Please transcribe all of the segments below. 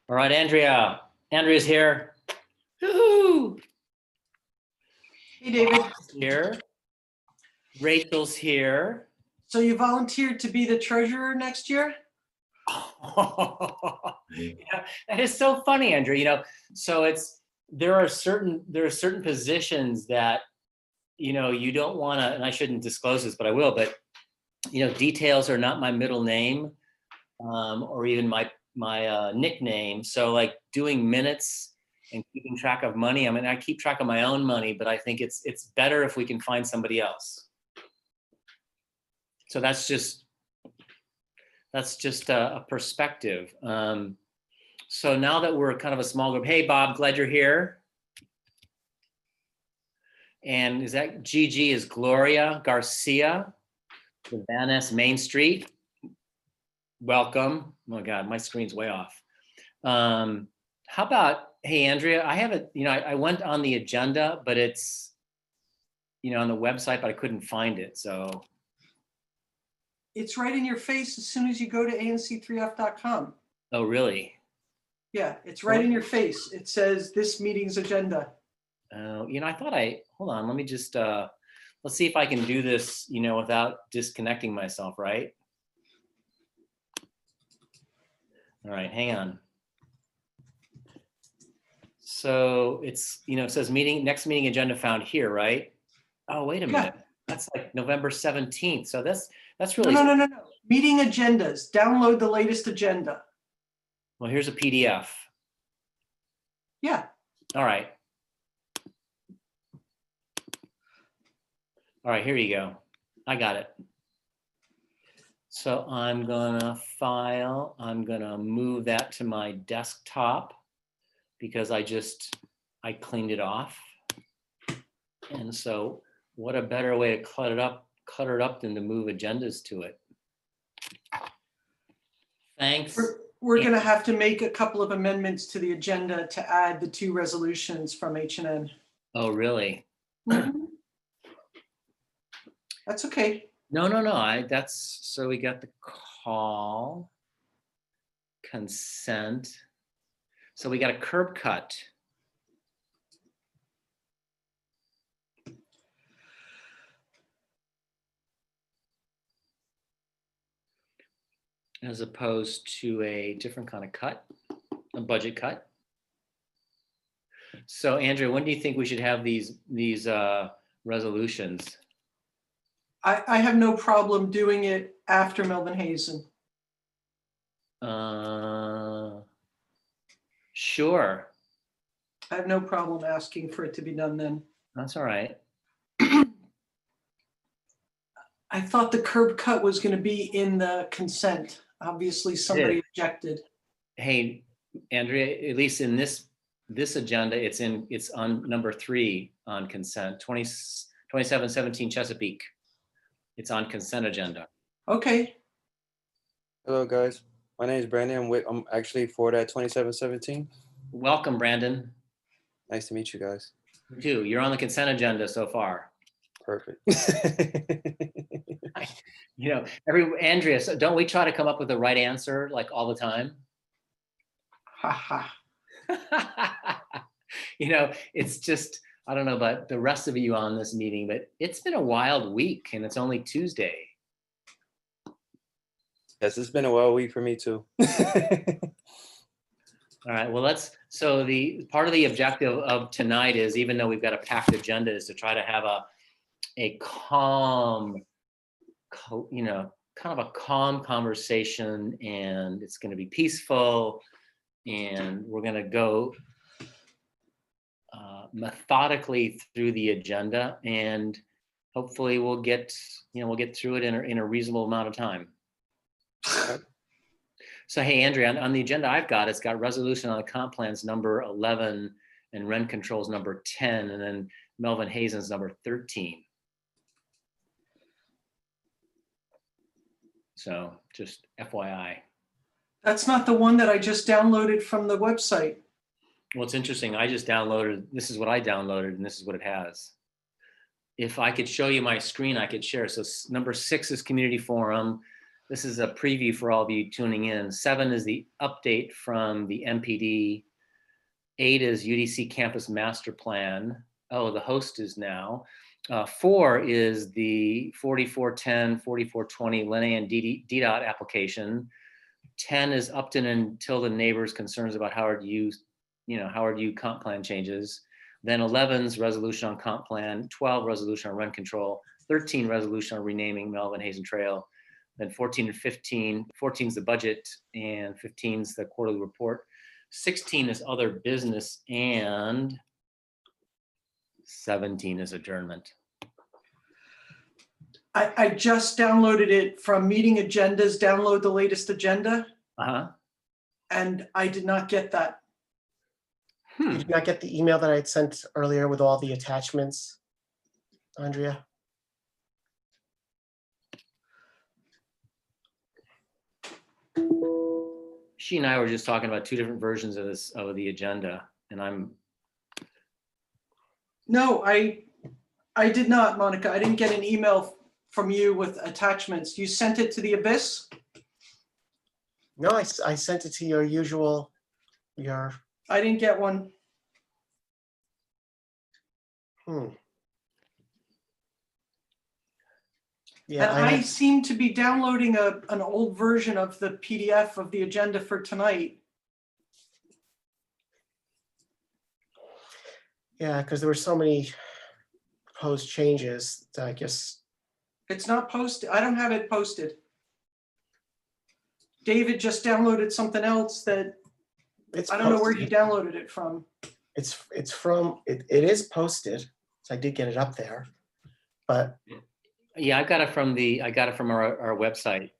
All right, Andrea. Andrea's here. Woo-hoo! Hey, David. Here. Rachel's here. So you volunteered to be the treasurer next year? Yeah, that is so funny, Andrea. So there are certain positions that you don't want to, and I shouldn't disclose this, but I will. But details are not my middle name, or even my nickname. So like doing minutes and keeping track of money. I mean, I keep track of my own money, but I think it's better if we can find somebody else. So that's just a perspective. So now that we're kind of a small group, hey Bob, glad you're here. And is that Gigi is Gloria Garcia, the Van Ness Main Street. Welcome. Oh God, my screen's way off. How about, hey Andrea, I have it, I went on the agenda, but it's, on the website, but I couldn't find it, so. It's right in your face as soon as you go to anc3f.com. Oh, really? Yeah, it's right in your face. It says this meeting's agenda. I thought hold on, let me just, let's see if I can do this, without disconnecting myself, right? All right, hang on. So it's, it says next meeting agenda found here, right? Oh, wait a minute. Yeah. That's like November 17th. So that's really. No. Meeting agendas. Download the latest agenda. Well, here's a PDF. Yeah. All right. All right, here you go. I got it. So I'm gonna move that to my desktop because I cleaned it off. And so what a better way to clutter it up than to move agendas to it. Thanks. We're going to have to make a couple of amendments to the agenda to add the 2 resolutions from H&N. Oh, really? Mm-hmm. That's okay. No. So we got the call, consent. So we got a curb cut. As opposed to a different kind of cut, a budget cut. So Andrea, when do you think we should have these resolutions? I have no problem doing it after Melvin Hazen. Sure. I have no problem asking for it to be done then. That's all right. I thought the curb cut was going to be in the consent. Obviously, somebody objected. Hey, Andrea, at least in this agenda, it's on number 3 on consent, 2717 Chesapeake. It's on consent agenda. Okay. Hello, guys. My name is Brandon. I'm actually for that 2717. Welcome, Brandon. Nice to meet you guys. You too. You're on the consent agenda so far. Perfect. Andrea, so don't we try to come up with the right answer like all the time? Ha. It's just, I don't know about the rest of you on this meeting, but it's been a wild week and it's only Tuesday. Yes, it's been a wild week for me too. All right, well, so the part of the objective of tonight is, even though we've got a packed agenda, is to try to have a calm, kind of a calm conversation, and it's going to be peaceful, and we're going to go methodically through the agenda, and hopefully we'll get through it in a reasonable amount of time. So hey, Andrea, on the agenda it's got resolution on the comp plans number 11 and rent controls number 10, and then Melvin Hazen's number 13. So just FYI. That's not the one that I just downloaded from the website. Well, it's interesting. I just downloaded, this is what I downloaded, and this is what it has. If I could show you my screen, I could share. So number 6 is community forum. This is a preview for all of you tuning in. 7 is the update from the MPD. 8 is UDC Campus Master Plan. Oh, the host is now. 4 is the 4410, 4420 Lenné and DDOT application. 10 is Upton and Tilden neighbors' concerns about Howard U comp plan changes. Then 11's resolution on comp plan, 12 resolution on rent control, 13 resolution on renaming Melvin Hazen Trail. Then 14 and 15, 14 is the budget and 15 is the quarterly report. 16 is other business and 17 is adjournment. I just downloaded it from meeting agendas, download the latest agenda, and I did not get that. You did not get the email that I had sent earlier with all the attachments, Andrea? She and I were just talking about 2 different versions of this, of the agenda, and No, I did not, Monica. I didn't get an email from you with attachments. You sent it to the Abyss? No, I sent it to your usual, I didn't get one. Yeah, And I seem to be downloading an old version of the PDF of the agenda for tonight. yeah, because there were so many proposed changes that I guess, It's not posted. I don't have it posted. David just downloaded something else that it's I don't know where he posted. downloaded it from. It's from, it is posted, so I did get it up there, but yeah, I got it from our website.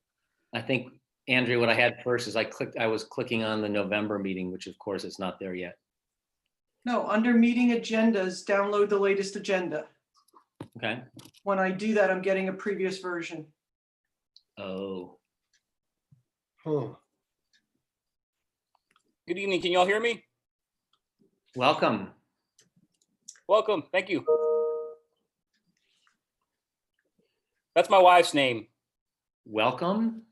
I think, Andrea, what I had first is I was clicking on the November meeting, which of course is not there yet. No, under meeting agendas, download the latest agenda. Okay. When I do that, I'm getting a previous version. Oh, hmm. Good evening. Can you all hear me? welcome. Welcome. Thank you. That's my wife's name. Welcome.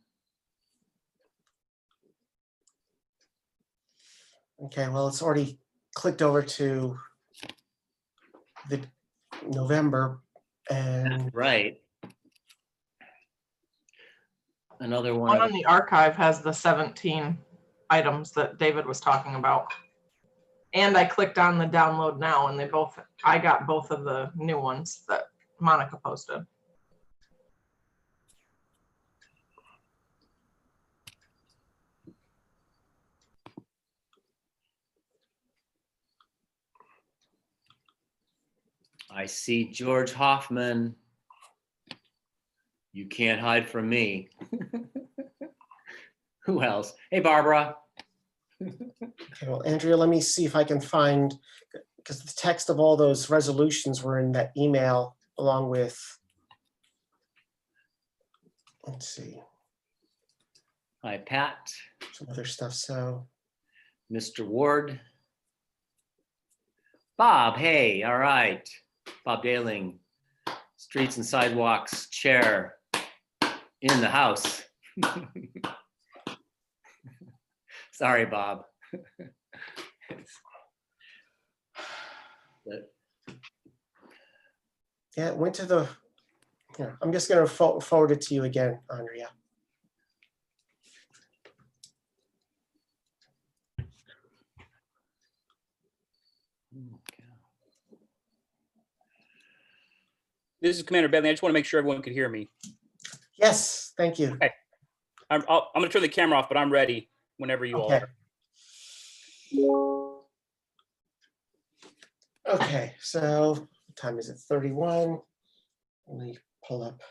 Okay, well, it's already clicked over to the November and Right. Another one. One on the archive has the 17 items that David was talking about. And I clicked on the download now and I got both of the new ones that Monica posted. I see George Hoffman. You can't hide from me. Who else? Hey, Barbara. okay, well, Andrea, let me see if I can find, because the text of all those resolutions were in that email along with, let's see, Hi, Pat. some other stuff. So, Mr. Ward. Bob, hey, all right. Bob Daling, Streets and Sidewalks Chair in the house. Sorry, Bob. yeah, it went to the, yeah, I'm just going to forward it to you again, Andrea. This is Commander Bentley. I just want to make sure everyone could hear me. Yes, thank you. Okay. I'm going to turn the camera off, but I'm ready whenever you all Okay. are. Okay, so what time is it? 31. Let me pull up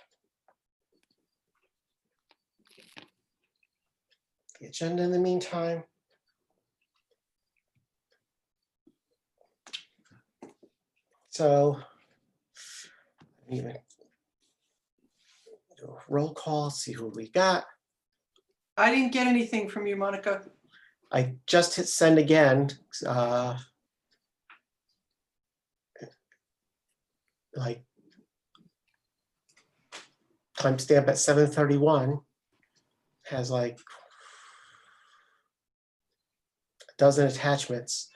the agenda in the meantime. So even do a roll call, see who we got. I didn't get anything from you, Monica. I just hit send again. Like timestamp at 7:31. has like a dozen attachments.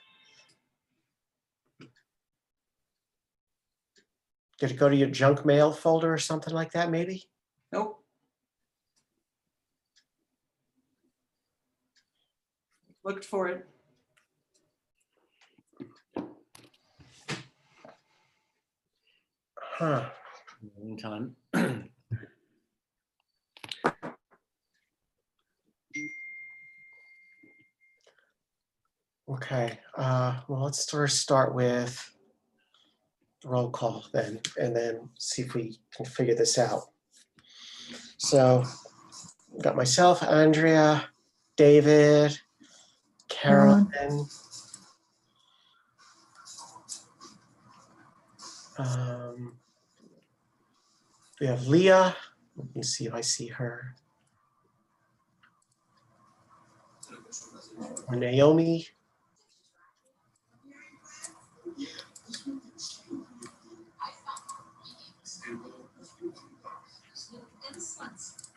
Did it go to your junk mail folder or something like that, maybe? Nope. Looked for it. Huh. Meantime. Okay, well, let's first start with roll call then, and then see if we can figure this out. So, we've got myself, Andrea, David, Carolyn. We have Leah. Let me see if I see her. Or Naomi.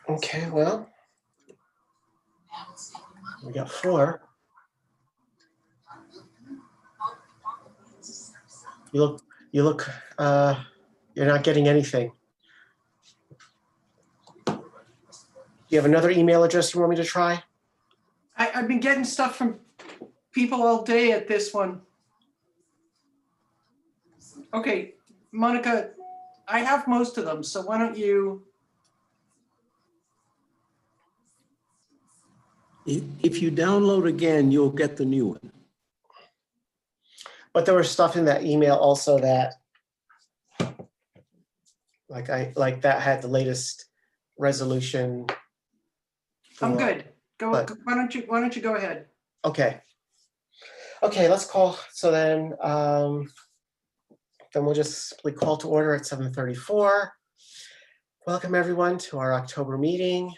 Okay, well, we got 4. You look, you're not getting anything. Do you have another email address you want me to try? I've been getting stuff from people all day at this one. Okay, Monica, I have most of them, so why don't you? If you download again, you'll get the new one. But there was stuff in that email also that, like that had the latest resolution. I'm for- good. Go. but- Why don't you go ahead? Okay. Okay, let's call. So then we'll just simply call to order at 7:34. Welcome everyone to our October meeting.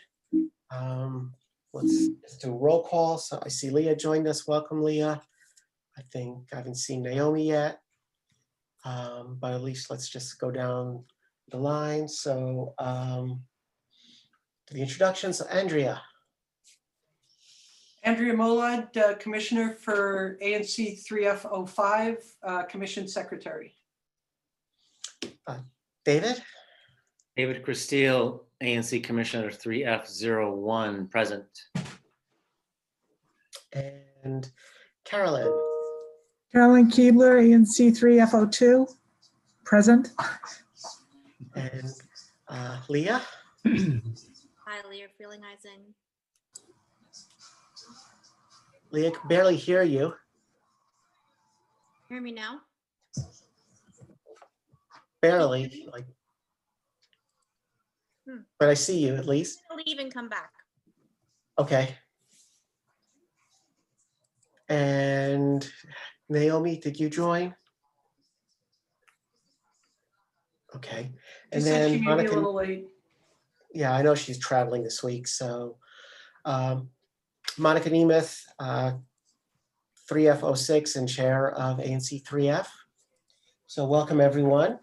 Let's do a roll call. So I see Leah joined us. Welcome, Leah. I think I haven't seen Naomi yet. But at least let's just go down the line. So the introductions, Andrea. Andrea Molad, Commissioner for ANC 3F05, Commission Secretary. David? David Christille, ANC Commissioner 3F01, present. And Carolyn? Carolyn Keebler, ANC 3F02, present. And Leah? Hi, Leah Frelinghuysen. Leah, can barely hear you. Hear me now? Barely, like. Hmm. But I see you at least. I'll leave and come back. Okay. And Naomi, did you join? Okay. She And said she then may be a Monica, little late. yeah, I know she's traveling this week, so Monica Nemeth, 3F06 and chair of ANC 3F. So welcome everyone.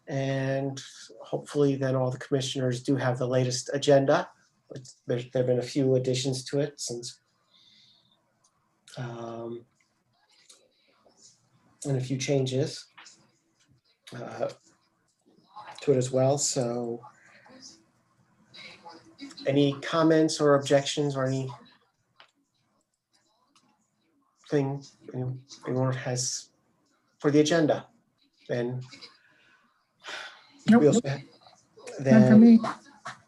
And hopefully then all the commissioners do have the latest agenda. There have been a few additions to it since and a few changes to it as well. So any comments or objections or anything anyone has for the agenda? Then Nope, we also have, none for me.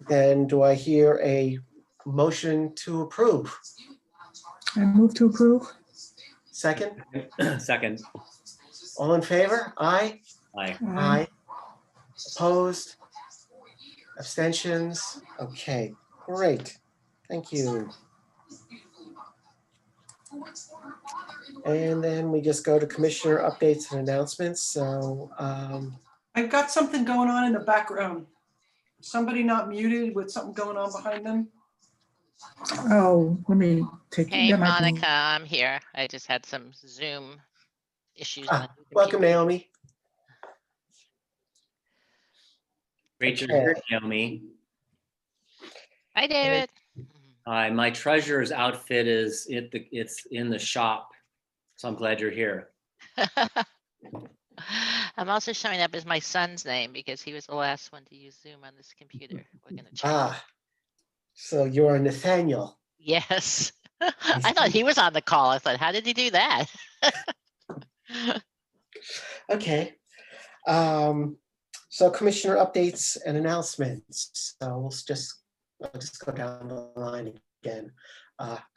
then do I hear a motion to approve? I move to approve. Second, Second. all in favor? Aye? Aye. Aye. Opposed? Abstentions? Okay, great. Thank you. And then we just go to commissioner updates and announcements. So I've got something going on in the background. Somebody not muted with something going on behind them. Oh, let me take. Hey, that might be- Monica, I'm here. I just had some Zoom issues. on the welcome, computer. Naomi. Great to Okay. hear, Naomi. Hi, David. Hi, my treasurer's outfit is it's in the shop, so I'm glad you're here. I'm also showing up as my son's name because he was the last one to use Zoom on this computer. We're gonna check. Ah, so you're Nathaniel. Yes. I thought he was on the call. I thought, how did he do that? Okay. So commissioner updates and announcements. So I'll just go down the line again.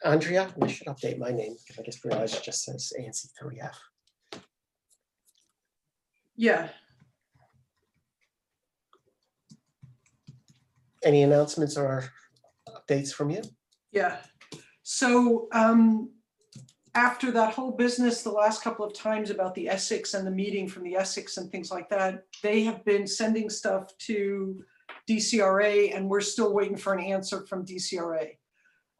Andrea, I should update my name because I just realized it just says ANC 3F. Yeah, Any announcements or updates from you? yeah. So after that whole business the last couple of times about the Essex and the meeting from the Essex and things like that, they have been sending stuff to DCRA and we're still waiting for an answer from DCRA.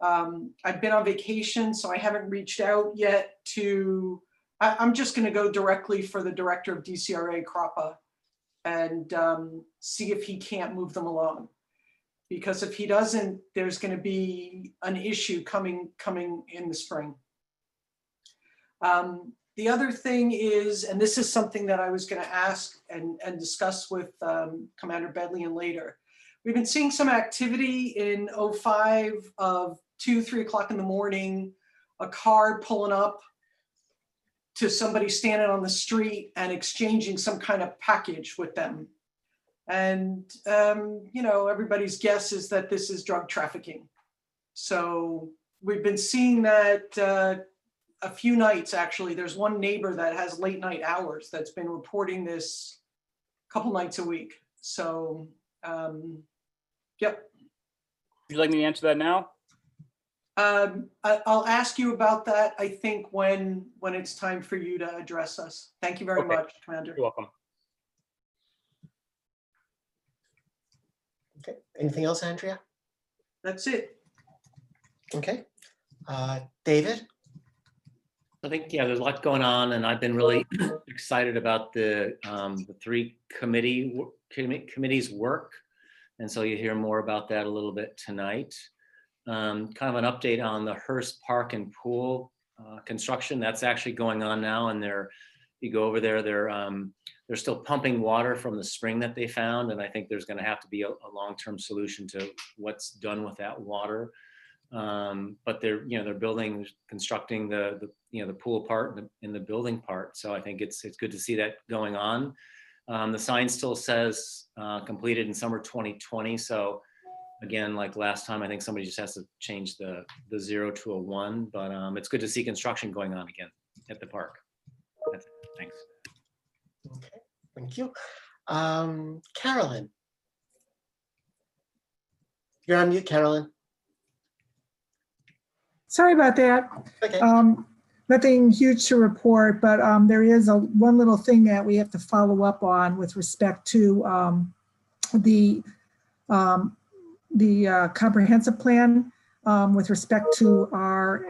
I've been on vacation, so I haven't reached out yet to, I'm just gonna go directly for the director of DCRA, Crappa, and see if he can't move them along. Because if he doesn't, there's gonna be an issue coming in the spring. The other thing is, and this is something that I was gonna ask and discuss with Commander Bedley later. We've been seeing some activity in 05 of 2-3 o'clock in the morning, a car pulling up to somebody standing on the street and exchanging some kind of package with them. And, you know, everybody's guess is that this is drug trafficking. So we've been seeing that a few nights, actually. There's one neighbor that has late night hours that's been reporting this a couple nights a week. So, yep. Would you like me to answer that now? I'll ask you about that, I think, when it's time for you to address us. Thank you very much, Commander. You're welcome. Okay, anything else, Andrea? That's it. Okay, David? I think, yeah, there's a lot going on and I've been really excited about the 3 committees work. And so you hear more about that a little bit tonight. Kind of an update on the Hearst Park and Pool construction. That's actually going on now, and you go over there, they're still pumping water from the spring that they found, and I think there's going to have to be a long-term solution to what's done with that water. But they're constructing the pool part and the building part. So I think it's good to see that going on. The sign still says completed in summer 2020. So again, like last time, I think somebody just has to change the 0 to a 1, but it's good to see construction going on again at the park. That's it. Thanks. Okay, thank you. Carolyn. You're on mute, Carolyn. Sorry about that. Okay. Nothing huge to report, but there is one little thing that we have to follow up on with respect to the comprehensive plan with respect to our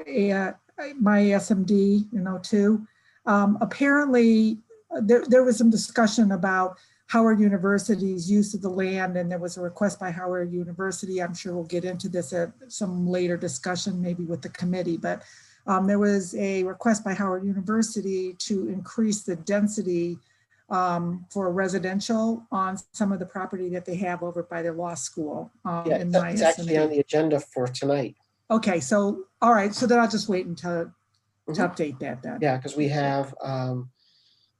my SMD, too. Apparently, there was some discussion about Howard University's use of the land, and there was a request by Howard University. I'm sure we'll get into this at some later discussion, maybe with the committee, but there was a request by Howard University to increase the density for residential on some of the property that they have over by their law school. Yeah, it's actually on the agenda for tonight. Okay, so, all right, so then I'll just wait until to update that then. Yeah, because we have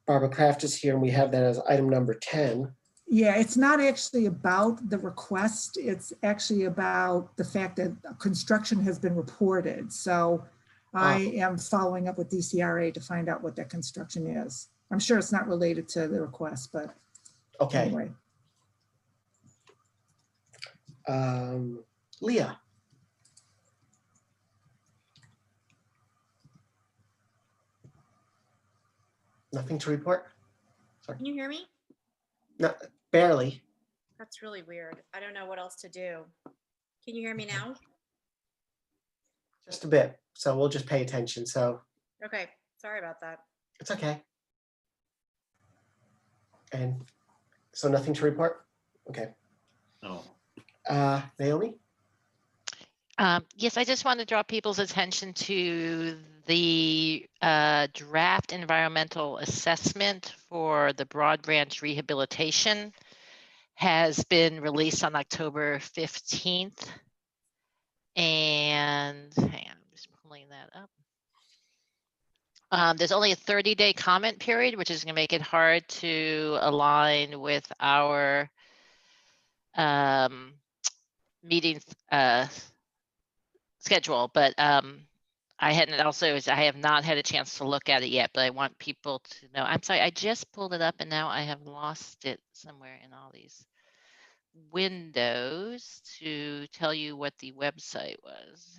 Barbara Kraft is here and we have that as item number 10. Yeah, it's not actually about the request. It's actually about the fact that construction has been reported. So I am following up with DCRA to find out what that construction is. I'm sure it's not related to the request, but okay. Anyway. Leah. Nothing to report? Sorry. Can you hear me? No, barely. That's really weird. I don't know what else to do. Can you hear me now? Just a bit. So we'll just pay attention. So. Okay, sorry about that. It's okay. And so nothing to report? Okay. Oh. Naomi? Yes, I just want to draw people's attention to the draft environmental assessment for the Broad Branch rehabilitation has been released on October 15th. And hang on, I'm just pulling that up. There's only a 30-day comment period, which is going to make it hard to align with our meeting schedule. But I have not had a chance to look at it yet, but I want people to know. I'm sorry, I just pulled it up and now I have lost it somewhere in all these windows to tell you what the website was.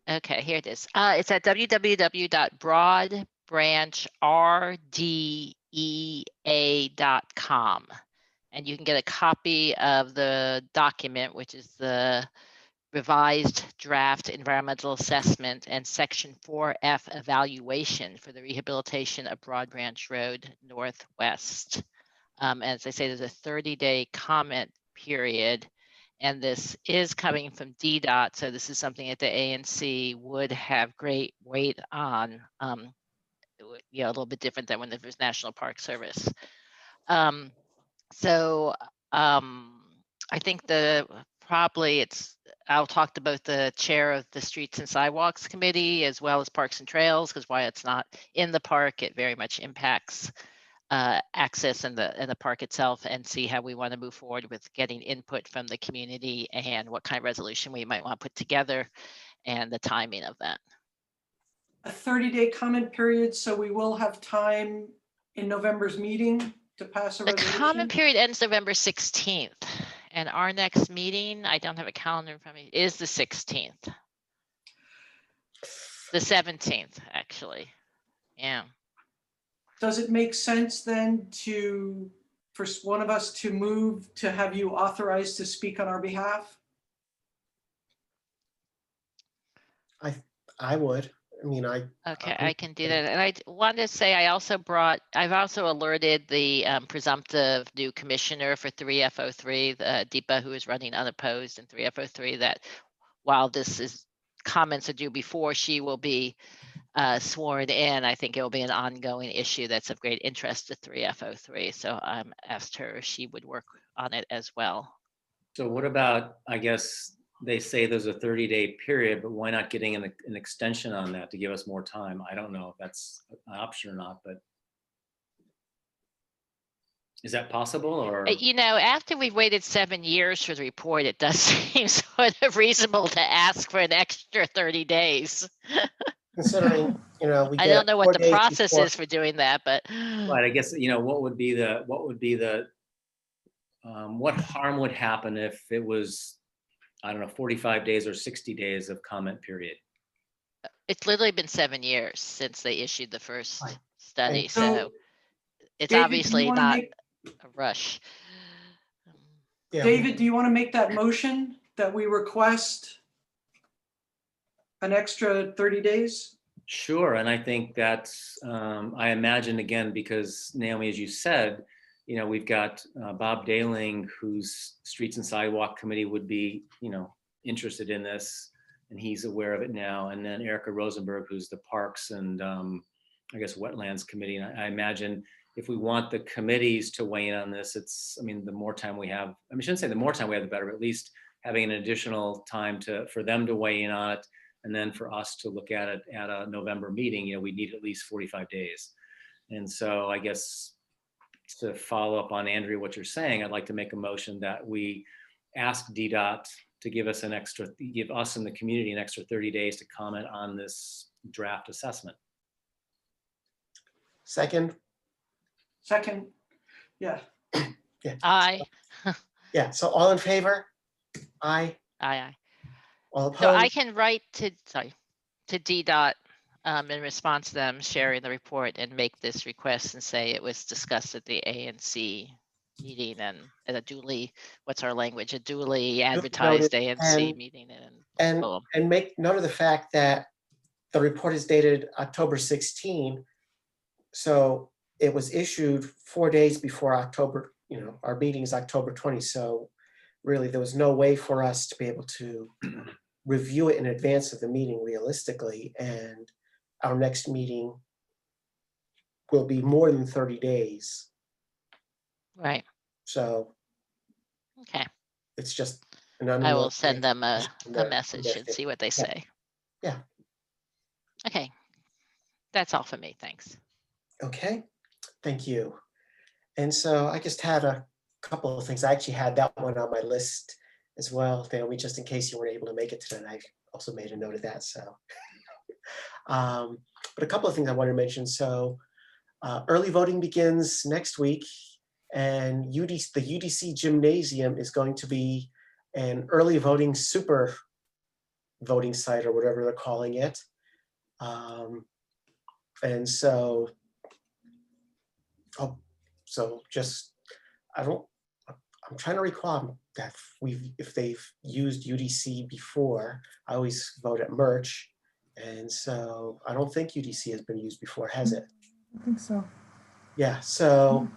Okay, here it is. It's at www.broadbranchdea.com. And you can get a copy of the document, which is the revised draft environmental assessment and section 4F evaluation for the rehabilitation of Broad Branch Road Northwest. As I say, there's a 30-day comment period, and this is coming from DDOT, so this is something that the ANC would have great weight on. A little bit different than when there was National Park Service. I think I'll talk to both the chair of the Streets and Sidewalks Committee as well as Parks and Trails, because while it's not in the park, it very much impacts access in the park itself, and see how we want to move forward with getting input from the community and what kind of resolution we might want to put together and the timing of that. A 30-day comment period, so we will have time in November's meeting to pass a The resolution? comment period ends November 16th, and our next meeting, I don't have a calendar in front of me, is the 16th. The 17th, actually. Yeah. Does it make sense then for one of us to move to have you authorized to speak on our behalf? I would. I mean, Okay, I can do that. And I wanted to say I've also alerted the presumptive new commissioner for 3F03, Deepa, who is running unopposed in 3F03, that while comments are due before she will be sworn in, I think it will be an ongoing issue that's of great interest to 3F03. So I asked her if she would work on it as well. So what about, I guess they say there's a 30-day period, but why not getting an extension on that to give us more time? I don't know if that's an option or not, but is that possible? Or after we've waited 7 years for the report, it does seem sort of reasonable to ask for an extra 30 days. considering, I don't know what the process is for doing that, but I guess what harm would happen if it was, I don't know, 45 days or 60 days of comment period? it's literally been 7 years since they issued the first study, So, so it's David, obviously not a rush. David, do you want to make that motion that we request an extra 30 days? Sure, and I think that's, I imagine, again, because Naomi, as you said, we've got Bob Daling, whose Streets and Sidewalk Committee would be, interested in this, and he's aware of it now. And then Erica Rosenberg, who's the Parks and I guess Wetlands Committee. And I imagine if we want the committees to weigh in on this, the more time we have, I shouldn't say the more time we have, the better, but at least having an additional time for them to weigh in on it. And then for us to look at it at a November meeting, we need at least 45 days. And so I guess to follow up on Andrea, what you're saying, I'd like to make a motion that we ask DDOT to give us and the community an extra 30 days to comment on this draft assessment. Second. Yeah. Yeah. Aye. Yeah. So all in favor? Aye. Aye. All opposed? So I can write to DDOT in response to them sharing the report and make this request and say it was discussed at the ANC meeting and at a duly, what's our language, a duly advertised ANC meeting. And make note of the fact that the report is dated October 16. So it was issued 4 days before October, our meeting is October 20. So really, there was no way for us to be able to review it in advance of the meeting realistically. And our next meeting will be more than 30 days. Right. So Okay. it's just an I unknown. will send them a their- message and see what they say. Yeah. Okay. That's all for me. Thanks. Okay, thank you. And so I just had a couple of things. I actually had that one on my list as well, Naomi, just in case you weren't able to make it tonight. I also made a note of that, so. But a couple of things I wanted to mention. So early voting begins next week, and the UDC gymnasium is going to be an early voting super voting site, or whatever they're calling it. And so, I'm trying to recall that if they've used UDC before. I always vote at Merch, and so I don't think UDC has been used before, has it? I think so. Yeah, so.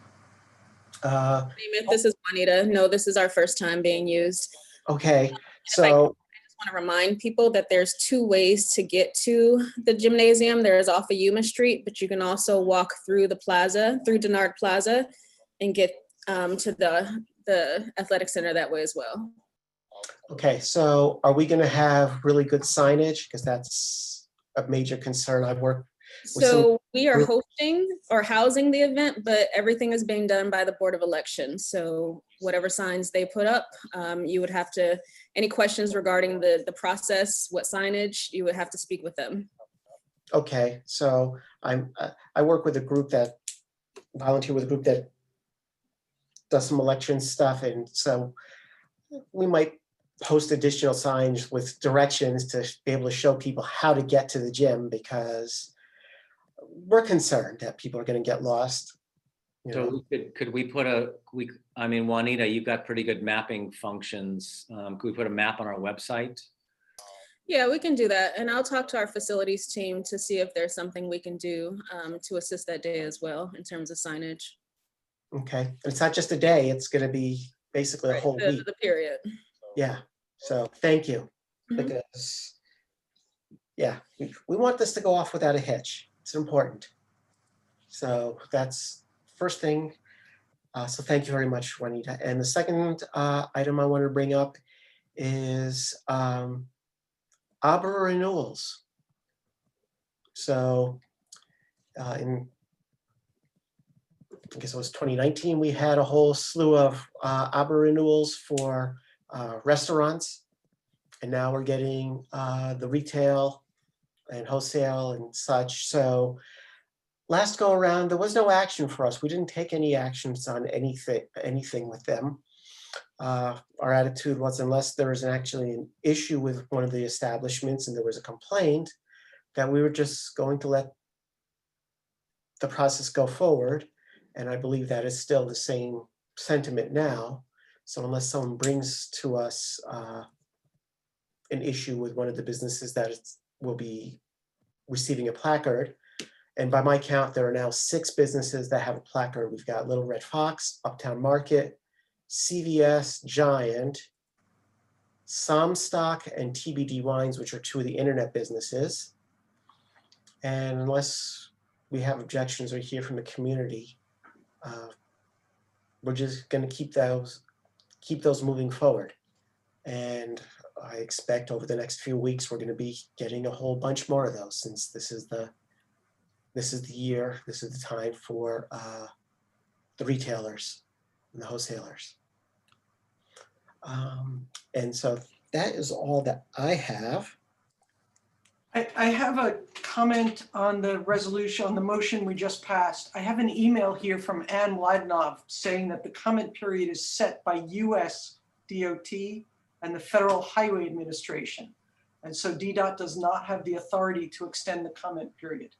This is Juanita. No, this is our first time being used. Okay, I so. just want to remind people that there's two ways to get to the gymnasium. There's off of Yuma Street, but you can also walk through the plaza, through Denard Plaza, and get to the athletic center that way as well. Okay, so are we gonna have really good signage? Because that's a major concern. I've worked. So we are hosting or housing the event, but everything is being done by the Board of Elections. So whatever signs they put up, you would have to, any questions regarding the process, what signage, you would have to speak with them. Okay, so I work with a group that, volunteer with a group that does some election stuff, and so we might post additional signs with directions to be able to show people how to get to the gym, because we're concerned that people are going to get lost. So could we put I mean, Juanita, you've got pretty good mapping functions. Could we put a map on our website? Yeah, we can do that. And I'll talk to our facilities team to see if there's something we can do to assist that day as well in terms of signage. Okay, it's not just a day, it's going to be basically a whole week. The period. Yeah, so thank you. Mhm. Because, yeah, we want this to go off without a hitch. It's important. So that's first thing. So thank you very much, Juanita. And the second item I want to bring up is ABRA renewals. So in, I guess it was 2019, we had a whole slew of ABRA renewals for restaurants. And now we're getting the retail and wholesale and such. So last go around, there was no action for us. We didn't take any actions on anything with them. Our attitude was, unless there was actually an issue with one of the establishments and there was a complaint, that we were just going to let the process go forward. And I believe that is still the same sentiment now. So unless someone brings to us an issue with one of the businesses that will be receiving a placard, and by my count, there are now 6 businesses that have a placard. We've got Little Red Fox, Uptown Market, CVS, Giant, Somstock, and TBD Wines, which are 2 of the internet businesses. And unless we have objections or hear from the community, we're just going to keep those moving forward. And I expect over the next few weeks, we're going to be getting a whole bunch more of those, since this is the year, this is the time for the retailers and the wholesalers. And so that is all that I have. I have a comment on the resolution, on the motion we just passed. I have an email here from Ann Widenov saying that the comment period is set by US DOT and the Federal Highway Administration. And so DDOT does not have the authority to extend the comment period.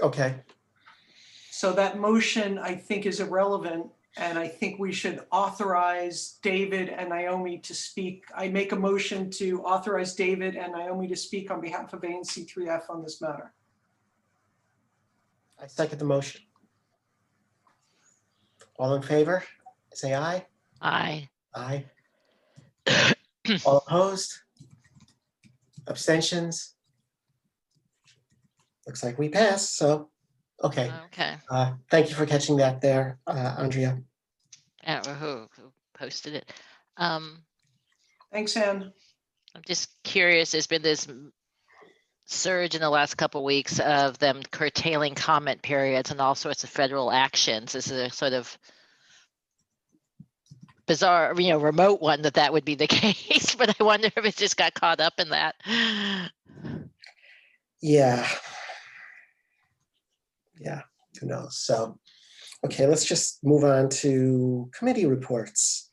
Okay. So that motion, I think, is irrelevant, and I think we should authorize David and Naomi to speak. I make a motion to authorize David and Naomi to speak on behalf of ANC 3F on this matter. I second the motion. All in favor, say aye. Aye. Aye. All opposed? Abstentions? Looks like we passed, so, okay. Okay. Thank you for catching that there, Andrea. I don't know who posted it. Thanks, Ann. I'm just curious, there's been this surge in the last couple of weeks of them curtailing comment periods and all sorts of federal actions. This is a sort of bizarre, remote one that would be the case, but I wonder if it just got caught up in that. Yeah. Yeah, who knows? So, okay, let's just move on to committee reports.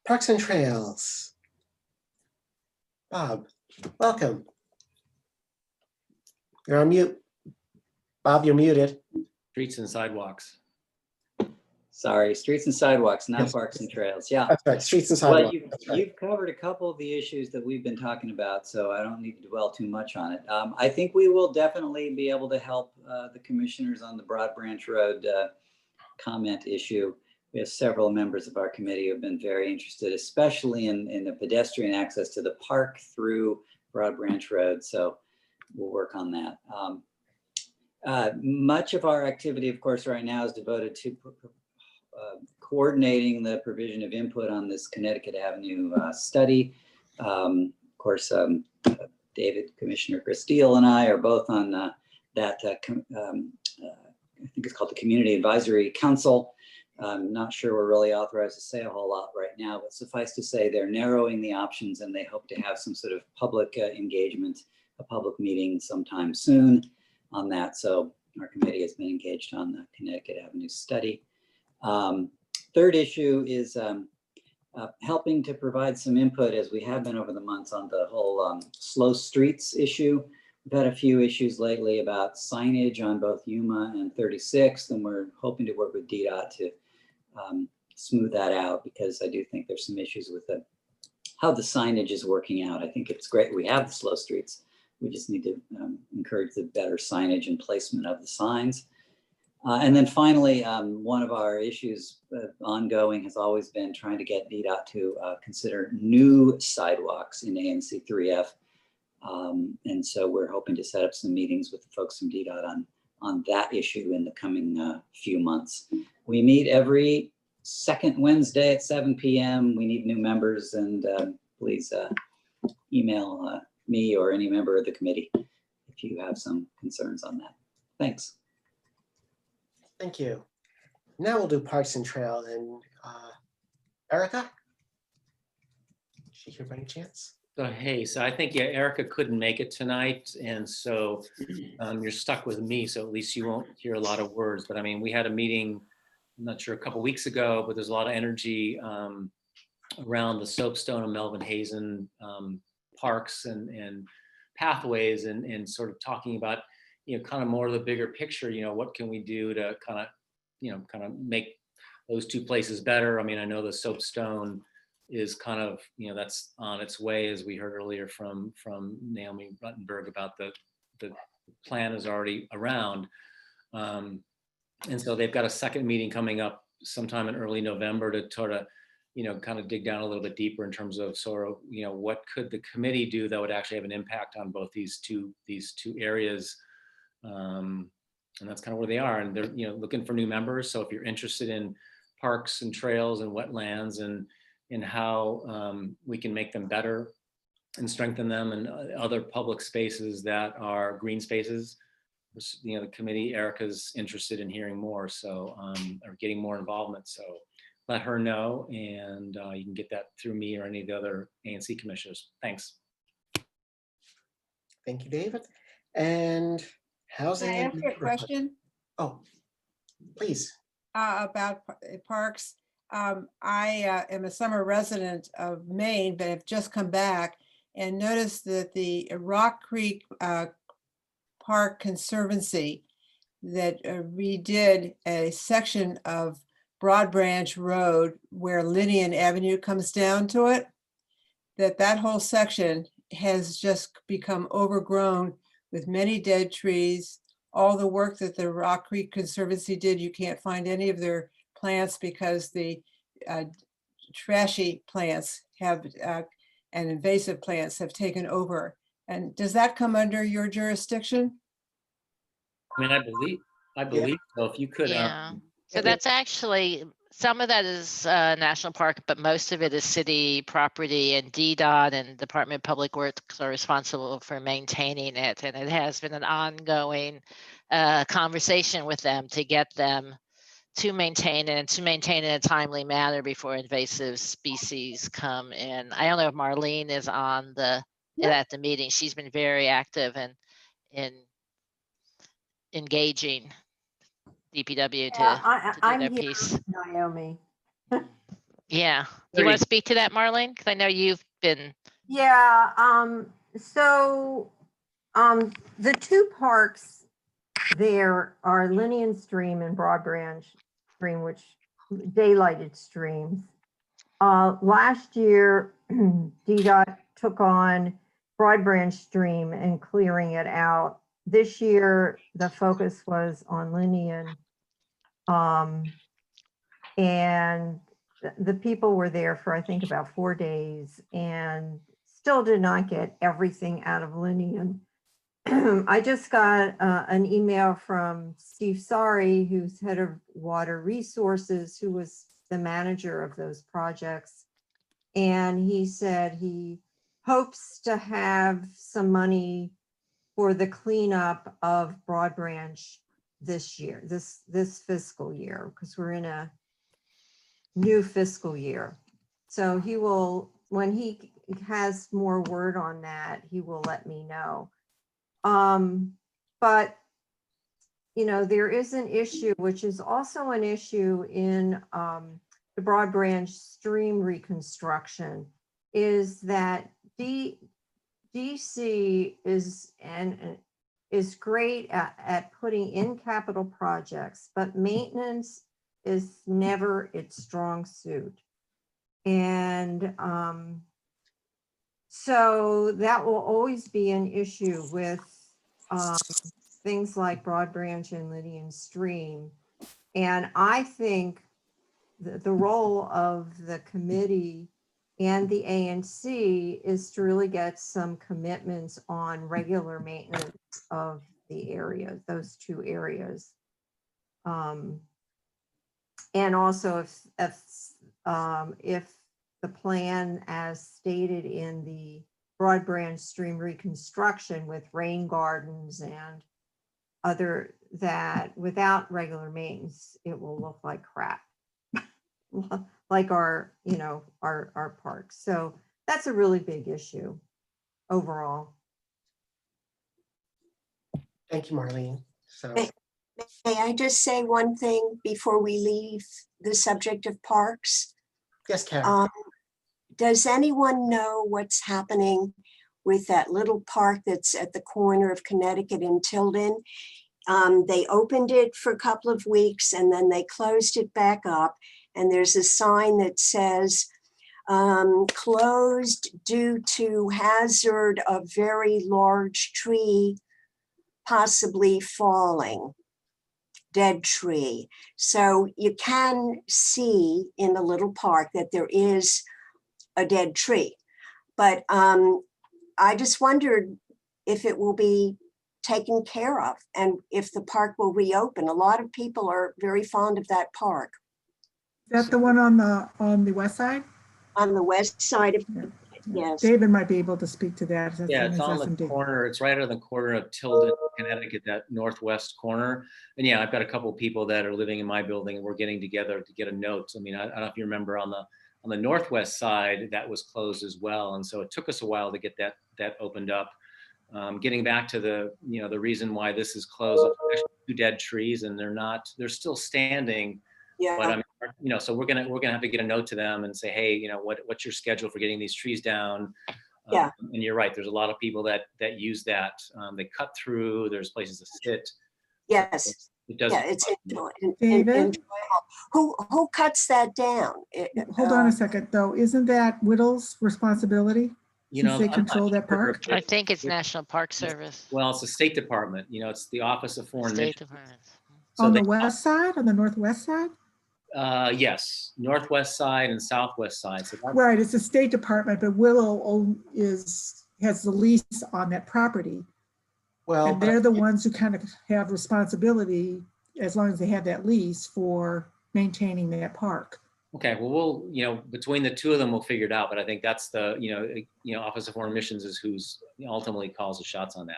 Parks and Trails. Bob, welcome. You're on mute. Bob, you're muted. Streets and sidewalks. Sorry, streets and sidewalks, not Yes. parks and trails. Yeah. That's right, streets and Well, sidewalks. That's right. you've covered a couple of the issues that we've been talking about, so I don't need to dwell too much on it. I think we will definitely be able to help the commissioners on the Broad Branch Road comment issue. We have several members of our committee who have been very interested, especially in the pedestrian access to the park through Broad Branch Road. So we'll work on that. Much of our activity, of course, right now is devoted to coordinating the provision of input on this Connecticut Avenue study. Of course, David, Commissioner Christille, and I are both on that, I think it's called the Community Advisory Council. I'm not sure we're really authorized to say a whole lot right now, but suffice to say they're narrowing the options and they hope to have some sort of public engagement, a public meeting sometime soon on that. So our committee has been engaged on the Connecticut Avenue study. Third issue is helping to provide some input, as we have been over the months, on the whole slow streets issue. We've had a few issues lately about signage on both Yuma and 36th, and we're hoping to work with DDOT to smooth that out, because I do think there's some issues with how the signage is working out. I think it's great we have the slow streets. We just need to encourage the better signage and placement of the signs. And then finally, one of our issues ongoing has always been trying to get DDOT to consider new sidewalks in ANC 3F. And so we're hoping to set up some meetings with the folks from DDOT on that issue in the coming few months. We meet every second Wednesday at 7 p.m. We need new members, and please email me or any member of the committee if you have some concerns on that. Thanks. Thank you. Now we'll do Parks and Trail, and Erica? Is she here by any chance? So, hey, so I think, yeah, Erica couldn't make it tonight. And so you're stuck with me. So at least you won't hear a lot of words. But I mean, we had a meeting, I'm not sure, a couple weeks ago, but there's a lot of energy around the Soapstone and Melvin Hazen parks and pathways, and sort of talking about, kind of more of the bigger picture, what can we do to kind of make those two places better. I mean, I know the Soapstone is kind of, that's on its way, as we heard earlier from Naomi Ruttenberg about the plan is already around. And so they've got a second meeting coming up sometime in early November to sort of, kind of dig down a little bit deeper in terms of sort of, what could the committee do that would actually have an impact on both these two areas. And that's kind of where they are, and they're looking for new members. So if you're interested in parks and trails and wetlands and how we can make them better and strengthen them, and other public spaces that are green spaces, the committee, Erica's interested in hearing more, so or getting more involvement. So let her know, and you can get that through me or any of the other ANC commissioners. Thanks. Thank you, David. And housing. Can I ask you a question? Oh, please. About parks. I am a summer resident of Maine, but have just come back and noticed that the Rock Creek Park Conservancy that redid a section of Broad Branch Road where Linnean Avenue comes down to it, that whole section has just become overgrown with many dead trees. All the work that the Rock Creek Conservancy did, you can't find any of their plants because the trashy plants have, and invasive plants have taken over. And does that come under your jurisdiction? I mean, I believe so. If you could, Yeah. So Yeah. that's actually, some of that is national park, but most of it is city property, and DDOT and Department of Public Works are responsible for maintaining it. And it has been an ongoing conversation with them to get them to maintain it and to maintain it in a timely manner before invasive species come in. I don't know if Marlene is on at the meeting. She's been very active in engaging DPW to do their piece. Naomi. Yeah. Do you want to speak to that, Marlene? Because I know you've been. Yeah, the two parks there are Linian Stream and Broad Branch Stream, which daylighted streams. Last year, DDOT took on Broad Branch Stream and clearing it out. This year, the focus was on Linian. And the people were there for, I think, about 4 days and still did not get everything out of Linian. I just got an email from Steve Sari, who's head of water resources, who was the manager of those projects. And he said he hopes to have some money for the cleanup of Broad Branch this year, this fiscal year, because we're in a new fiscal year. So he will, when he has more word on that, he will let me know. But, you know, there is an issue, which is also an issue in the Broad Branch stream reconstruction, is that DC is great at putting in capital projects, but maintenance is never its strong suit. And so that will always be an issue with things like Broad Branch and Lydian Stream. And I think the role of the committee and the ANC is to really get some commitments on regular maintenance of the area, those two areas. And also if the plan as stated in the Broad Branch Stream reconstruction with rain gardens and other, that without regular maintenance, it will look like crap. Like our, you know, our parks. So that's a really big issue overall. Thank you, Marlene. So May I just say one thing before we leave the subject of parks? yes, Karen. Does anyone know what's happening with that little park that's at the corner of Connecticut and Tilden? They opened it for a couple of weeks and then they closed it back up. And there's a sign that says, closed due to hazard of very large tree possibly falling, dead tree. So you can see in the little park that there is a dead tree. But I just wondered if it will be taken care of and if the park will reopen. A lot of people are very fond of that park. Is that the one on the west side? On the west side of, yes. David might be able to speak to that. Yeah, it's on the corner. It's right on the corner of Tilden, Connecticut, that northwest corner. And yeah, I've got a couple of people that are living in my building and we're getting together to get a note. I mean, I don't know if you remember on the northwest side, that was closed as well. And so it took us a while to get that opened up. Getting back to the reason why this is closed, two dead trees and they're still standing. Yeah. But I mean, so we're gonna have to get a note to them and say, hey, what's your schedule for getting these trees down? Yeah. And you're right. There's a lot of people that use that. They cut through. There's places to sit. Yes. It does. Yeah, it's David? enjoyable. Who cuts that down? Hold on a second, though. Isn't that Whittle's responsibility? Since they I'm not control that sure park? if I think it's National Park Service. Well, it's the State Department. It's the Office of Foreign State Missions. Department. So On the west side, on the northwest side? Yes, northwest side and southwest side. So that's, Right, it's the State Department, but Willow has the lease on that property. Well, And they're the ones who kind of have responsibility, as long as they have that lease, for maintaining that park. okay, well, between the two of them, we'll figure it out. But I think that's the, Office of Foreign Missions is who's ultimately calls the shots on that.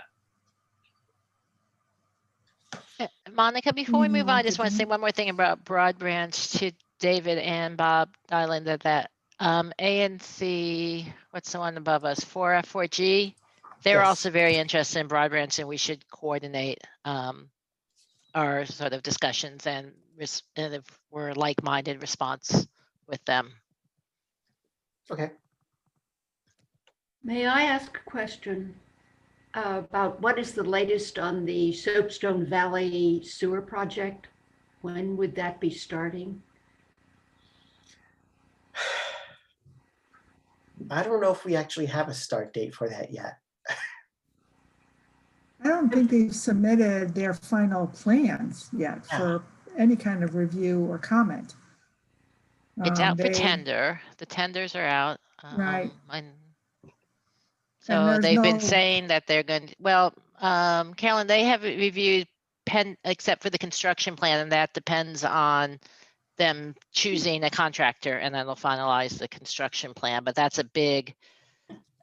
Monica, before we move on, I just want to say Mhm. one more thing about Broad Branch to David and Bob Dylan, that ANC, what's the one above us, 4F4G, they're Yes. also very interested in Broad Branch, and we should coordinate our sort of discussions and if we're like-minded response with them. Okay. May I ask a question about what is the latest on the Soapstone Valley sewer project? When would that be starting? I don't know if we actually have a start date for that yet. I don't think they've submitted their final plans yet for any kind of review or comment. It's out for They- tender. The tenders are out. Right. So there's they've been no- saying that they're going to, well, Carolyn, they have reviewed except for the construction plan, and that depends on them choosing a contractor, and then they'll finalize the construction plan. But that's a big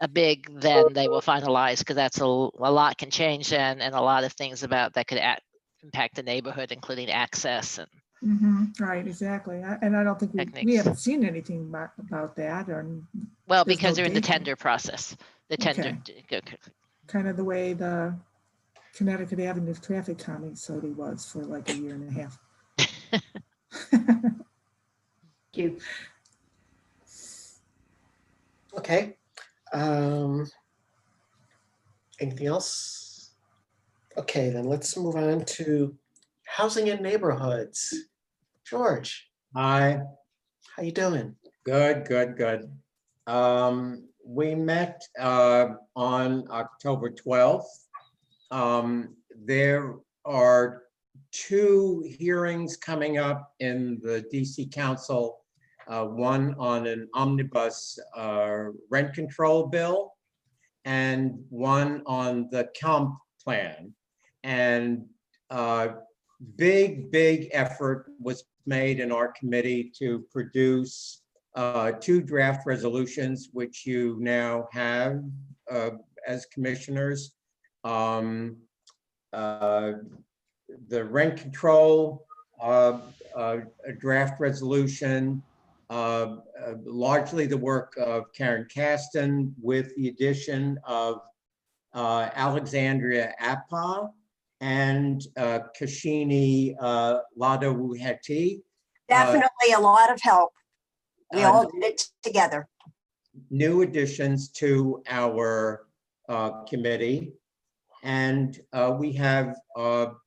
then they will finalize, because that's a lot can change then, and a lot of things about that could impact the neighborhood, including access and Right, exactly. And I don't think we techniques. haven't seen anything about that. Well, there's because no they're in the date yet. tender process. The tender. Kind of the way the Connecticut Avenue traffic calming study was for like a year and a half. Thank you. Okay. Anything else? Okay, then let's move on to housing and neighborhoods. George, Hi, how you doing? good. We met on October 12th. There are 2 hearings coming up in the DC Council, one on an omnibus rent control bill and one on the comp plan. And big effort was made in our committee to produce 2 draft resolutions, which you now have as commissioners. The rent control draft resolution, largely the work of Karen Kasten, with the addition of Alexandria Appa and Kashini Ladawuheti. Definitely a lot of help. We all did it together. New additions to our committee. And we have, while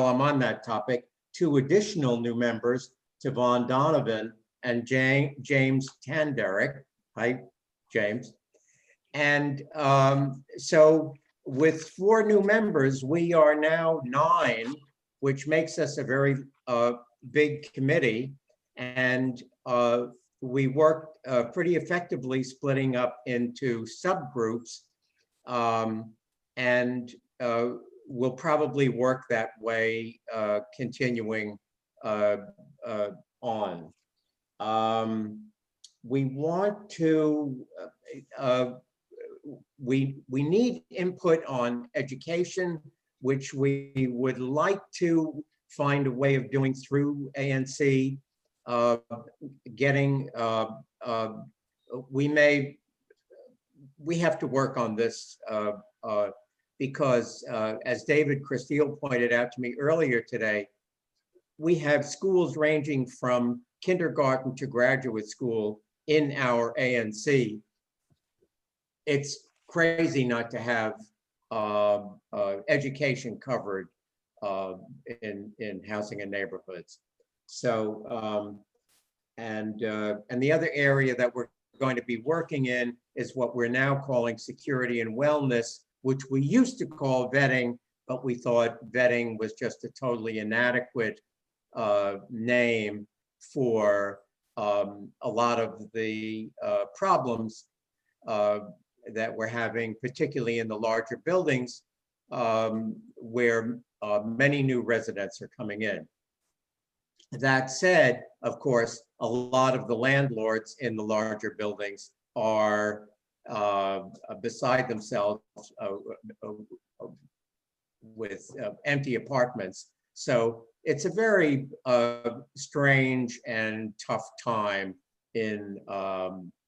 I'm on that topic, 2 additional new members, Tavon Donovan and James Tanderick. Hi, James. And so with 4 new members, we are now 9, which makes us a very big committee. And we worked pretty effectively, splitting up into subgroups, and we'll probably work that way continuing on. We want to, we need input on education, which we would like to find a way of doing through ANC. We have to work on this because as David Christille pointed out to me earlier today, we have schools ranging from kindergarten to graduate school in our ANC. It's crazy not to have education covered in housing and neighborhoods. So, and the other area that we're going to be working in is what we're now calling security and wellness, which we used to call vetting, but we thought vetting was just a totally inadequate name for a lot of the problems that we're having, particularly in the larger buildings where many new residents are coming in. That said, of course, a lot of the landlords in the larger buildings are beside themselves with empty apartments. So it's a very strange and tough time in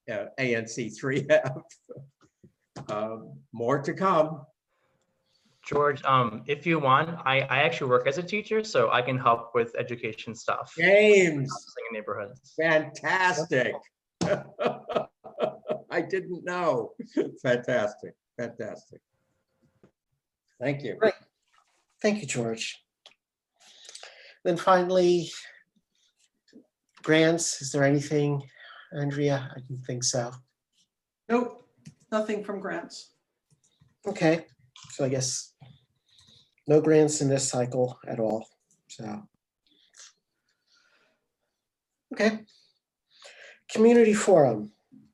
ANC 3F. More to come. George, if you want, I actually work as a teacher, so I can help with education stuff. James, in neighborhoods. Fantastic. I didn't know. Fantastic, fantastic. Thank you. Great. Thank you, George. Then finally, grants. Is there anything, Andrea? I didn't think so. Nope, nothing from grants. Okay, so I guess no grants in this cycle at all. So, okay. Community forum.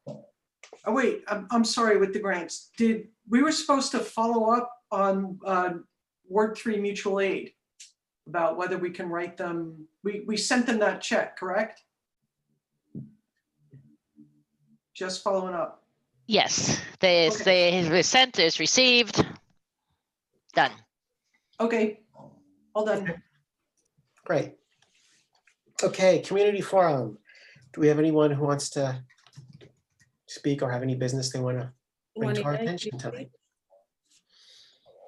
Oh, wait, I'm sorry with the grants. We were supposed to follow up on Ward 3 mutual aid about whether we can write them. We sent them that check, correct? Just following up. Yes, they was sent, is received, done. Okay, all done. Great. Okay, community forum. Do we have anyone who wants to speak or have any business they want to bring to our attention tonight?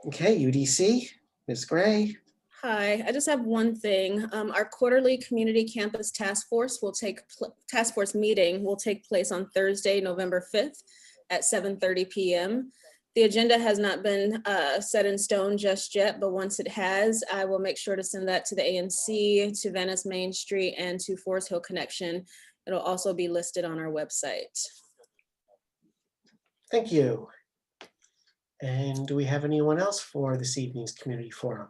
Okay, UDC, Ms. Gray. Hi, I just have one thing. Our quarterly community campus task force meeting will take place on Thursday, November 5th at 7:30 p.m. The agenda has not been set in stone just yet, but once it has, I will make sure to send that to the ANC, to Venice Main Street, and to Forest Hill Connection. It'll also be listed on our website. Thank you. And do we have anyone else for this evening's community forum?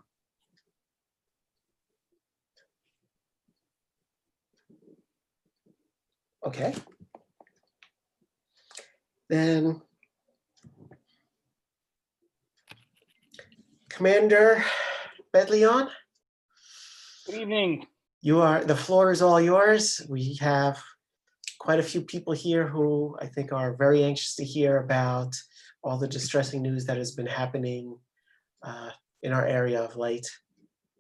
Okay. Then Commander Bedleon. Good evening. The floor is all yours. We have quite a few people here who I think are very anxious to hear about all the distressing news that has been happening in our area of late.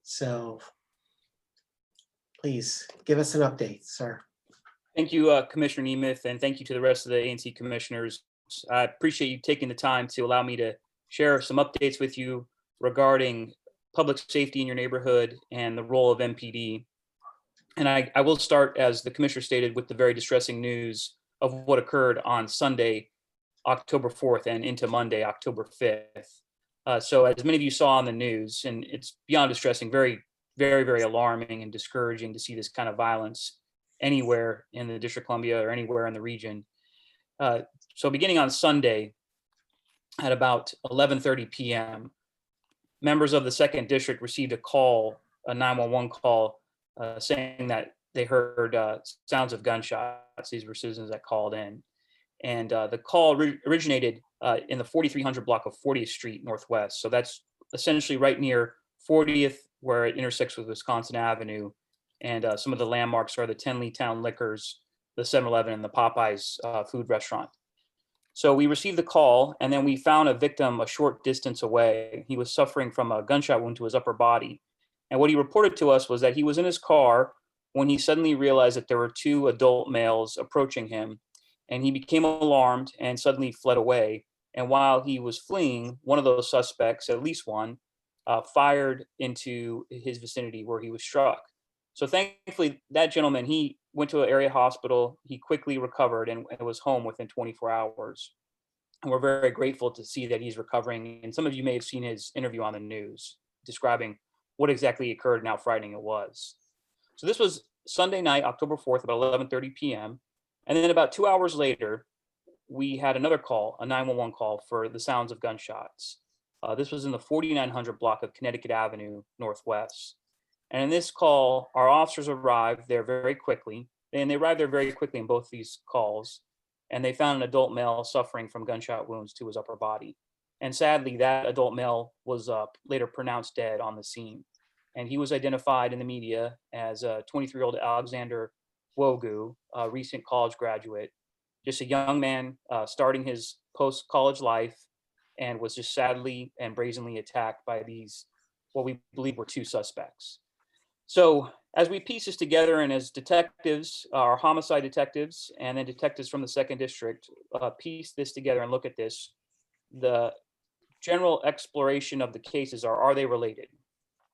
So please give us an update, sir. Thank you, Commissioner Nemeth, and thank you to the rest of the ANC commissioners. I appreciate you taking the time to allow me to share some updates with you regarding public safety in your neighborhood and the role of MPD. And I will start, as the commissioner stated, with the very distressing news of what occurred on Sunday, October 4th and into Monday, October 5th. So as many of you saw on the news, and it's beyond distressing, very, very, very alarming and discouraging to see this kind of violence anywhere in the District of Columbia or anywhere in the region. So beginning on Sunday at about 11:30 p.m., members of the 2nd District received a call, a 911 call, saying that they heard sounds of gunshots. These were citizens that called in. And the call originated in the 4300 block of 40th Street Northwest. So that's essentially right near 40th, where it intersects with Wisconsin Avenue. And some of the landmarks are the Tenley Town Liquors, the 7-Eleven, and the Popeyes food restaurant. So we received the call, and then we found a victim a short distance away. He was suffering from a gunshot wound to his upper body. And what he reported to us was that he was in his car when he suddenly realized that there were 2 adult males approaching him, and he became alarmed and suddenly fled away. And while he was fleeing, one of those suspects, at least one, fired into his vicinity where he was struck. So thankfully, that gentleman, he went to an area hospital. He quickly recovered and was home within 24 hours. And we're very grateful to see that he's recovering. And some of you may have seen his interview on the news describing what exactly occurred and how frightening it was. So this was Sunday night, October 4th, about 11:30 p.m. And then about 2 hours later, we had another call, a 911 call for the sounds of gunshots. This was in the 4900 block of Connecticut Avenue Northwest. And in this call, our officers arrived there very quickly, and they arrived there very quickly in both these calls, and they found an adult male suffering from gunshot wounds to his upper body. And sadly, that adult male was later pronounced dead on the scene. And he was identified in the media as a 23-year-old Alexander Wogu, a recent college graduate, just a young man starting his post-college life, and was just sadly and brazenly attacked by these, what we believe were two suspects. So as we piece this together, and as detectives, our homicide detectives, and then detectives from the second district piece this together and look at this, the general exploration of the cases are they related?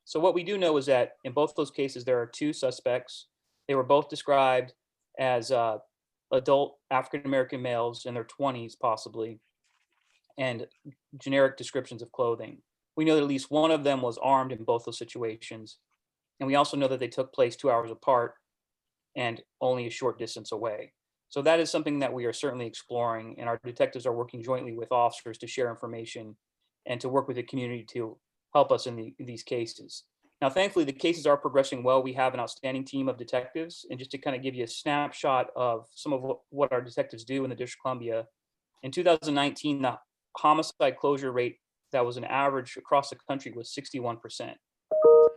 So what we do know is that in both those cases, there are two suspects. They were both described as adult African-American males in their 20s, possibly, and generic descriptions of clothing. We know that at least one of them was armed in both those situations. And we also know that they took place 2 hours apart and only a short distance away. So that is something that we are certainly exploring, and our detectives are working jointly with officers to share information and to work with the community to help us in these cases. Now, thankfully, the cases are progressing well. We have an outstanding team of detectives, and just to kind of give you a snapshot of some of what our detectives do in the District of Columbia, in 2019, the homicide closure rate that was an average across the country was 61%.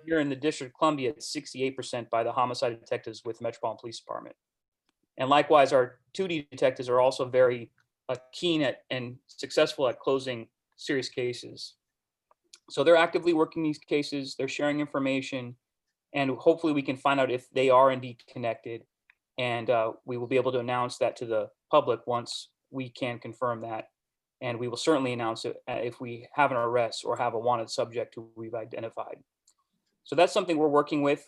Here in the District of Columbia, it's 68% by the homicide detectives with Metropolitan Police Department. And likewise, our 2D detectives are also very keen at and successful at closing serious cases. So they're actively working these cases, they're sharing information, and hopefully we can find out if they are indeed connected. And we will be able to announce that to the public once we can confirm that. And we will certainly announce it if we have an arrest or have a wanted subject who we've identified. So that's something we're working with.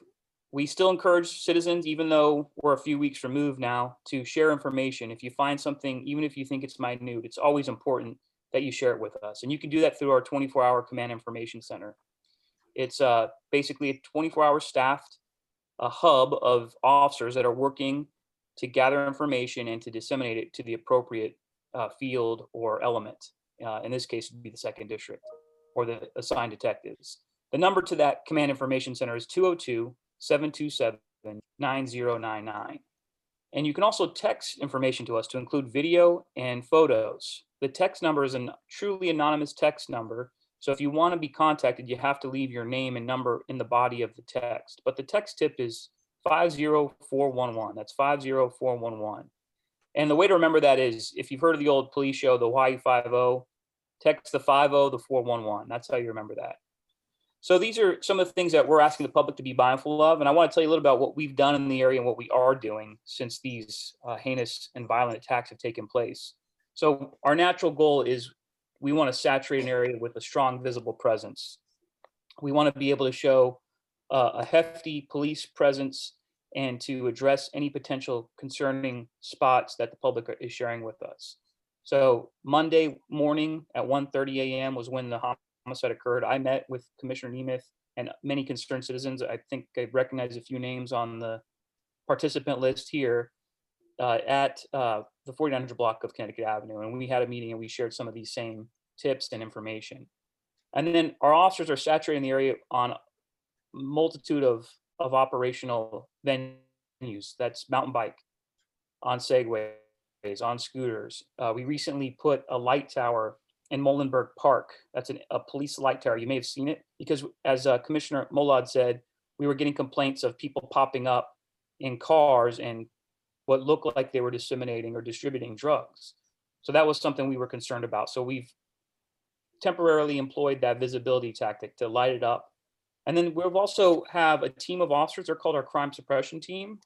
We still encourage citizens, even though we're a few weeks removed now, to share information. If you find something, even if you think it's minute, it's always important that you share it with us. And you can do that through our 24-hour command information center. It's basically a 24-hour staffed hub of officers that are working to gather information and to disseminate it to the appropriate field or element. In this case, it would be the second district or the assigned detectives. The number to that command information center is 202-727-9099. And you can also text information to us to include video and photos. The text number is a truly anonymous text number. So if you want to be contacted, you have to leave your name and number in the body of the text. But the text tip is 50411. That's 50411. And the way to remember that is, if you've heard of the old police show, the YU50, text the 50, the 411. That's how you remember that. So these are some of the things that we're asking the public to be mindful of. And I want to tell you a little about what we've done in the area and what we are doing since these heinous and violent attacks have taken place. So our natural goal is we want to saturate an area with a strong visible presence. We want to be able to show a hefty police presence and to address any potential concerning spots that the public is sharing with us. So Monday morning at 1:30 a.m. was when the homicide occurred. I met with Commissioner Nemeth and many concerned citizens. I think I recognize a few names on the participant list here at the 4900 block of Connecticut Avenue. And we had a meeting and we shared some of these same tips and information. And then our officers are saturating the area on a multitude of operational venues. That's mountain bike, on segways, on scooters. We recently put a light tower in Molenberg Park. That's a police light tower. You may have seen it because, as Commissioner Molad said, we were getting complaints of people popping up in cars and what looked like they were disseminating or distributing drugs. So that was something we were concerned about. So we've temporarily employed that visibility tactic to light it up. And then we've also have a team of officers. They're called our crime suppression team.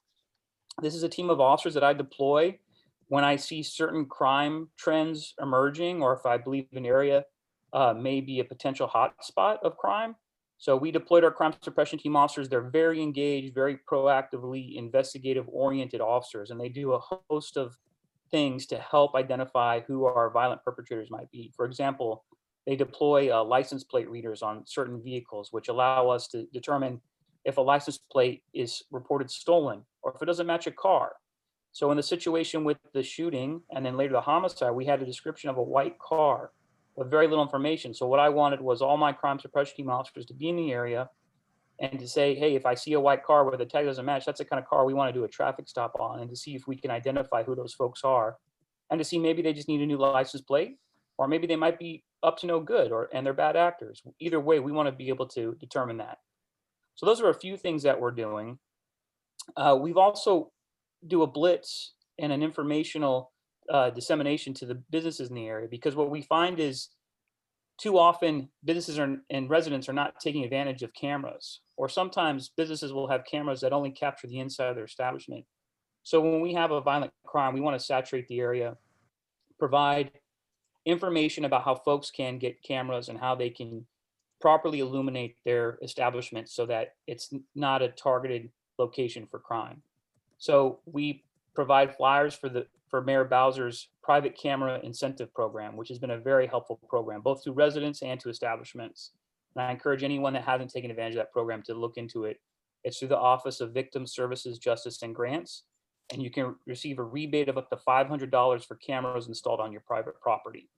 This is a team of officers that I deploy when I see certain crime trends emerging, or if I believe an area may be a potential hotspot of crime. So we deployed our crime suppression team officers. They're very engaged, very proactively investigative oriented officers, and they do a host of things to help identify who our violent perpetrators might be. For example, they deploy license plate readers on certain vehicles, which allow us to determine if a license plate is reported stolen or if it doesn't match a car. So in the situation with the shooting and then later the homicide, we had a description of a white car with very little information. So what I wanted was all my crime suppression team officers to be in the area and to say, hey, if I see a white car where the tag doesn't match, that's the kind of car we want to do a traffic stop on, and to see if we can identify who those folks are, and to see maybe they just need a new license plate, or maybe they might be up to no good, and they're bad actors. Either way, we want to be able to determine that. So those are a few things that we're doing. We've also do a blitz and an informational dissemination to the businesses in the area, because what we find is too often businesses and residents are not taking advantage of cameras, or sometimes businesses will have cameras that only capture the inside of their establishment. So when we have a violent crime, we want to saturate the area, provide information about how folks can get cameras and how they can properly illuminate their establishment so that it's not a targeted location for crime. So we provide flyers for Mayor Bowser's private camera incentive program, which has been a very helpful program, both to residents and to establishments. And I encourage anyone that hasn't taken advantage of that program to look into it. It's through the Office of Victim Services, Justice, and Grants, and you can receive a rebate of up to $500 for cameras installed on your private property.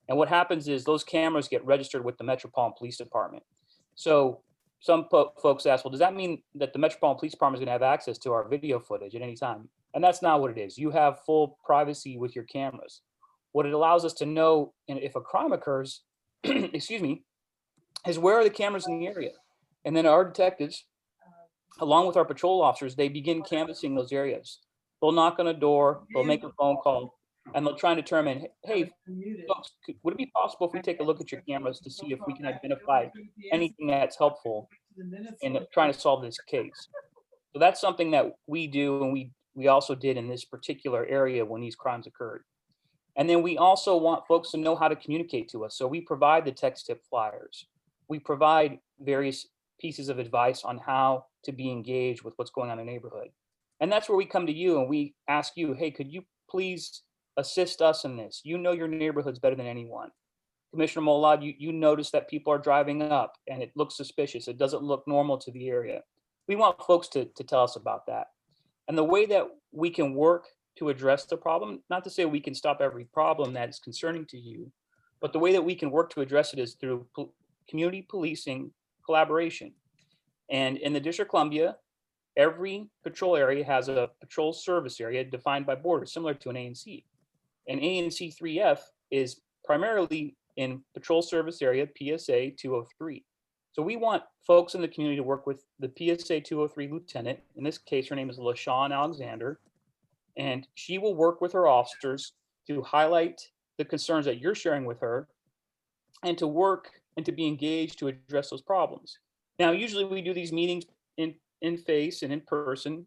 And what happens is those cameras get registered with the Metropolitan Police Department. So some folks ask, well, does that mean that the Metropolitan Police Department is going to have access to our video footage at any time? And that's not what it is. You have full privacy with your cameras. What it allows us to know, and if a crime occurs, excuse me, is where are the cameras in the area? And then our detectives, along with our patrol officers, they begin canvassing those areas. They'll knock on a door, they'll make a phone call, and they'll try and determine, hey, folks, would it be possible if we take a look at your cameras to see if we can identify anything that's helpful in trying to solve this case? So that's something that we do, and we also did in this particular area when these crimes occurred. And then we also want folks to know how to communicate to us. So we provide the text tip flyers. We provide various pieces of advice on how to be engaged with what's going on in the neighborhood. And that's where we come to you and we ask you, hey, could you please assist us in this? You know your neighborhoods better than anyone. Commissioner Molad, you notice that people are driving up and it looks suspicious. It doesn't look normal to the area. We want folks to tell us about that. And the way that we can work to address the problem, not to say we can stop every problem that is concerning to you, but the way that we can work to address it is through community policing collaboration. And in the District of Columbia, every patrol area has a patrol service area defined by borders, similar to an ANC. And ANC 3F is primarily in patrol service area PSA 203. So we want folks in the community to work with the PSA 203 lieutenant. In this case, her name is LaShawn Alexander. And she will work with her officers to highlight the concerns that you're sharing with her and to work and to be engaged to address those problems. Now, usually we do these meetings in face and in person.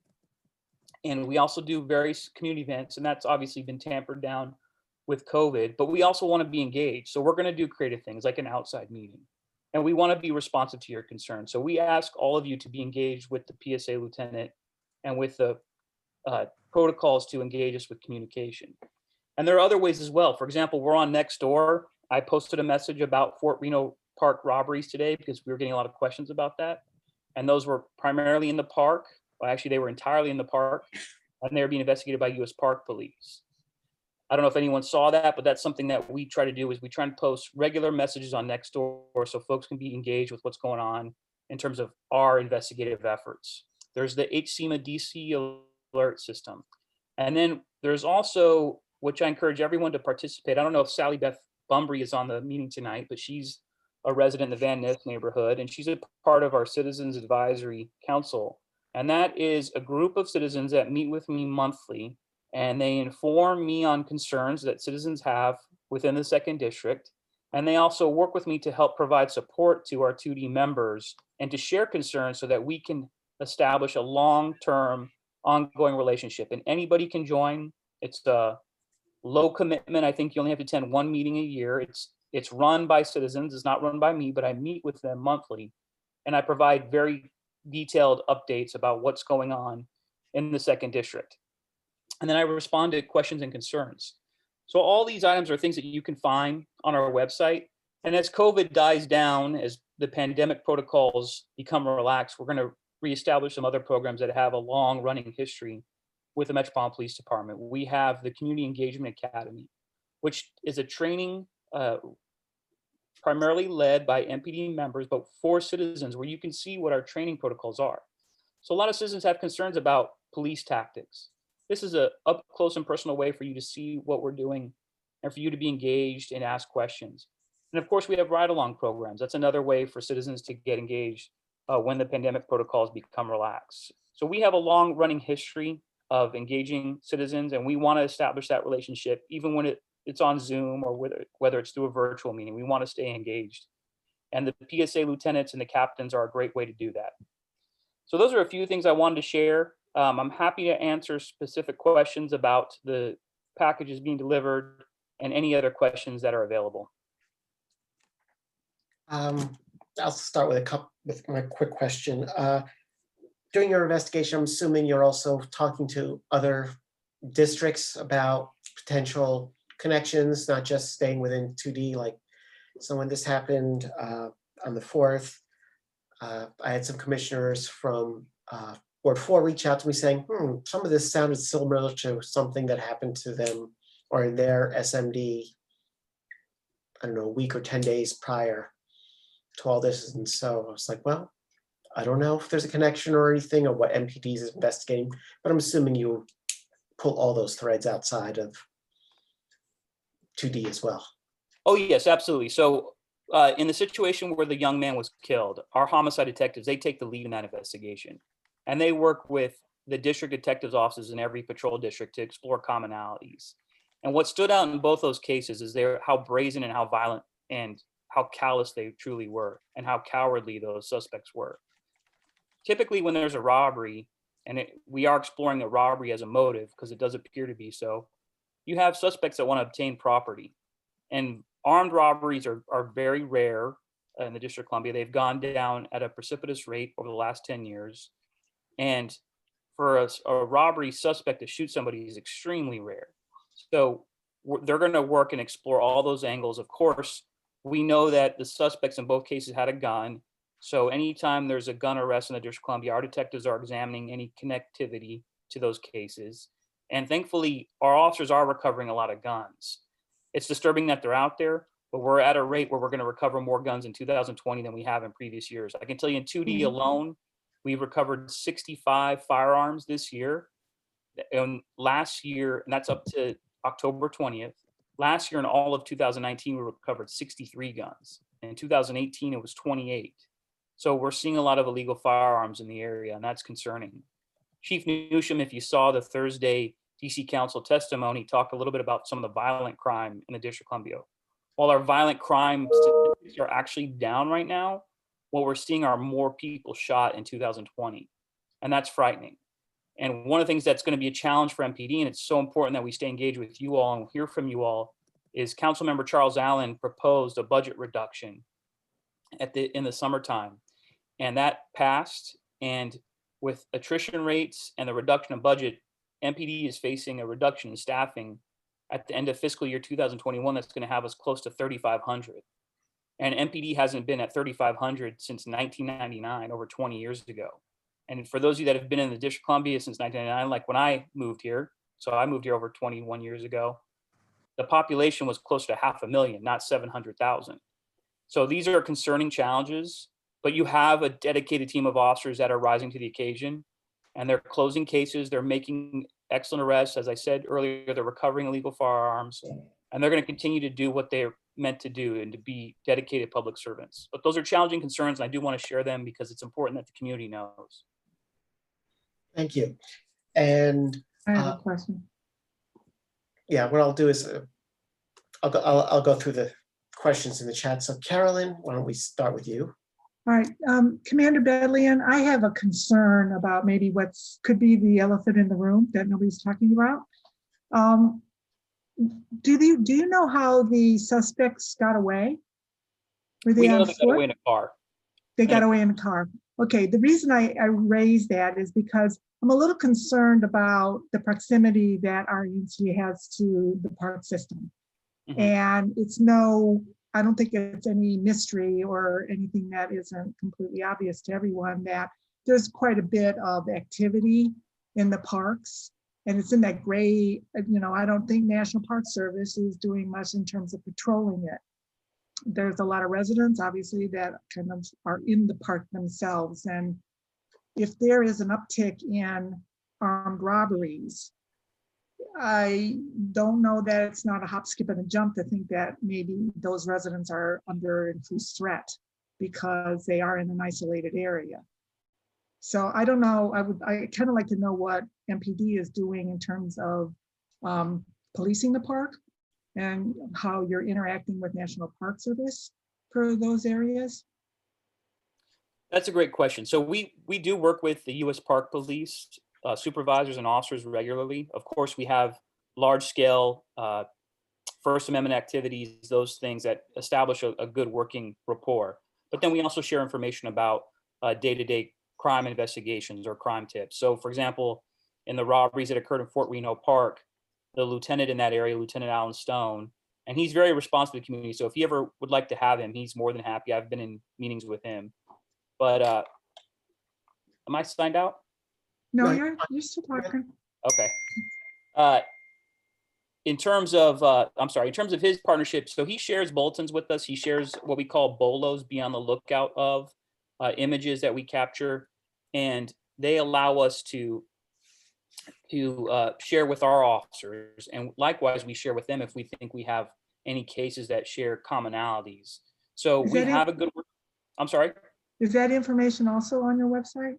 And we also do various community events, and that's obviously been tampered down with COVID, but we also want to be engaged. So we're going to do creative things like an outside meeting. And we want to be responsive to your concerns. So we ask all of you to be engaged with the PSA lieutenant and with the protocols to engage us with communication. And there are other ways as well. For example, we're on Nextdoor. I posted a message about Fort Reno Park robberies today because we were getting a lot of questions about that. And those were primarily in the park. Well, actually, they were entirely in the park, and they were being investigated by U.S. Park Police. I don't know if anyone saw that, but that's something that we try to do is we try and post regular messages on Nextdoor so folks can be engaged with what's going on in terms of our investigative efforts. There's the HCMA DC alert system. And then there's also, which I encourage everyone to participate. I don't know if Sally Beth Bumbry is on the meeting tonight, but she's a resident in the Van Ness neighborhood, and she's a part of our Citizens Advisory Council. And that is a group of citizens that meet with me monthly, and they inform me on concerns that citizens have within the 2nd District. And they also work with me to help provide support to our 2D members and to share concerns so that we can establish a long-term ongoing relationship. And anybody can join. It's a low commitment. I think you only have to attend 1 meeting a year. It's run by citizens. It's not run by me, but I meet with them monthly. And I provide very detailed updates about what's going on in the 2nd District. And then I respond to questions and concerns. So all these items are things that you can find on our website. And as COVID dies down, as the pandemic protocols become relaxed, we're going to reestablish some other programs that have a long running history with the Metropolitan Police Department. We have the Community Engagement Academy, which is a training primarily led by MPD members, but for citizens, where you can see what our training protocols are. So a lot of citizens have concerns about police tactics. This is a up close and personal way for you to see what we're doing and for you to be engaged and ask questions. And of course, we have ride-along programs. That's another way for citizens to get engaged when the pandemic protocols become relaxed. So we have a long-running history of engaging citizens, and we want to establish that relationship, even when it's on Zoom or whether it's through a virtual meeting. We want to stay engaged. And the PSA lieutenants and the captains are a great way to do that. So those are a few things I wanted to share. I'm happy to answer specific questions about the packages being delivered and any other questions that are available. I'll start with with my quick question. During your investigation, I'm assuming you're also talking to other districts about potential connections, not just staying within 2D. Like, so when this happened on the 4th, I had some commissioners from Ward 4 reach out to me saying, some of this sounded similar to something that happened to them or in their SMD, I don't know, a week or 10 days prior to all this. And so I was like, well, I don't know if there's a connection or anything or what MPD is investigating, but I'm assuming you pull all those threads outside of 2D as well. Oh, yes, absolutely. So in the situation where the young man was killed, our homicide detectives, they take the lead in that investigation. And they work with the district detectives offices in every patrol district to explore commonalities. And what stood out in both those cases is how brazen and how violent and how callous they truly were and how cowardly those suspects were. Typically when there's a robbery, and we are exploring a robbery as a motive because it does appear to be so, you have suspects that want to obtain property. And armed robberies are very rare in the District of Columbia. They've gone down at a precipitous rate over the last 10 years. And for a robbery suspect to shoot somebody is extremely rare. So they're going to work and explore all those angles. Of course, we know that the suspects in both cases had a gun. So anytime there's a gun arrest in the District of Columbia, our detectives are examining any connectivity to those cases. And thankfully, our officers are recovering a lot of guns. It's disturbing that they're out there, but we're at a rate where we're going to recover more guns in 2020 than we have in previous years. I can tell you in 2D alone, we've recovered 65 firearms this year. And last year, and that's up to October 20th. Last year in all of 2019, we recovered 63 guns. And in 2018, it was 28. So we're seeing a lot of illegal firearms in the area, and that's concerning. Chief Newsham, if you saw the Thursday DC Council testimony, talked a little bit about some of the violent crime in the District of Columbia. While our violent crime statistics are actually down right now, what we're seeing are more people shot in 2020, and that's frightening. And one of the things that's going to be a challenge for MPD, and it's so important that we stay engaged with you all and hear from you all, is Councilmember Charles Allen proposed a budget reduction in the summertime, and that passed. And with attrition rates and the reduction of budget, MPD is facing a reduction in staffing at the end of fiscal year 2021 that's going to have us close to 3,500. And MPD hasn't been at 3,500 since 1999, over 20 years ago. And for those of you that have been in the District of Columbia since 1999, like when I moved here, so I moved here over 21 years ago, the population was closer to 500,000, not 700,000. So these are concerning challenges, but you have a dedicated team of officers that are rising to the occasion, and they're closing cases. They're making excellent arrests. As I said earlier, they're recovering illegal firearms, and they're going to continue to do what they're meant to do and to be dedicated public servants. But those are challenging concerns, and I do want to share them because it's important that the community knows. Thank you. And I have a question. Yeah, what I'll do is I'll go through the questions in the chat. So Carolyn, why don't we start with you? All right, Commander Bedlian, I have a concern about maybe could be the elephant in the room that nobody's talking about. Do you know how the suspects got away? We know they got away in a car. They got away in a car. Okay, the reason I raised that is because I'm a little concerned about the proximity that our ANC has to the park system. Mm-hmm. And I don't think it's any mystery or anything that isn't completely obvious to everyone that there's quite a bit of activity in the parks. And it's in that gray, I don't think National Park Service is doing much in terms of patrolling it. there's a lot of residents, obviously, that kind of are in the park themselves. And if there is an uptick in armed robberies, I don't know that it's not a hop, skip, and a jump to think that maybe those residents are under increased threat because they are in an isolated area. So I don't know, I kind of like to know what MPD is doing in terms of policing the park and how you're interacting with National Park Service for those areas. That's a great question. So we do work with the U.S. Park Police supervisors and officers regularly. Of course, we have large scale First Amendment activities, those things that establish a good working rapport. But then we also share information about day-to-day crime investigations or crime tips. So for example, in the robberies that occurred in Fort Reno Park, the lieutenant in that area, Lieutenant Alan Stone, and he's very responsive to the community. So if you ever would like to have him, he's more than happy. I've been in meetings with him. But am I signed out? No, you're still talking. Okay. In terms of, I'm sorry, in terms of his partnership, so he shares bulletins with us. He shares what we call BOLOs, be on the lookout of, images that we capture, and they allow us to share with our officers. And likewise, we share with them if we think we have any cases that share commonalities. So we have a good, I'm sorry? Is that information also on your website?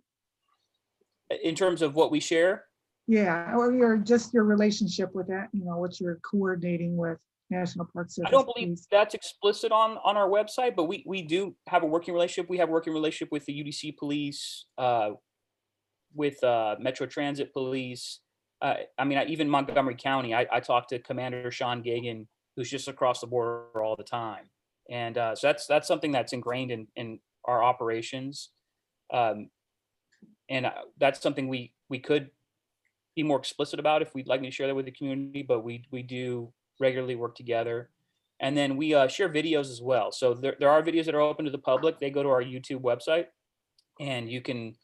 In terms of what we share? Yeah, or your relationship with that, what you're coordinating with National Park Service. I don't believe that's explicit on our website, but we do have a working relationship. We have a working relationship with the UDC police, with Metro Transit Police. I mean, even Montgomery County, I talk to Commander Sean Gagan, who's just across the border all the time. And so that's something that's ingrained in our operations. And that's something we could be more explicit about if we'd like me to share that with the community, but we do regularly work together. And then we share videos as well. So there are videos that are open to the public. They go to our YouTube website, and you can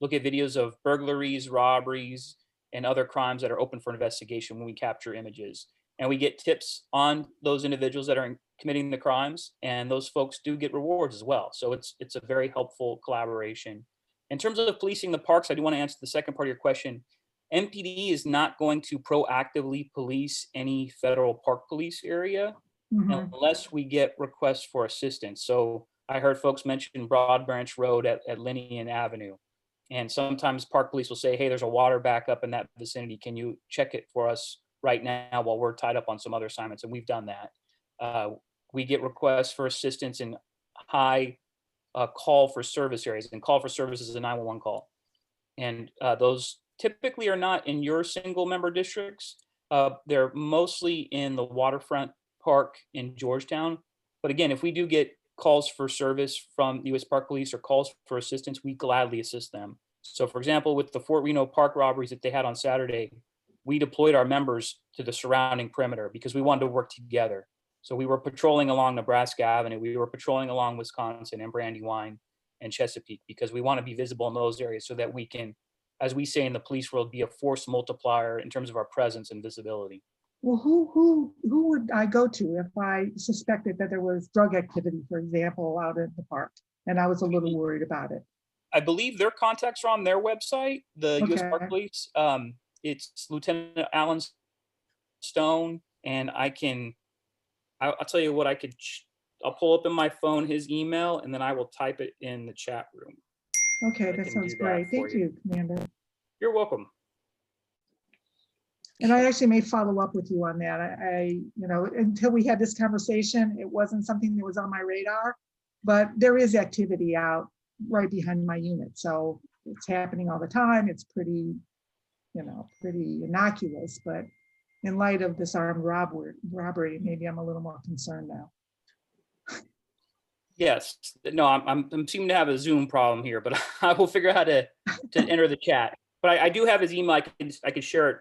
look at videos of burglaries, robberies, and other crimes that are open for investigation when we capture images. And we get tips on those individuals that are committing the crimes, and those folks do get rewards as well. So it's a very helpful collaboration. In terms of policing the parks, I do want to answer the second part of your question. MPD is not going to proactively police any federal park police area unless we get requests for assistance. So I heard folks mention Broad Branch Road at Linnean Avenue. And sometimes park police will say, hey, there's a water backup in that vicinity. Can you check it for us right now while we're tied up on some other assignments? And we've done that. We get requests for assistance in high call for service areas, and call for service is a 911 call. And those typically are not in your single member districts. They're mostly in the waterfront park in Georgetown. But again, if we do get calls for service from U.S. Park Police or calls for assistance, we gladly assist them. So for example, with the Fort Reno Park robberies that they had on Saturday, we deployed our members to the surrounding perimeter because we wanted to work together. So we were patrolling along Nebraska Avenue, we were patrolling along Wisconsin and Brandywine and Chesapeake, because we want to be visible in those areas so that we can, as we say in the police world, be a force multiplier in terms of our presence and visibility. Well, who would I go to if I suspected that there was drug activity, for example, out in the park, and I was a little worried about it? I believe their contacts are on their website, the Okay. U.S. Park Police. It's Lieutenant Alan Stone, and I'll tell you what I'll pull up in my phone his email, and then I will type it in the chat room. Okay, that sounds great. Thank you, Commander. You're welcome. And I actually may follow up with you on that. I until we had this conversation, it wasn't something that was on my radar, but there is activity out right behind my unit. So it's happening all the time. It's pretty innocuous, but in light of this armed robbery, maybe I'm a little more concerned now. Yes. No, I'm seeming to have a Zoom problem here, but I will figure out how to enter the chat. But I do have his email. I can share it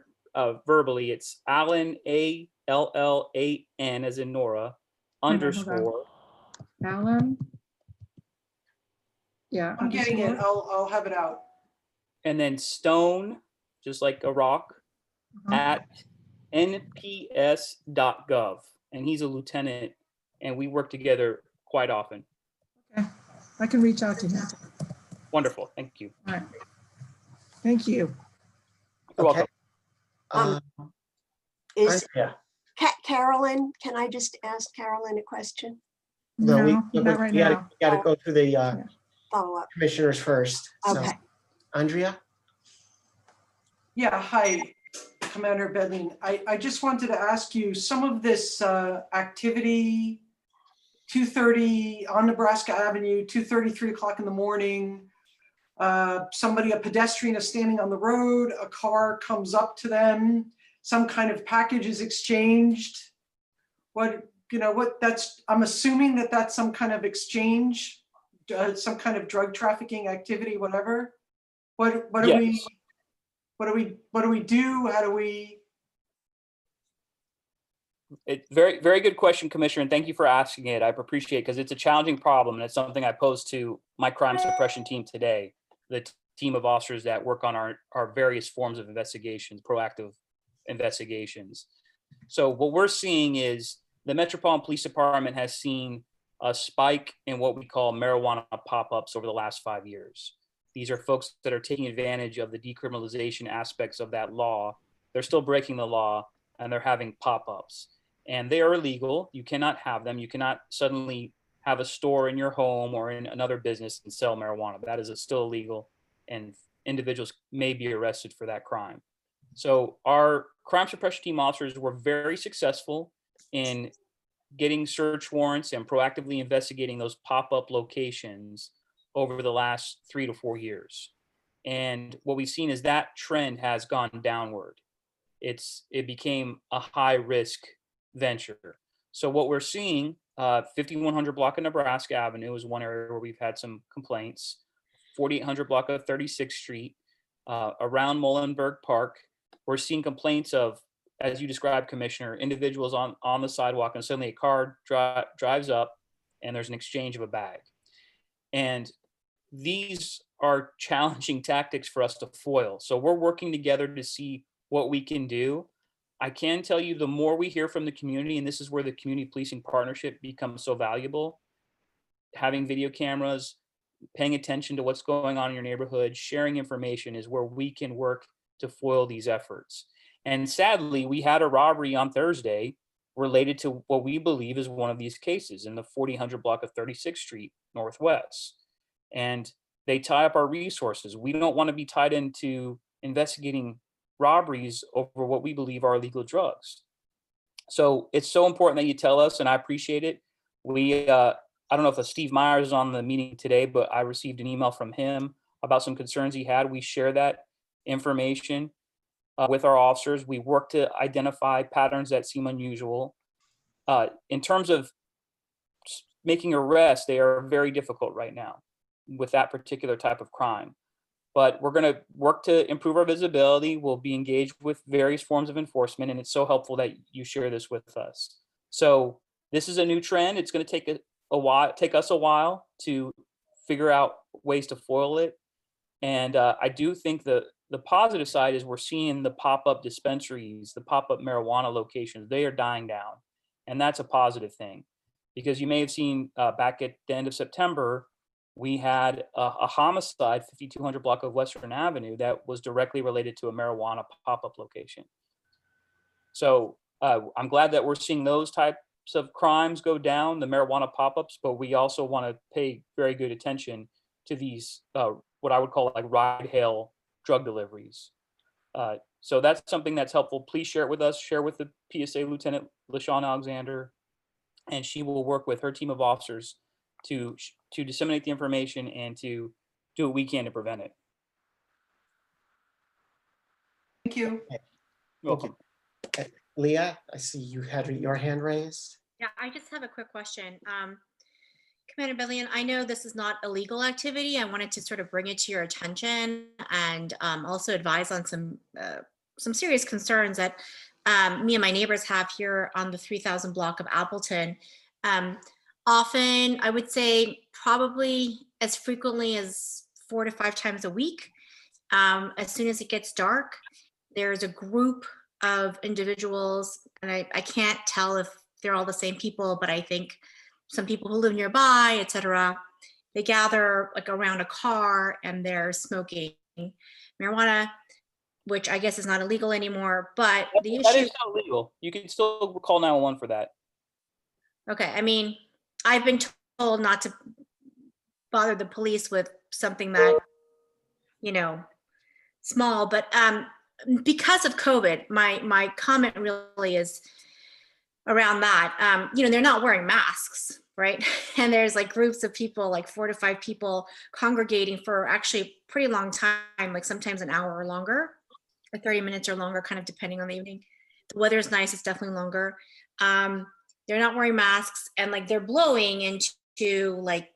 verbally. It's Allan, ALLAN, as in Nora, _. Allan. Yeah. I'm getting it. I'll have it out. And then Stone, just like a rock, at nps.gov. And he's a lieutenant and we work together quite often. Okay, I can reach out to him. Wonderful, thank you. All right. Thank you. You're welcome. Is Yeah. Carolyn, can I just ask Carolyn a question? No, not right now. We gotta go through the Follow up. commissioners first. So, Okay. Andrea? Yeah, hi, Commander Bedlin. I just wanted to ask you, some of this activity, 2:30 on Nebraska Avenue, 2:30, 3 o'clock in the morning, a pedestrian is standing on the road, a car comes up to them, some kind of package is exchanged. I'm assuming that that's some kind of exchange, some kind of drug trafficking activity, whatever. What do we do? How do we? Very, very good question, Commissioner, and thank you for asking it. I appreciate it because it's a challenging problem, and it's something I posed to my crime suppression team today, the team of officers that work on our various forms of investigations, proactive investigations. So what we're seeing is the Metropolitan Police Department has seen a spike in what we call marijuana pop-ups over the last 5 years. These are folks that are taking advantage of the decriminalization aspects of that law. They're still breaking the law, and they're having pop-ups. And they are illegal. You cannot have them. You cannot suddenly have a store in your home or in another business and sell marijuana. That is still illegal, and individuals may be arrested for that crime. So our crime suppression team officers were very successful in getting search warrants and proactively investigating those pop-up locations over the last 3 to 4 years. And what we've seen is that trend has gone downward. It became a high risk venture. So what we're seeing, 5100 block of Nebraska Avenue is one area where we've had some complaints. 4800 block of 36th Street, around Muhlenberg Park, we're seeing complaints of, as you described, Commissioner, individuals on the sidewalk, and suddenly a car drives up and there's an exchange of a bag. And these are challenging tactics for us to foil. So we're working together to see what we can do. I can tell you, the more we hear from the community, and this is where the community policing partnership becomes so valuable, having video cameras, paying attention to what's going on in your neighborhood, sharing information is where we can work to foil these efforts. And sadly, we had a robbery on Thursday related to what we believe is one of these cases in the 4000 block of 36th Street Northwest. And they tie up our resources. We don't want to be tied into investigating robberies over what we believe are illegal drugs. So it's so important that you tell us, and I appreciate it. I don't know if Steve Myers is on the meeting today, but I received an email from him about some concerns he had. We share that information with our officers. We work to identify patterns that seem unusual. In terms of making arrests, they are very difficult right now with that particular type of crime. But we're going to work to improve our visibility. We'll be engaged with various forms of enforcement, and it's so helpful that you share this with us. So this is a new trend. It's going to take us a while to figure out ways to foil it. And I do think the positive side is we're seeing the pop-up dispensaries, the pop-up marijuana locations, they are dying down. And that's a positive thing, because you may have seen back at the end of September, we had a homicide, 5200 block of Western Avenue, that was directly related to a marijuana pop-up location. So I'm glad that we're seeing those types of crimes go down, the marijuana pop-ups, but we also want to pay very good attention to these, what I would call like ride-hail drug deliveries. So that's something that's helpful. Please share it with us, share with the PSA Lieutenant LaShawn Alexander, and she will work with her team of officers to disseminate the information and to do what we can to prevent it. Thank you. Welcome. Leah, I see you had your hand raised. Yeah, I just have a quick question. Commander Billion, I know this is not illegal activity. I wanted to sort of bring it to your attention and also advise on some serious concerns that me and my neighbors have here on the 3000 block of Appleton. Often, I would say probably as frequently as 4 to 5 times a week. As soon as it gets dark, there's a group of individuals, and I can't tell if they're all the same people, but I think some people who live nearby, et cetera, they gather like around a car and they're smoking marijuana, which I guess is not illegal anymore, but the That issue. is still legal. You can still call 911 for that. Okay, I mean, I've been told not to bother the police with something that, you know, small, but because of COVID, my comment really is around that. You know, they're not wearing masks, right? And there's like groups of people, like 4 to 5 people congregating for actually a pretty long time, like sometimes an hour or longer, or 30 minutes or longer, kind of depending on the evening. The weather's nice, it's definitely longer. They're not wearing masks, and like they're blowing into like,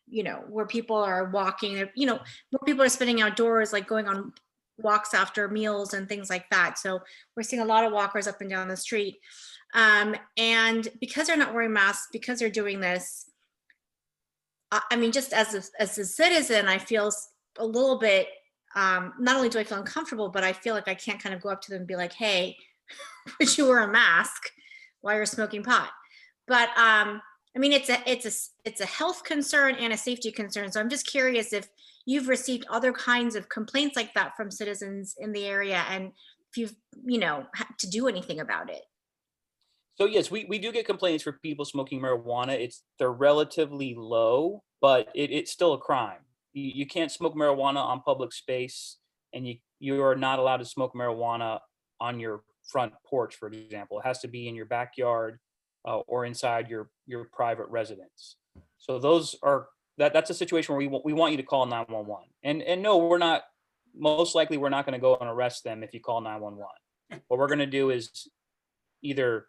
you know, where people are walking, you know, more people are spending outdoors, like going on walks after meals and things like that. So we're seeing a lot of walkers up and down the street. And because they're not wearing masks, because they're doing this, I mean, just as a citizen, I feel a little bit, not only do I feel uncomfortable, but I feel like I can't kind of go up to them and be like, hey, would you wear a mask while you're smoking pot? But I mean, it's a health concern and a safety concern. So I'm just curious if you've received other kinds of complaints like that from citizens in the area, and if you've, you know, had to do anything about it. So yes, we do get complaints for people smoking marijuana. They're relatively low, but it's still a crime. You can't smoke marijuana on public space, and you are not allowed to smoke marijuana on your front porch, for example. It has to be in your backyard or inside your private residence. So that's a situation where we want you to call 911. And no, we're not. Most likely, we're not going to go and arrest them if you call 911. What we're going to do is either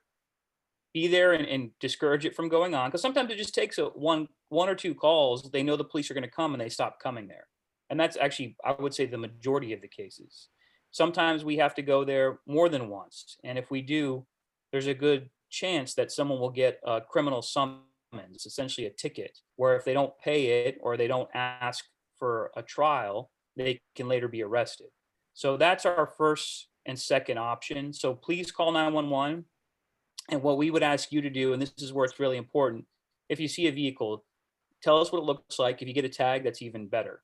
be there and discourage it from going on, because sometimes it just takes one or two calls. They know the police are going to come and they stop coming there, and that's actually, I would say, the majority of the cases. Sometimes we have to go there more than once, and if we do, there's a good chance that someone will get a criminal summons, essentially a ticket, where if they don't pay it or they don't ask for a trial, they can later be arrested. So that's our first and second option. So please call 911. And what we would ask you to do, and this is where it's really important, if you see a vehicle, tell us what it looks like. If you get a tag, that's even better.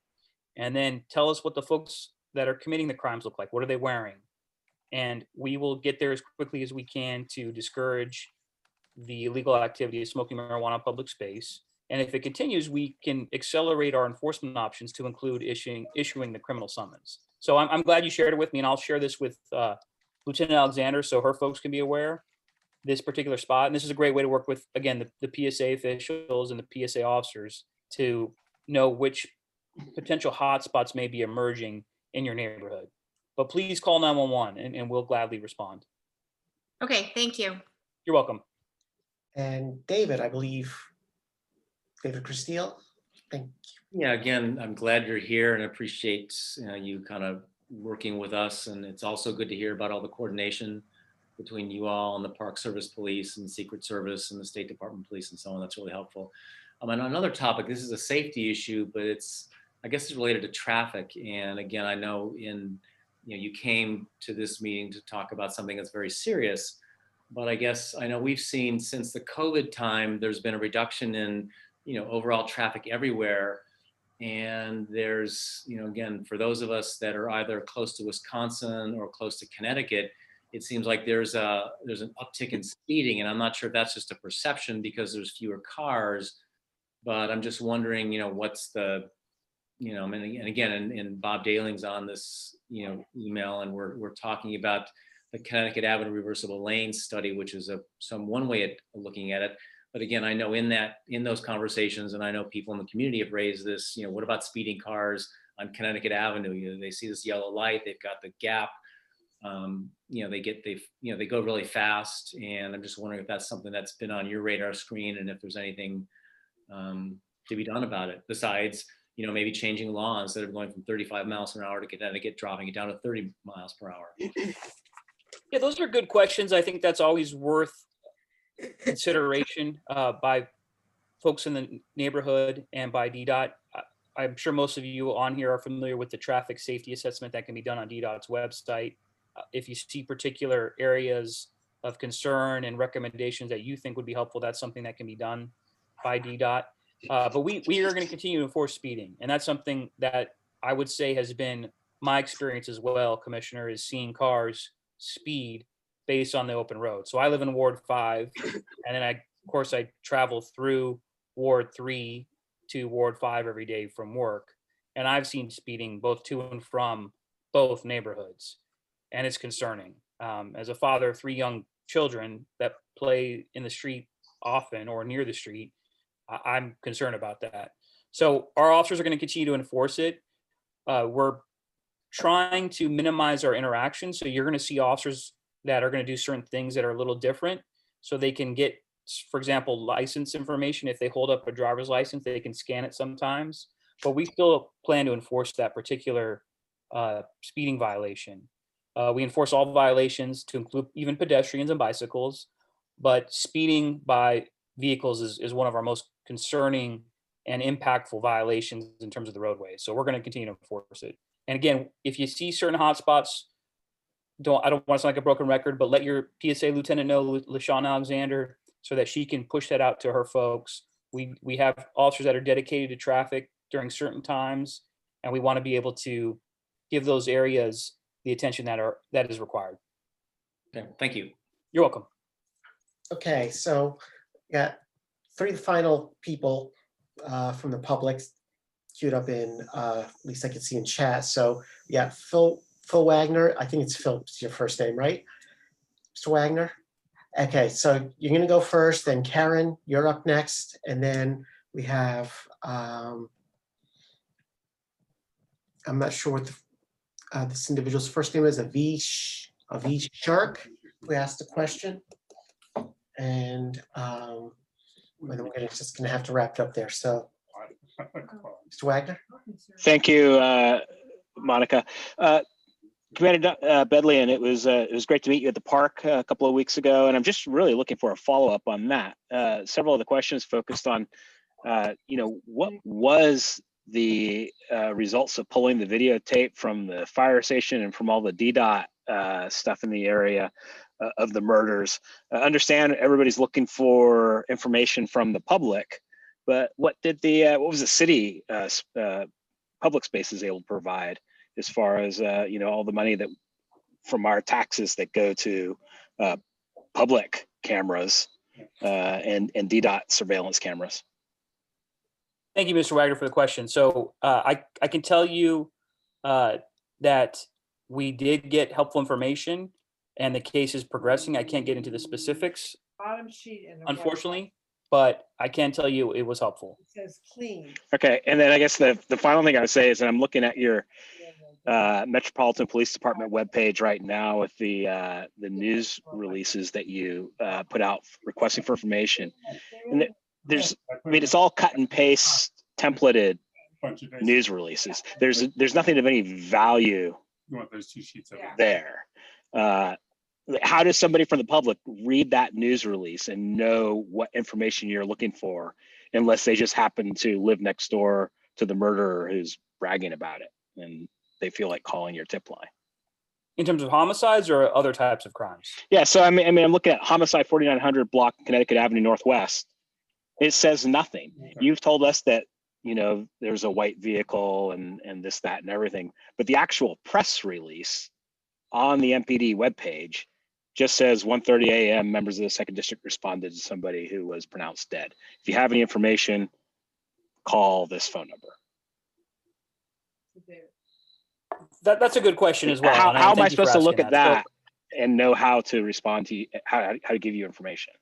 And then tell us what the folks that are committing the crimes look like. What are they wearing? And we will get there as quickly as we can to discourage the illegal activity of smoking marijuana in public space. And if it continues, we can accelerate our enforcement options to include issuing the criminal summons. So I'm glad you shared it with me, and I'll share this with Lieutenant Alexander so her folks can be aware. This particular spot. And this is a great way to work with, again, the PSA officials and the PSA officers to know which potential hotspots may be emerging in your neighborhood. But please call 911 and we'll gladly respond. Okay, thank you. You're welcome. And David, I believe, David Castile, thank you. Yeah, again, I'm glad you're here and appreciate you kind of working with us. And it's also good to hear about all the coordination between you all and the Park Service Police and Secret Service and the State Department Police and so on. That's really helpful. And another topic, this is a safety issue, but I guess it's related to traffic. And again, I know you came to this meeting to talk about something that's very serious, but I know we've seen since the COVID time, there's been a reduction in, overall traffic everywhere. And there's, again, for those of us that are either close to Wisconsin or close to Connecticut, it seems like there's an uptick in speeding, and I'm not sure if that's just a perception because there's fewer cars, but I'm just wondering, what's the, and again, and Bob Daling's on this, email, and we're talking about the Connecticut Avenue reversible lane study, which is one way of looking at it. But again, I know in those conversations, and I know people in the community have raised this, what about speeding cars on Connecticut Avenue? They see this yellow light, they've got the gap. They go really fast, and I'm just wondering if that's something that's been on your radar screen, and if there's anything to be done about it besides, maybe changing law instead of going from 35 miles an hour to Connecticut, dropping it down to 30 miles per hour. Yeah, those are good questions. I think that's always worth consideration by folks in the neighborhood and by DDOT. I'm sure most of you on here are familiar with the traffic safety assessment that can be done on DDOT's website. If you see particular areas of concern and recommendations that you think would be helpful, that's something that can be done by DDOT. But we are going to continue to enforce speeding. And that's something that I would say has been my experience as well, Commissioner, is seeing cars speed based on the open road. So I live in Ward 5, and then of course, I travel through Ward 3 to Ward 5 every day from work. And I've seen speeding both to and from both neighborhoods. And it's concerning. As a father of 3 young children that play in the street often or near the street, I'm concerned about that. So our officers are going to continue to enforce it. We're trying to minimize our interactions. So you're going to see officers that are going to do certain things that are a little different. So they can get, for example, license information. If they hold up a driver's license, they can scan it sometimes. But we still plan to enforce that particular speeding violation. We enforce all violations to include even pedestrians and bicycles. But speeding by vehicles is one of our most concerning and impactful violations in terms of the roadway. So we're going to continue to enforce it. And again, if you see certain hotspots, I don't want to sound like a broken record, but let your PSA lieutenant know, LaShawn Alexander, so that she can push that out to her folks. We have officers that are dedicated to traffic during certain times, and we want to be able to give those areas the attention that is required. Okay, thank you. You're welcome. Okay, so got 3 final people from the public queued up in, at least I can see in chat. So yeah, Phil Wagner, I think it's Phil, it's your first name, right? Mr. Wagner? Okay, so you're gonna go first, then Karen, you're up next, and then we have, I'm not sure what this individual's first name is, Avish Shark, who asked the question. And we're just gonna have to wrap it up there, so. Mr. Wagner? Thank you, Monica. Commander Bedlian, it was great to meet you at the park a couple of weeks ago, and I'm just really looking for a follow-up on that. Several of the questions focused on, what was the results of pulling the videotape from the fire station and from all the DDOT stuff in the area of the murders. Understand everybody's looking for information from the public, but what was the city public spaces able to provide as far as all the money that from our taxes that go to public cameras and DDOT surveillance cameras? Thank you, Mr. Wagner, for the question. So I can tell you that we did get helpful information and the case is progressing. I can't get into the specifics, Bottom sheet in the unfortunately, but I can tell you it was helpful. It says clean. Okay, and then I guess the final thing I would say is that I'm looking at your Metropolitan Police Department webpage right now with the news releases that you put out requesting for information. And it's all cut and paste templated news releases. There's nothing of any value there. How does somebody from the public read that news release and know what information you're looking for unless they just happen to live next door to the murderer who's bragging about it and they feel like calling your tip line? In terms of homicides or other types of crimes? Yeah, so I mean, I'm looking at homicide 4900 block Connecticut Avenue Northwest. It says nothing. You've told us that, there's a white vehicle and this, that, and everything, but the actual press release on the MPD webpage just says 1:30 a.m. members of the 2nd District responded to somebody who was pronounced dead. If you have any information, call this phone number. That's a good question as well. How am I supposed to look at that and know how to respond to you, how to give you information?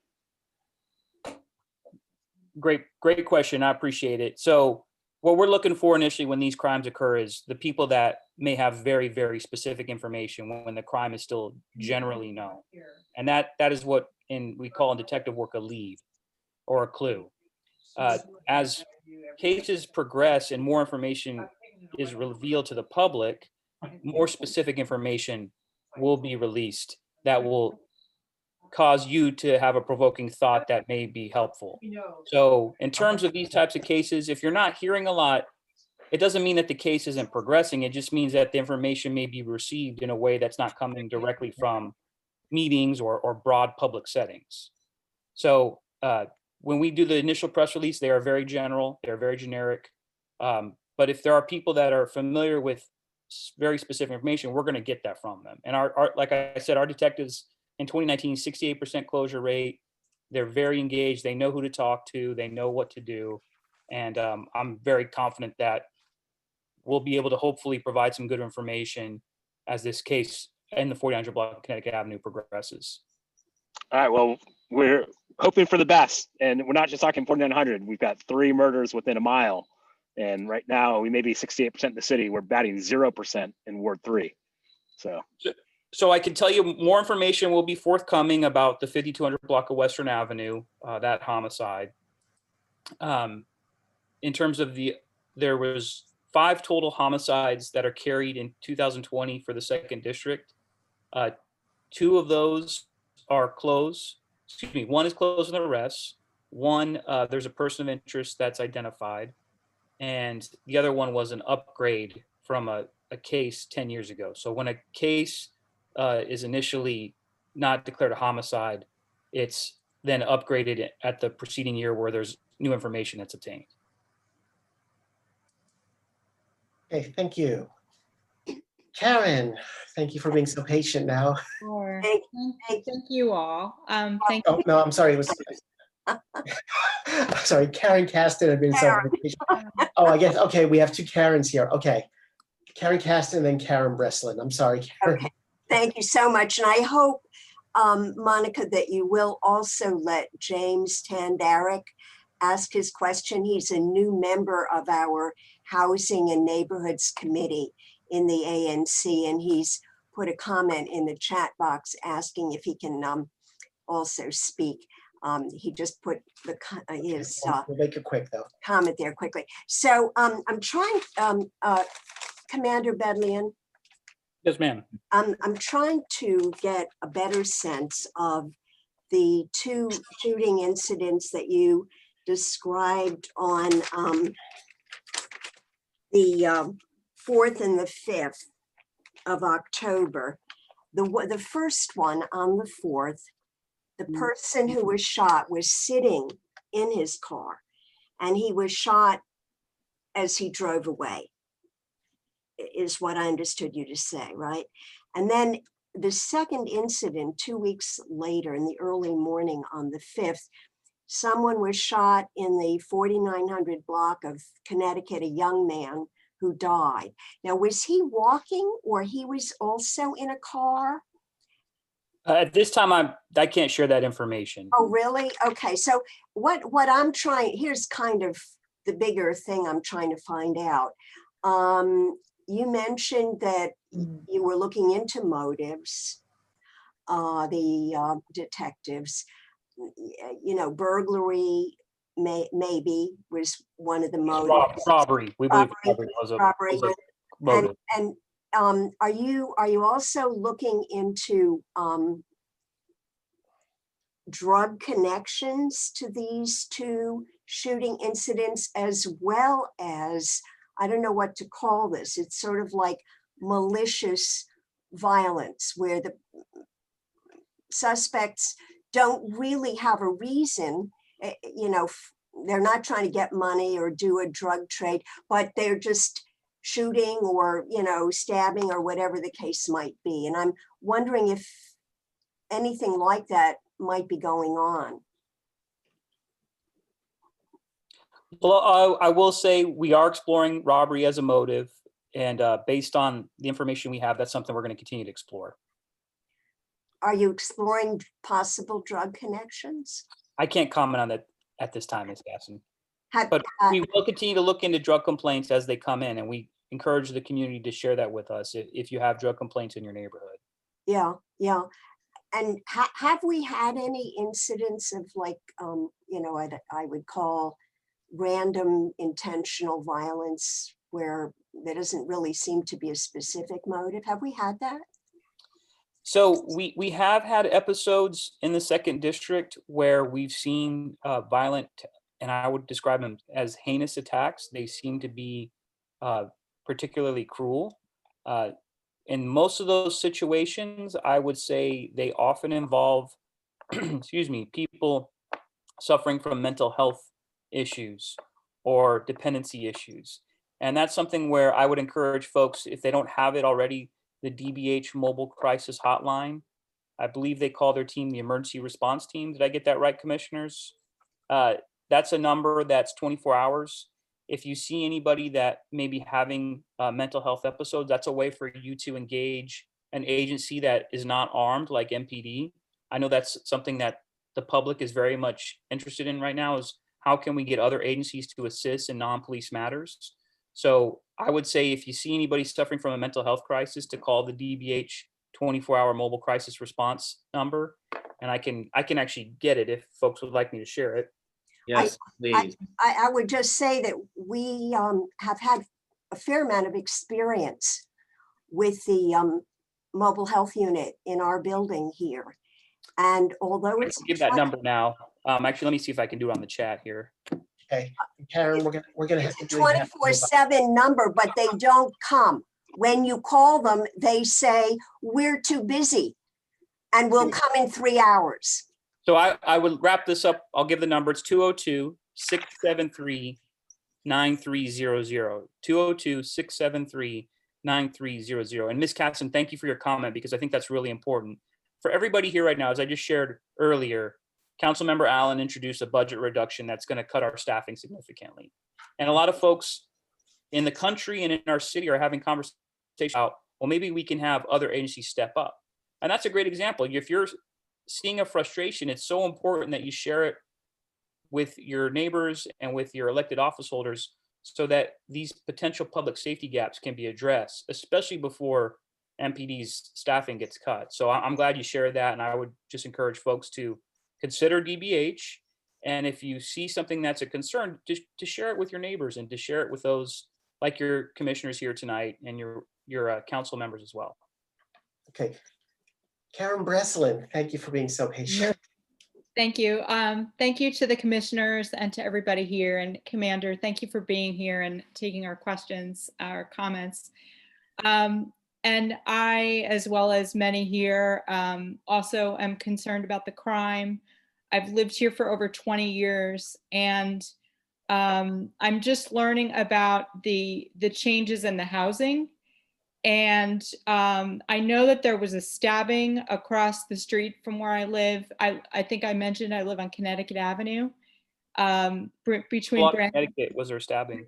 Great question. I appreciate it. So what we're looking for initially when these crimes occur is the people that may have very, very specific information when the crime is still generally known. And that is what we call in detective work a lead or a clue. As cases progress and more information is revealed to the public, more specific information will be released that will cause you to have a provoking thought that may be helpful. So in terms of these types of cases, if you're not hearing a lot, it doesn't mean that the case isn't progressing. It just means that the information may be received in a way that's not coming directly from meetings or broad public settings. So when we do the initial press release, they are very general, they're very generic. But if there are people that are familiar with very specific information, we're going to get that from them. And like I said, our detectives in 2019, 68% closure rate. They're very engaged. They know who to talk to. They know what to do. And I'm very confident that we'll be able to hopefully provide some good information as this case in the 400 block of Connecticut Avenue progresses. All right, well, we're hoping for the best. And we're not just talking 4,900. We've got 3 murders within a mile. And right now we may be 68% in the city. We're batting 0% in Ward 3. So I can tell you more information will be forthcoming about the 5200 block of Western Avenue, that homicide. In terms of there was 5 total homicides that are carried in 2020 for the 2nd district. 2 of those are closed. Excuse me, 1 is closed with arrest. 1, there's a person of interest that's identified. And the other one was an upgrade from a case 10 years ago. So when a case is initially not declared a homicide, it's then upgraded at the preceding year where there's new information that's obtained. Okay, thank you. Karen, thank you for being so patient now. Sure. Thank you all. Thank Oh, no, I'm sorry. It was. Sorry, Karen Caston had been so patient. Oh, I guess, okay, we have 2 Karens here. Okay. Karen Caston and then Karen Breslin. I'm sorry, Karen. Okay, thank you so much. And I hope, Monica, that you will also let James Tandarek ask his question. He's a new member of our Housing and Neighborhoods Committee in the ANC, and he's put a comment in the chat box asking if he can also speak. He just put his We'll make it quick though. comment there quickly. So I'm trying, Commander Bedlian. Yes, ma'am. I'm trying to get a better sense of the 2 shooting incidents that you described on the 4th and the 5th of October. The first one on the 4th, the person who was shot was sitting in his car and he was shot as he drove away, is what I understood you to say, right? And then the second incident 2 weeks later in the early morning on the 5th, someone was shot in the 4900 block of Connecticut, a young man who died. Now, was he walking or he was also in a car? At this time, I can't share that information. Oh, really? Okay, so what I'm trying, here's kind of the bigger thing I'm trying to find out. You mentioned that you were looking into motives, the detectives, you know, burglary maybe was one of the motives. Robbery. We believe robbery was a motive. And are you also looking into drug connections to these 2 shooting incidents, as well as, I don't know what to call this, it's sort of like malicious violence where the suspects don't really have a reason, you know, they're not trying to get money or do a drug trade, but they're just shooting or, you know, stabbing or whatever the case might be. And I'm wondering if anything like that might be going on. Well, I will say we are exploring robbery as a motive, and based on the information we have, that's something we're going to continue to explore. Are you exploring possible drug connections? I can't comment on that at this time, Ms. Gasson. But we will continue to look into drug complaints as they come in, and we encourage the community to share that with us if you have drug complaints in your neighborhood. Yeah, yeah. And have we had any incidents of like, you know, I would call random intentional violence where there doesn't really seem to be a specific motive? Have we had that? So we have had episodes in the 2nd district where we've seen violent, and I would describe them as heinous attacks. They seem to be particularly cruel. in most of those situations, I would say they often involve, excuse me, people suffering from mental health issues or dependency issues. And that's something where I would encourage folks, if they don't have it already, the DBH Mobile Crisis Hotline. I believe they call their team the Emergency Response Team. Did I get that right, commissioners? That's a number that's 24 hours. If you see anybody that may be having mental health episodes, that's a way for you to engage an agency that is not armed, like MPD. I know that's something that the public is very much interested in right now, is how can we get other agencies to assist in non-police matters? So I would say if you see anybody suffering from a mental health crisis, to call the DBH 24-hour mobile crisis response number. And I can actually get it if folks would like me to share it. Yes, please. I would just say that we have had a fair amount of experience with the mobile health unit in our building here. And although I it's can give that number now. Actually, let me see if I can do it on the chat here. Okay, Karen, we're gonna have to it's a 24/7 number, but they don't come. When you call them, they say, we're too busy and we'll come in 3 hours. So I would wrap this up. I'll give the number. It's 202-673-9300. 202-673-9300. And Ms. Casson, thank you for your comment, because I think that's really important. For everybody here right now, as I just shared earlier, Councilmember Allen introduced a budget reduction that's going to cut our staffing significantly. And a lot of folks in the country and in our city are having conversations about, well, maybe we can have other agencies step up. And that's a great example. If you're seeing a frustration, it's so important that you share it with your neighbors and with your elected office holders, so that these potential public safety gaps can be addressed, especially before MPD's staffing gets cut. So I'm glad you shared that. And I would just encourage folks to consider DBH. And if you see something that's a concern, to share it with your neighbors and to share it with those like your commissioners here tonight and your council members as well. Okay. Karen Breslin, thank you for being so patient. Thank you. Thank you to the commissioners and to everybody here. And Commander, thank you for being here and taking our questions, our comments. And I, as well as many here, also am concerned about the crime. I've lived here for over 20 years, and I'm just learning about the changes in the housing. And I know that there was a stabbing across the street from where I live. I think I mentioned I live on Connecticut Avenue. Between Connecticut, was there stabbing?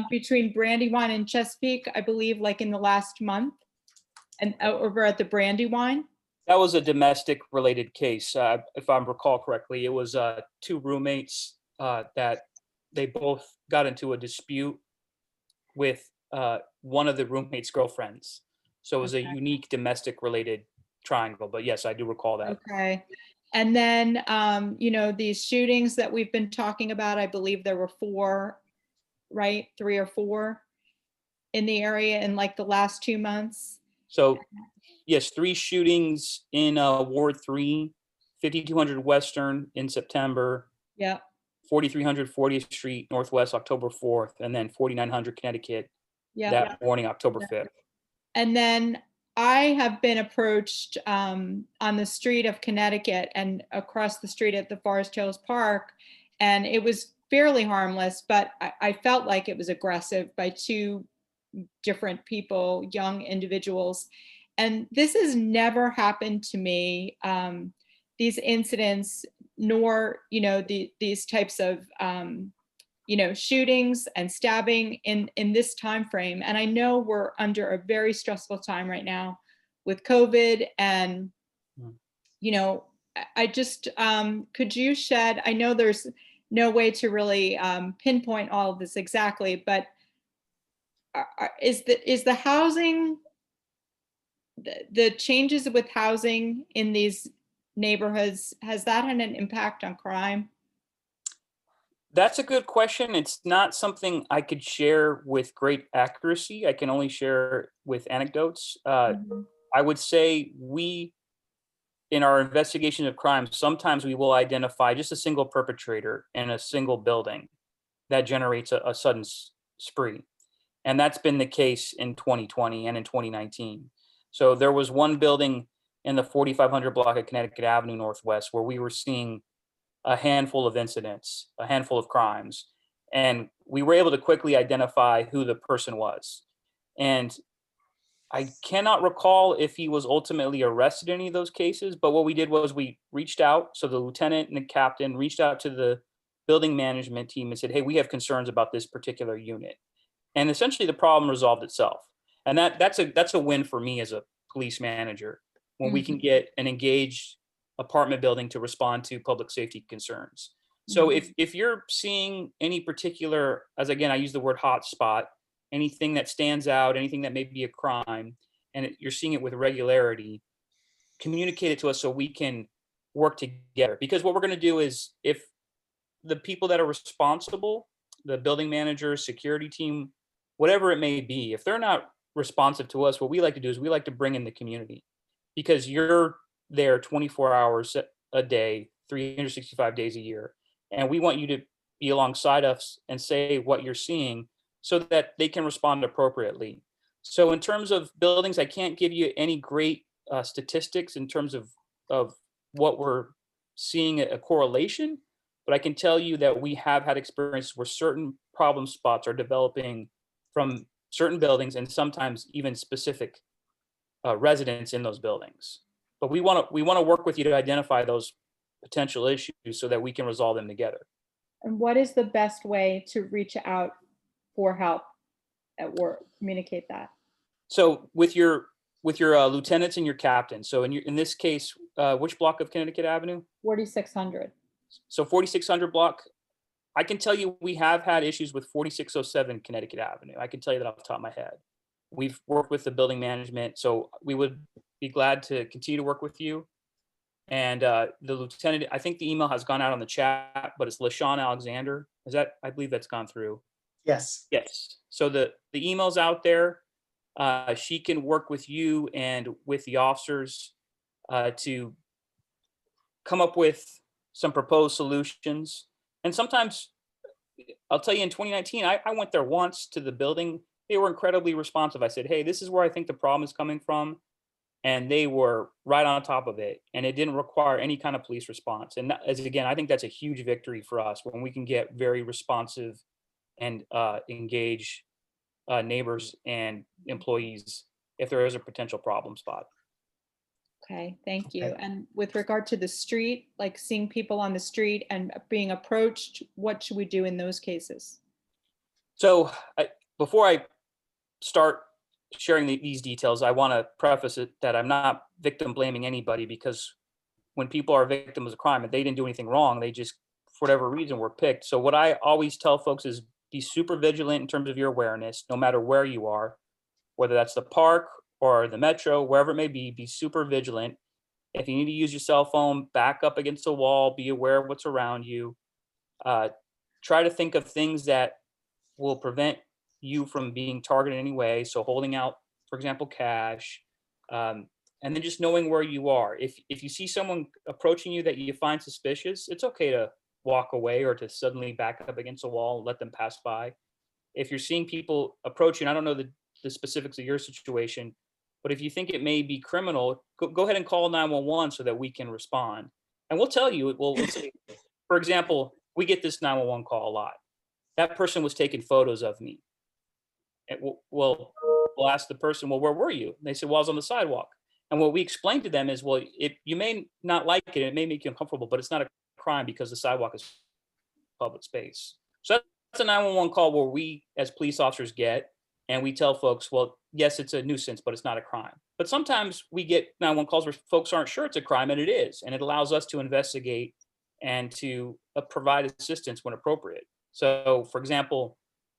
Between Brandywine and Chesapeake, I believe, like in the last month, and over at the Brandywine. That was a domestic related case. If I recall correctly, it was two roommates that they both got into a dispute with one of the roommates' girlfriends. So it was a unique domestic related triangle, but yes, I do recall that. Okay. And then, these shootings that we've been talking about, I believe there were 4, right? 3 or 4 in the area in like the last 2 months. So yes, 3 shootings in Ward 3, 5200 Western in September. Yeah. 4300 40th Street Northwest, October 4th, and then 4900 Connecticut that morning, October 5th. And then I have been approached on the street of Connecticut and across the street at the Forest Hills Park, and it was fairly harmless, but I felt like it was aggressive by 2 different people, young individuals. And this has never happened to me, these incidents, nor, these types of, shootings and stabbing in this time frame. And I know we're under a very stressful time right now with COVID. And, I just, could you shed, I know there's no way to really pinpoint all of this exactly, but is the housing, the changes with housing in these neighborhoods, has that had an impact on crime? That's a good question. It's not something I could share with great accuracy. I can only share with anecdotes. I would say in our investigation of crime, sometimes we will identify just a single perpetrator in a single building that generates a sudden spree. And that's been the case in 2020 and in 2019. So there was one building in the 4500 block of Connecticut Avenue Northwest where we were seeing a handful of incidents, a handful of crimes, and we were able to quickly identify who the person was. And I cannot recall if he was ultimately arrested in any of those cases, but what we did was we reached out. So the lieutenant and the captain reached out to the building management team and said, hey, we have concerns about this particular unit. And essentially the problem resolved itself. And that's a win for me as a police manager, when we can get an engaged apartment building to respond to public safety concerns. So if you're seeing any particular, as again, I use the word hotspot, anything that stands out, anything that may be a crime, and you're seeing it with regularity, communicate it to us so we can work together. Because what we're going to do is, if the people that are responsible, the building manager, security team, whatever it may be, if they're not responsive to us, what we like to do is we like to bring in the community, because you're there 24 hours a day, 365 days a year. And we want you to be alongside us and say what you're seeing so that they can respond appropriately. So in terms of buildings, I can't give you any great statistics in terms of what we're seeing a correlation, but I can tell you that we have had experiences where certain problem spots are developing from certain buildings, and sometimes even specific residents in those buildings. But we want to work with you to identify those potential issues so that we can resolve them together. And what is the best way to reach out for help at work? Communicate that. So with your lieutenants and your captains. So in this case, which block of Connecticut Avenue? 4600. So 4600 block. I can tell you we have had issues with 4607 Connecticut Avenue. I can tell you that off the top of my head. We've worked with the building management, so we would be glad to continue to work with you. And the lieutenant, I think the email has gone out on the chat, but it's LaShawn Alexander. Is that, I believe that's gone through. Yes. Yes. So the email's out there. She can work with you and with the officers to come up with some proposed solutions. And sometimes, I'll tell you, in 2019, I went there once to the building. They were incredibly responsive. I said, hey, this is where I think the problem is coming from. And they were right on top of it. And it didn't require any kind of police response. And as again, I think that's a huge victory for us when we can get very responsive and engage neighbors and employees if there is a potential problem spot. Okay, thank you. And with regard to the street, like seeing people on the street and being approached, what should we do in those cases? So before I start sharing these details, I want to preface it that I'm not victim blaming anybody, because when people are victims of crime and they didn't do anything wrong, they just, for whatever reason, were picked. So what I always tell folks is be super vigilant in terms of your awareness, no matter where you are, whether that's the park or the metro, wherever it may be super vigilant. If you need to use your cell phone, back up against the wall, be aware of what's around you. Try to think of things that will prevent you from being targeted in any way. So holding out, for example, cash, and then just knowing where you are. If you see someone approaching you that you find suspicious, it's okay to walk away or to suddenly back up against a wall and let them pass by. If you're seeing people approaching, I don't know the specifics of your situation, but if you think it may be criminal, go ahead and call 911 so that we can respond. And we'll tell you, we'll say, for example, we get this 911 call a lot. That person was taking photos of me. And we'll ask the person, well, where were you? And they said, well, I was on the sidewalk. And what we explained to them is, well, you may not like it, it may make you uncomfortable, but it's not a crime because the sidewalk is public space. So that's a 911 call where we as police officers get, and we tell folks, well, yes, it's a nuisance, but it's not a crime. But sometimes we get 911 calls where folks aren't sure it's a crime, and it is. And it allows us to investigate and to provide assistance when appropriate. So for example,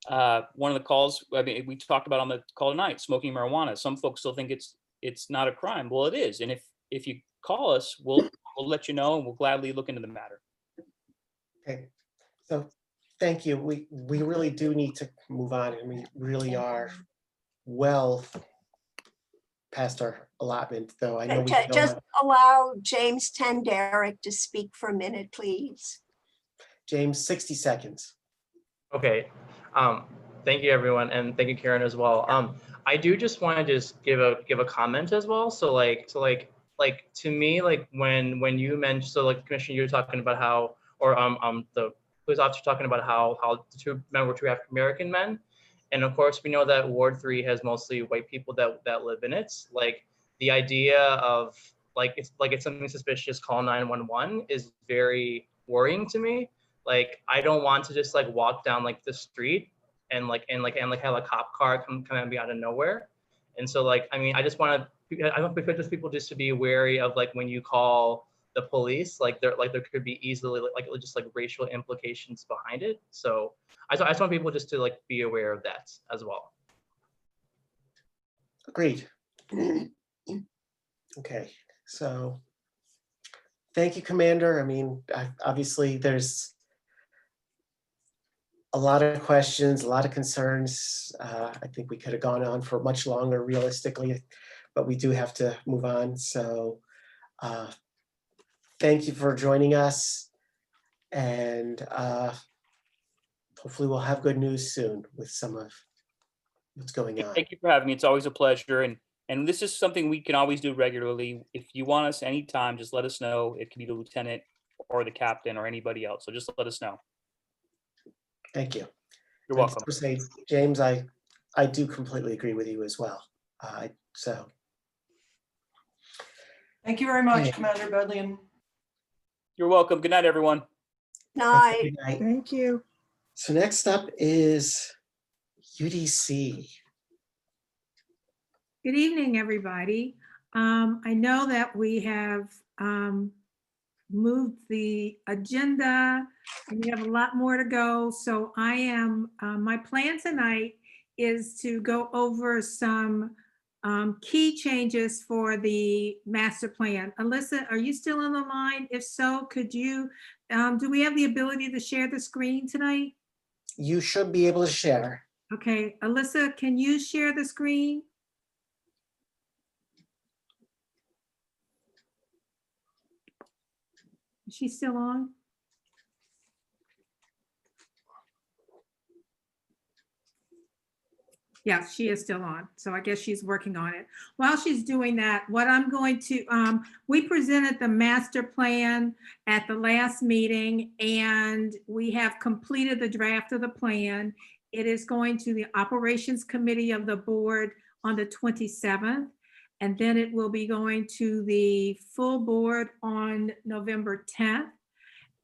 one of the calls, I mean, we talked about on the call tonight, smoking marijuana. Some folks still think it's not a crime. Well, it is. And if you call us, we'll let you know, and we'll gladly look into the matter. Okay, so thank you. We really do need to move on, and we really are well past our allotment, though. I know we Just allow James Tenderick to speak for a minute, please. James, 60 seconds. Okay. Thank you, everyone, and thank you, Karen, as well. I do just want to just give a comment as well. So to me, like when you mentioned, so like Commissioner, you were talking about how, or the police officer talking about how the two men were two African American men, and of course we know that Ward 3 has mostly white people that live in it. Like the idea of it's something suspicious, call 911 is very worrying to me. Like I don't want to just like walk down like the street and have a cop car come at me out of nowhere. And so like, I mean, I want people just to be wary of like when you call the police, like there could be easily just like racial implications behind it. So I just want people just to like be aware of that as well. Agreed. Okay, so thank you, Commander. I mean, obviously there's a lot of questions, a lot of concerns. I think we could have gone on for much longer realistically, but we do have to move on. So thank you for joining us, and hopefully we'll have good news soon with some of what's going on. Thank you for having me. It's always a pleasure. And this is something we can always do regularly. If you want us anytime, just let us know. It can be the lieutenant or the captain or anybody else. So just let us know. Thank you. You're I welcome. just want to say, James, I do completely agree with you as well. So. Thank you very much, Okay. Commander Bedlian. You're welcome. Good night, everyone. Night. Good night. Thank you. So next up is UDC. Good evening, everybody. I know that we have moved the agenda and we have a lot more to go. So I am, my plan tonight is to go over some key changes for the master plan. Alyssa, are you still on the line? If so, could you, do we have the ability to share the screen tonight? You should be able to share. Okay, Alyssa, can you share the screen? Is she still on? Yeah, she is still on. So I guess she's working on it. While she's doing that, what I'm going to, we presented the master plan at the last meeting and we have completed the draft of the plan. It is going to the operations committee of the board on the 27th. And then it will be going to the full board on November 10th.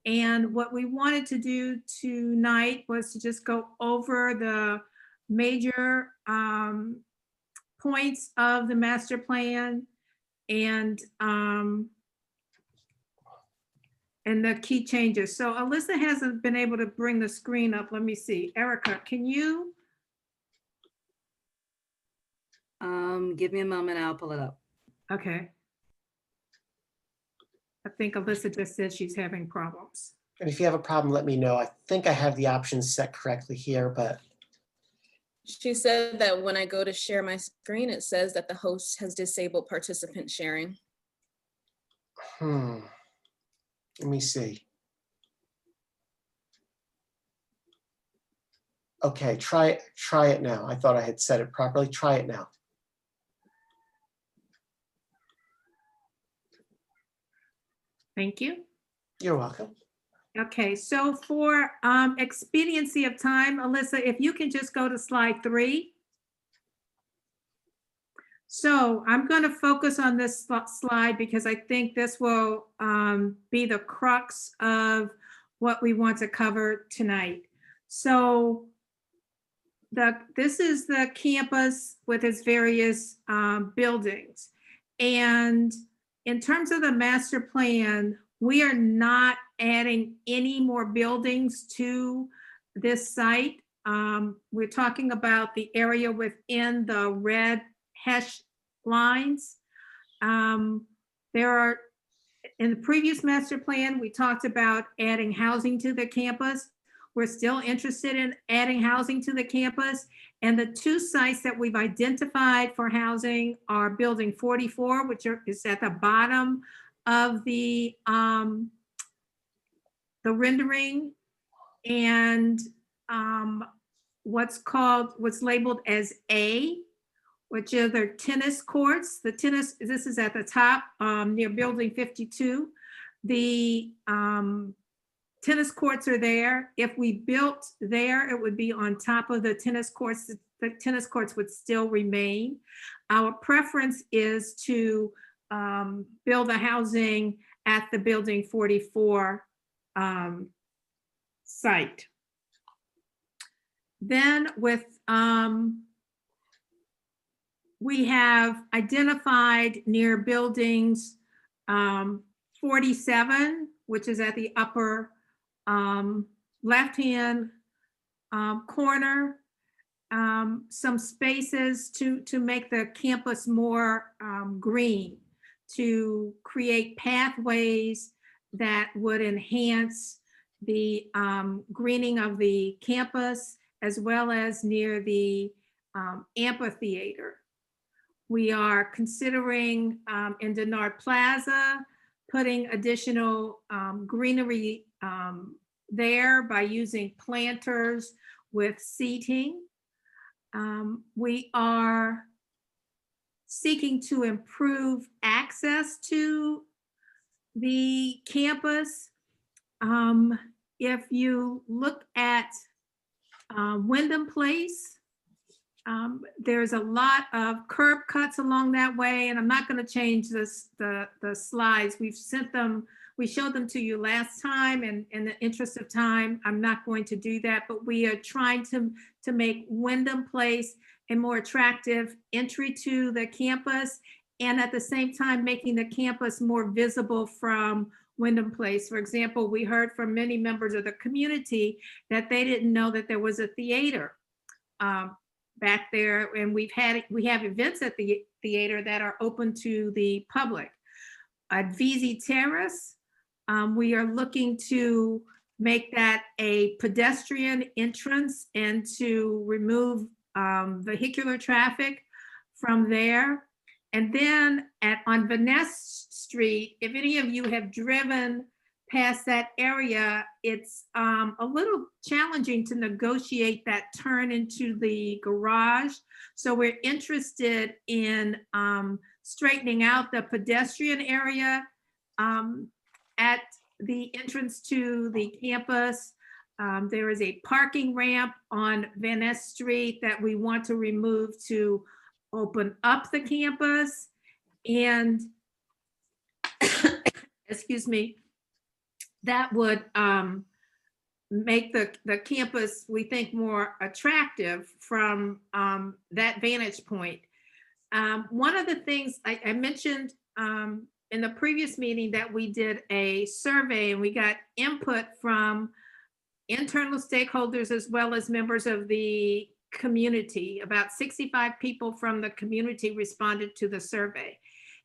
And what we wanted to do tonight was to just go over the major points of the master plan and the key changes. So Alyssa hasn't been able to bring the screen up. Let me see. Erica, can you? Give me a moment, I'll pull it up. Okay. I think Alyssa just said she's having problems. And if you have a problem, let me know. I think I have the options set correctly here, but. She said that when I go to share my screen, it says that the host has disabled participant sharing. Let me see. Okay, try it now. I thought I had said it properly. Try it now. Thank you. You're welcome. Okay, so for expediency of time, Alyssa, if you can just go to slide 3. So I'm going to focus on this slide because I think this will be the crux of what we want to cover tonight. So this is the campus with its various buildings. And in terms of the master plan, we are not adding any more buildings to this site. We're talking about the area within the red hash lines. There are, in the previous master plan, we talked about adding housing to the campus. We're still interested in adding housing to the campus. And the 2 sites that we've identified for housing are building 44, which is at the bottom of the rendering, and what's labeled as A, which are the tennis courts. This is at the top near building 52. The tennis courts are there. If we built there, it would be on top of the tennis courts. The tennis courts would still remain. Our preference is to build the housing at the building 44 site. Then we have identified near buildings 47, which is at the upper left-hand corner, some spaces to make the campus more green, to create pathways that would enhance the greening of the campus, as well as near the amphitheater. We are considering in Denard Plaza, putting additional greenery there by using planters with seating. We are seeking to improve access to the campus. If you look at Wyndham Place, there's a lot of curb cuts along that way, and I'm not going to change the slides. We showed them to you last time, and in the interest of time, I'm not going to do that, but we are trying to make Wyndham Place a more attractive entry to the campus, and at the same time, making the campus more visible from Wyndham Place. For example, we heard from many members of the community that they didn't know that there was a theater back there, and we have events at the theater that are open to the public. At VZ Terrace, we are looking to make that a pedestrian entrance and to remove vehicular traffic from there. And then on Vaness Street, if any of you have driven past that area, it's a little challenging to negotiate that turn into the garage. So we're interested in straightening out the pedestrian area at the entrance to the campus. There is a parking ramp on Vaness Street that we want to remove to open up the campus. And excuse me, that would make the campus, we think, more attractive from that vantage point. One of the things I mentioned in the previous meeting that we did a survey and we got input from internal stakeholders as well as members of the community. About 65 people from the community responded to the survey.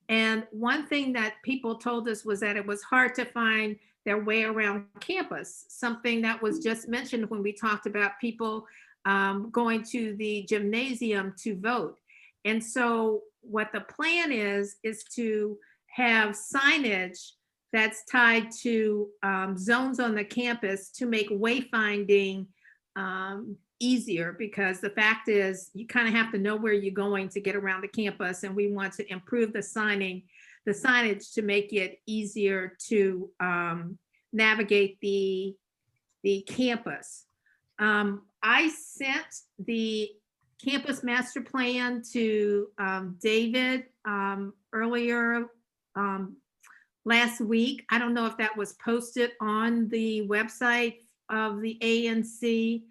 And one thing that people told us was that it was hard to find their way around campus, something that was just mentioned when we talked about people going to the gymnasium to vote. And so what the plan is to have signage that's tied to zones on the campus to make wayfinding easier, because the fact is you kind of have to know where you're going to get around the campus, and we want to improve the signage to make it easier to navigate the campus. I sent the campus master plan to David earlier last week. I don't know if that was posted on the website of the ANC.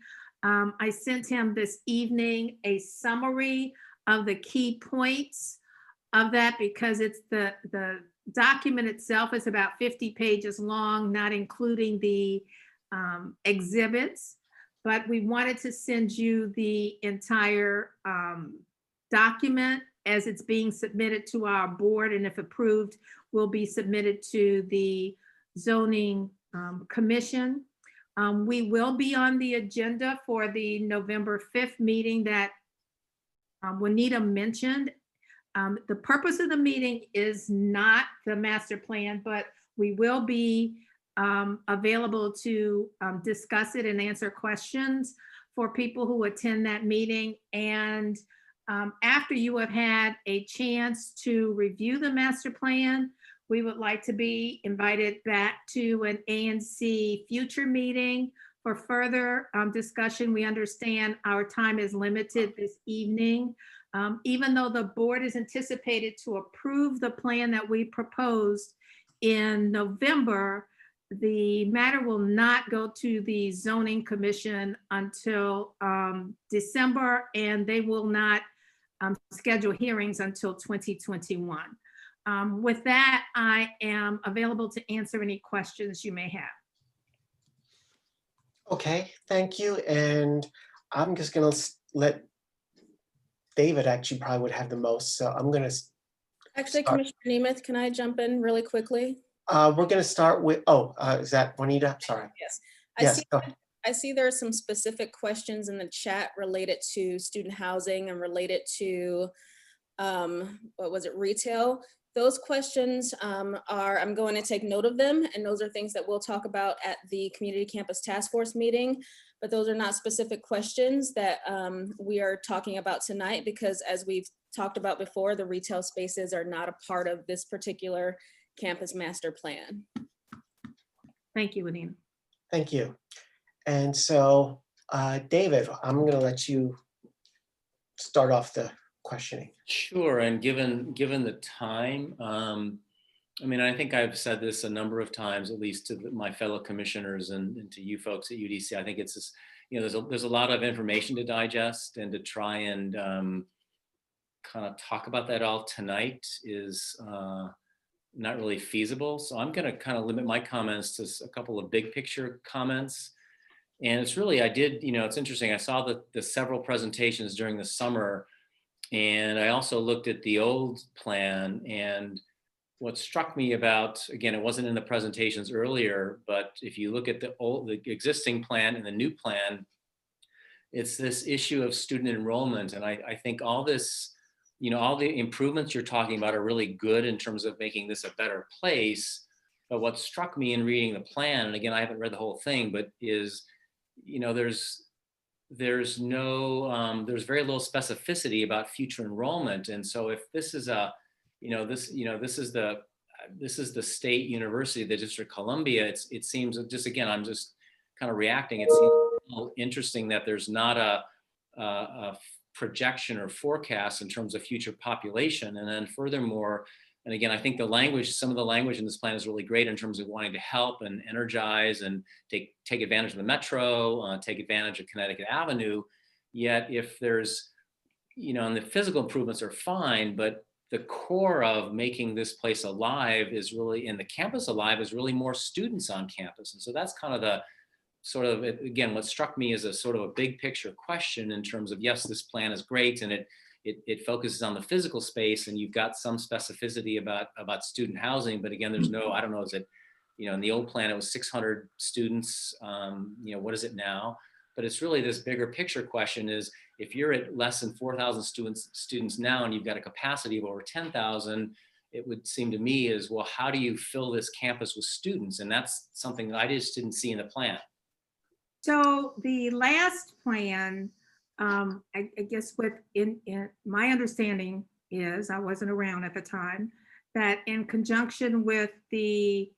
I sent him this evening a summary of the key points of that, because it's the document itself is about 50 pages long, not including the exhibits, but we wanted to send you the entire document as it's being submitted to our board, and if approved, will be submitted to the zoning commission. We will be on the agenda for the November 5th meeting that Juanita mentioned. The purpose of the meeting is not the master plan, but we will be available to discuss it and answer questions. for people who attend that meeting. And after you have had a chance to review the master plan, we would like to be invited back to an ANC future meeting for further discussion. We understand our time is limited this evening. Even though the board is anticipated to approve the plan that we proposed in November, the matter will not go to the zoning commission until December, and they will not schedule hearings until 2021. With that, I am available to answer any questions you may have. Okay, thank you. And I'm just gonna let David actually probably would have the most. So I'm gonna Actually, start. Commissioner Nemeth, can I jump in really quickly? We're gonna start with, is that Juanita? Sorry. Yes. Yes, go ahead. I see there are some specific questions in the chat related to student housing and related to, what was it, retail? Those questions I'm going to take note of them, and those are things that we'll talk about at the Community Campus Task Force meeting, but those are not specific questions that we are talking about tonight, because as we've talked about before, the retail spaces are not a part of this particular campus master plan. Thank you, Anina. Thank you. And so, David, I'm gonna let you start off the questioning. Sure, and given the time, I mean, I think I've said this a number of times, at least to my fellow commissioners and to you folks at UDC. I think it's just, there's a lot of information to digest, and to try and kind of talk about that all tonight is not really feasible. So I'm going to kind of limit my comments to a couple of big picture comments. And it's really, it's interesting. I saw the several presentations during the summer, and I also looked at the old plan. And what struck me about, again, it wasn't in the presentations earlier, but if you look at the existing plan and the new plan, it's this issue of student enrollment. And I think all this, all the improvements you're talking about are really good in terms of making this a better place. But what struck me in reading the plan, and again, I haven't read the whole thing, but is, there's very little specificity about future enrollment. And so if this is this is the state university, the District of Columbia, it seems, just again, I'm just kind of reacting. It seems a little interesting that there's not a projection or forecast in terms of future population. And then furthermore, and again, I think some of the language in this plan is really great in terms of wanting to help and energize and take advantage of the metro, take advantage of Connecticut Avenue. Yet if there's, and the physical improvements are fine, but the core of making this place alive is really, and the campus alive, is really more students on campus. And so that's kind of the sort of, again, what struck me as a sort of a big picture question in terms of, yes, this plan is great, and it focuses on the physical space, and you've got some specificity about student housing, but again, there's no, I don't know, is it, in the old plan, it was 600 students, what is it now? But it's really this bigger picture question is, if you're at less than 4,000 students now, and you've got a capacity of over 10,000, it would seem to me is, well, how do you fill this campus with students? And that's something that I just didn't see in the plan. So the last plan, I guess in my understanding is, I wasn't around at the time, that in conjunction with the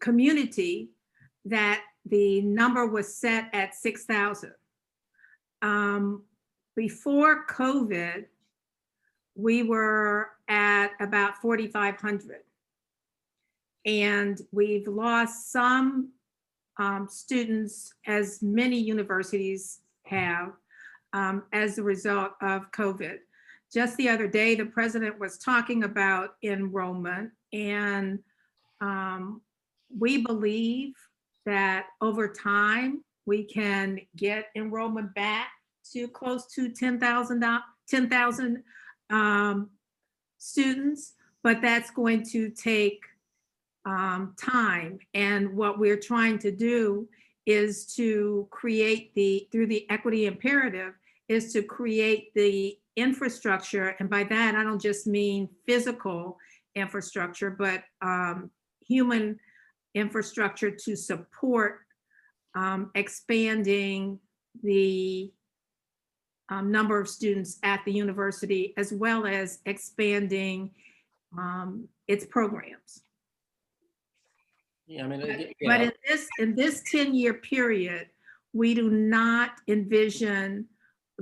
community, that the number was set at 6,000. Before COVID, we were at about 4,500. And we've lost some students, as many universities have, as a result of COVID. Just the other day, the president was talking about enrollment, and we believe that over time, we can get enrollment back to close to 10,000 students, but that's going to take time. And what we're trying to do is to create through the equity imperative, is to create the infrastructure. And by that, I don't just mean physical infrastructure, but human infrastructure to support expanding the number of students at the university, as well as expanding its programs. Yeah, I mean, again, But in this 10-year period, we do not envision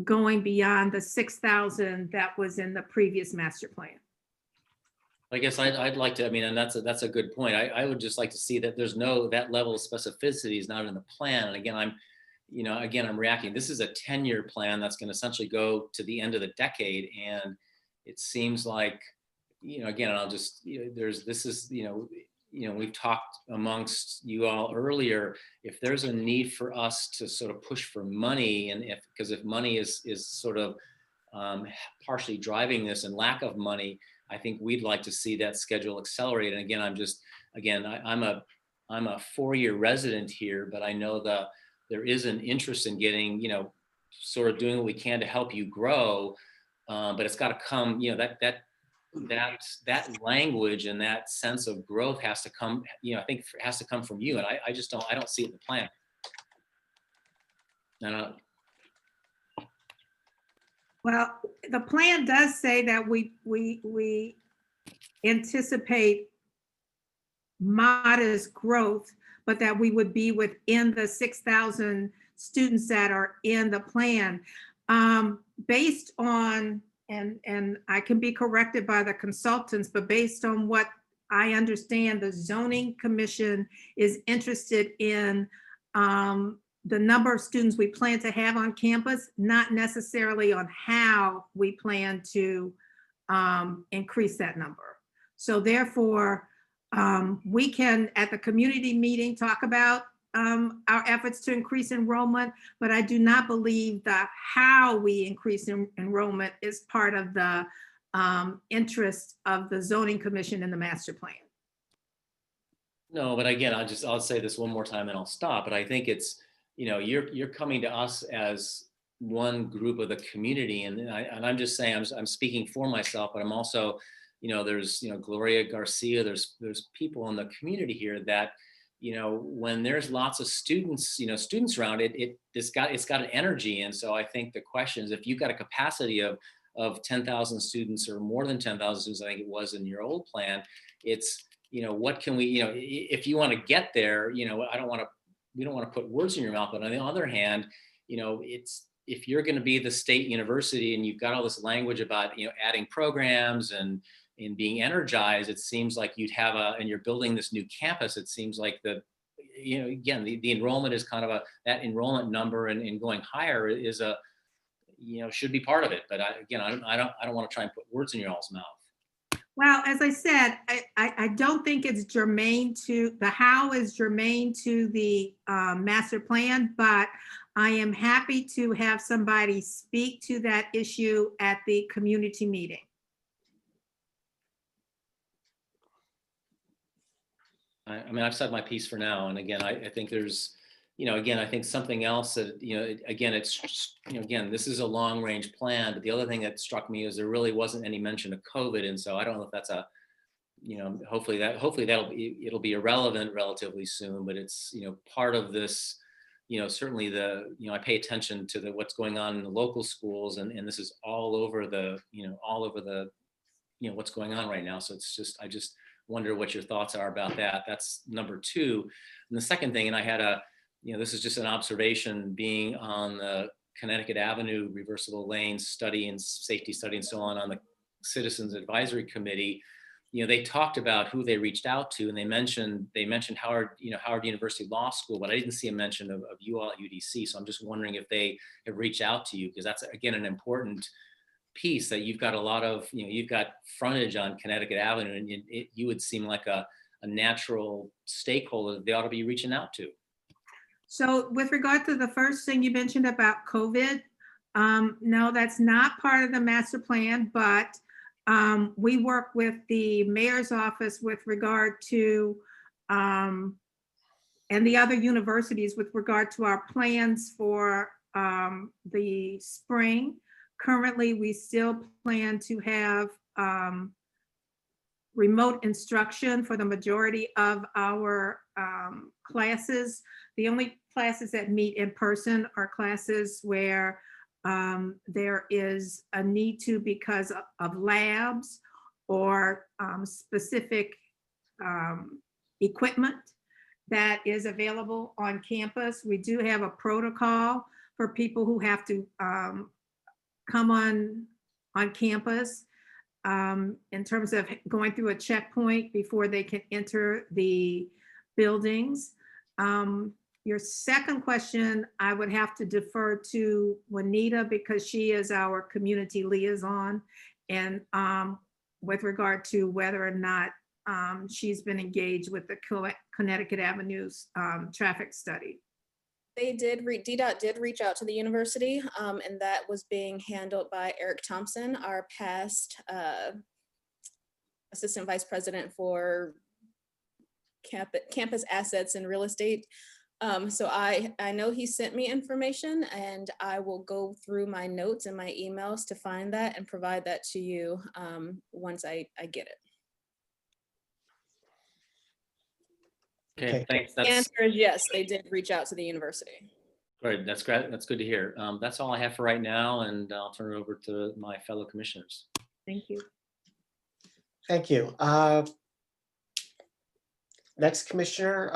going beyond the 6,000 that was in the previous master plan. I guess I'd like to, I mean, and that's a good point. I would just like to see that there's that level of specificity is not in the plan. And again, I'm reacting. This is a 10-year plan that's going to essentially go to the end of the decade. And it seems like, again, I'll just, we've talked amongst you all earlier, if there's a need for us to sort of push for money, and because if money is sort of partially driving this and lack of money, I think we'd like to see that schedule accelerate. And again, I'm a 4-year resident here, but I know that there is an interest in getting, sort of doing what we can to help you grow. But it's got to come, that language and that sense of growth has to come, I think it has to come from you. And I don't see it in the plan. Well, the plan does say that we anticipate modest growth, but that we would be within the 6,000 students that are in the plan. Based on, and I can be corrected by the consultants, but based on what I understand, the zoning commission is interested in the number of students we plan to have on campus, not necessarily on how we plan to increase that number. So therefore, we can, at the community meeting, talk about our efforts to increase enrollment, but I do not believe that how we increase enrollment is part of the interest of the zoning commission in the master plan. No, but again, I'll say this one more time and I'll stop. But I think it's, you're coming to us as one group of the community, and I'm just saying, I'm speaking for myself, but I'm also, there's, Gloria Garcia, there's people in the community here that, when there's lots of students, students around it's got an energy. And so I think the question is, if you've got a capacity of 10,000 students or more than 10,000 students, I think it was in your old plan, it's, what can we, if you want to get there, we don't want to put words in your mouth, but on the other hand, if you're going to be the state university and you've got all this language about, adding programs and being energized, it seems like you'd have and you're building this new campus, it seems like again, the enrollment is kind of that enrollment number and going higher is should be part of it. But I don't want to try and put words in your all's mouth. Well, as I said, I don't think it's germane to, the how is germane to the master plan, but I am happy to have somebody speak to that issue at the community meeting. I mean, I've said my piece for now. And again, I think there's, again, I think something else that, again, it's, again, this is a long range plan, but the other thing that struck me is there really wasn't any mention of COVID. And so I don't know if that's hopefully it'll be irrelevant relatively soon, but it's, part of this, certainly I pay attention to what's going on in the local schools, and this is all over what's going on right now. So it's just, I just wonder what your thoughts are about that. That's number two. And the second thing, and I had this is just an observation being on the Connecticut Avenue reversible lane study and safety study and so on the Citizens Advisory Committee. They talked about who they reached out to, and they mentioned Howard University Law School, but I didn't see a mention of you all at UDC. So I'm just wondering if they have reached out to you, because that's, again, an important piece that you've got a lot of, you've got frontage on Connecticut Avenue, and you would seem like a natural stakeholder that they ought to be reaching out to. So with regard to the first thing you mentioned about COVID, no, that's not part of the master plan, but we work with the mayor's office with regard to, and the other universities with regard to our plans for the spring. Currently, we still plan to have remote instruction for the majority of our classes. the only classes that meet in person are classes where there is a need to because of labs or specific equipment that is available on campus. We do have a protocol for people who have to come on campus in terms of going through a checkpoint before they can enter the buildings. Your second question, I would have to defer to Juanita because she is our community liaison, and with regard to whether or not she's been engaged with the Connecticut Avenues traffic study. DDOT did reach out to the university, and that was being handled by Eric Thompson, our past assistant vice president for campus assets and real estate. So I know he sent me information, and I will go through my notes and my emails to find that and provide that to you once I get it. Okay, thanks. The That's answer is yes, they did reach out to the university. great. That's great. That's good to hear. That's all I have for right now, and I'll turn it over to my fellow commissioners. Thank you. Thank you. Next commissioner,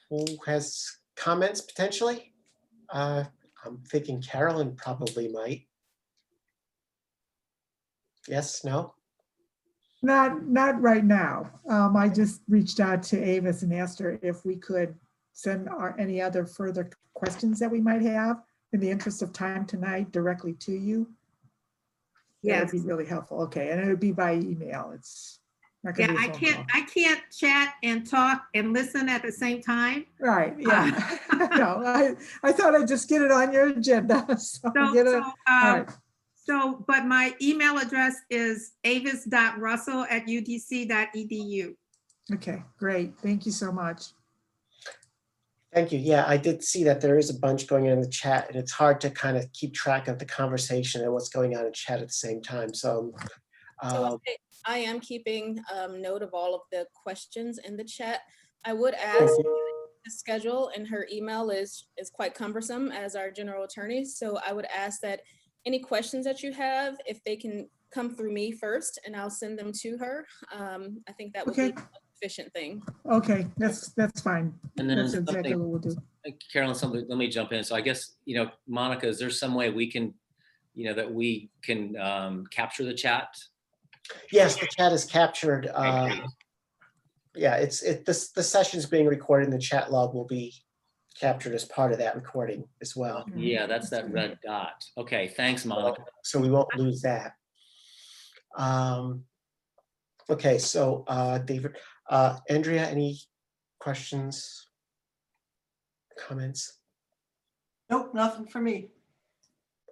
who has comments potentially? I'm thinking Carolyn probably might. Yes, no? Not right now. I just reached out to Avis and asked her if we could send any other further questions that we might have in the interest of time tonight directly to you. That would be really helpful. Okay, and it would be by email. It's not gonna Yeah, be a phone call. I can't chat and talk and listen at the same time. Right, yeah. No, I thought I'd just get it on your agenda. So, but my email address is avis.russell@udc.edu. Okay, great. Thank you so much. Thank you. Yeah, I did see that there is a bunch going on in the chat, and it's hard to kind of keep track of the conversation and what's going on in chat at the same time. So, So I am keeping note of all of the questions in the chat. I would ask, the schedule in her email is quite cumbersome as our general attorney. So I would ask that any questions that you have, if they can come through me first, and I'll send them to her. I think that would be an efficient thing. Okay, that's fine. And then That's exactly what we'll do. Carolyn, let me jump in. So I guess, Monica, is there some way we can, that we can capture the chat? yes, the chat is captured. Yeah, the session's being recorded, and the chat log will be captured as part of that recording as well. Yeah, that's that red dot. Okay, thanks, Monica. So we won't lose that. Okay, so David, Andrea, any questions, comments? Nope, nothing for me.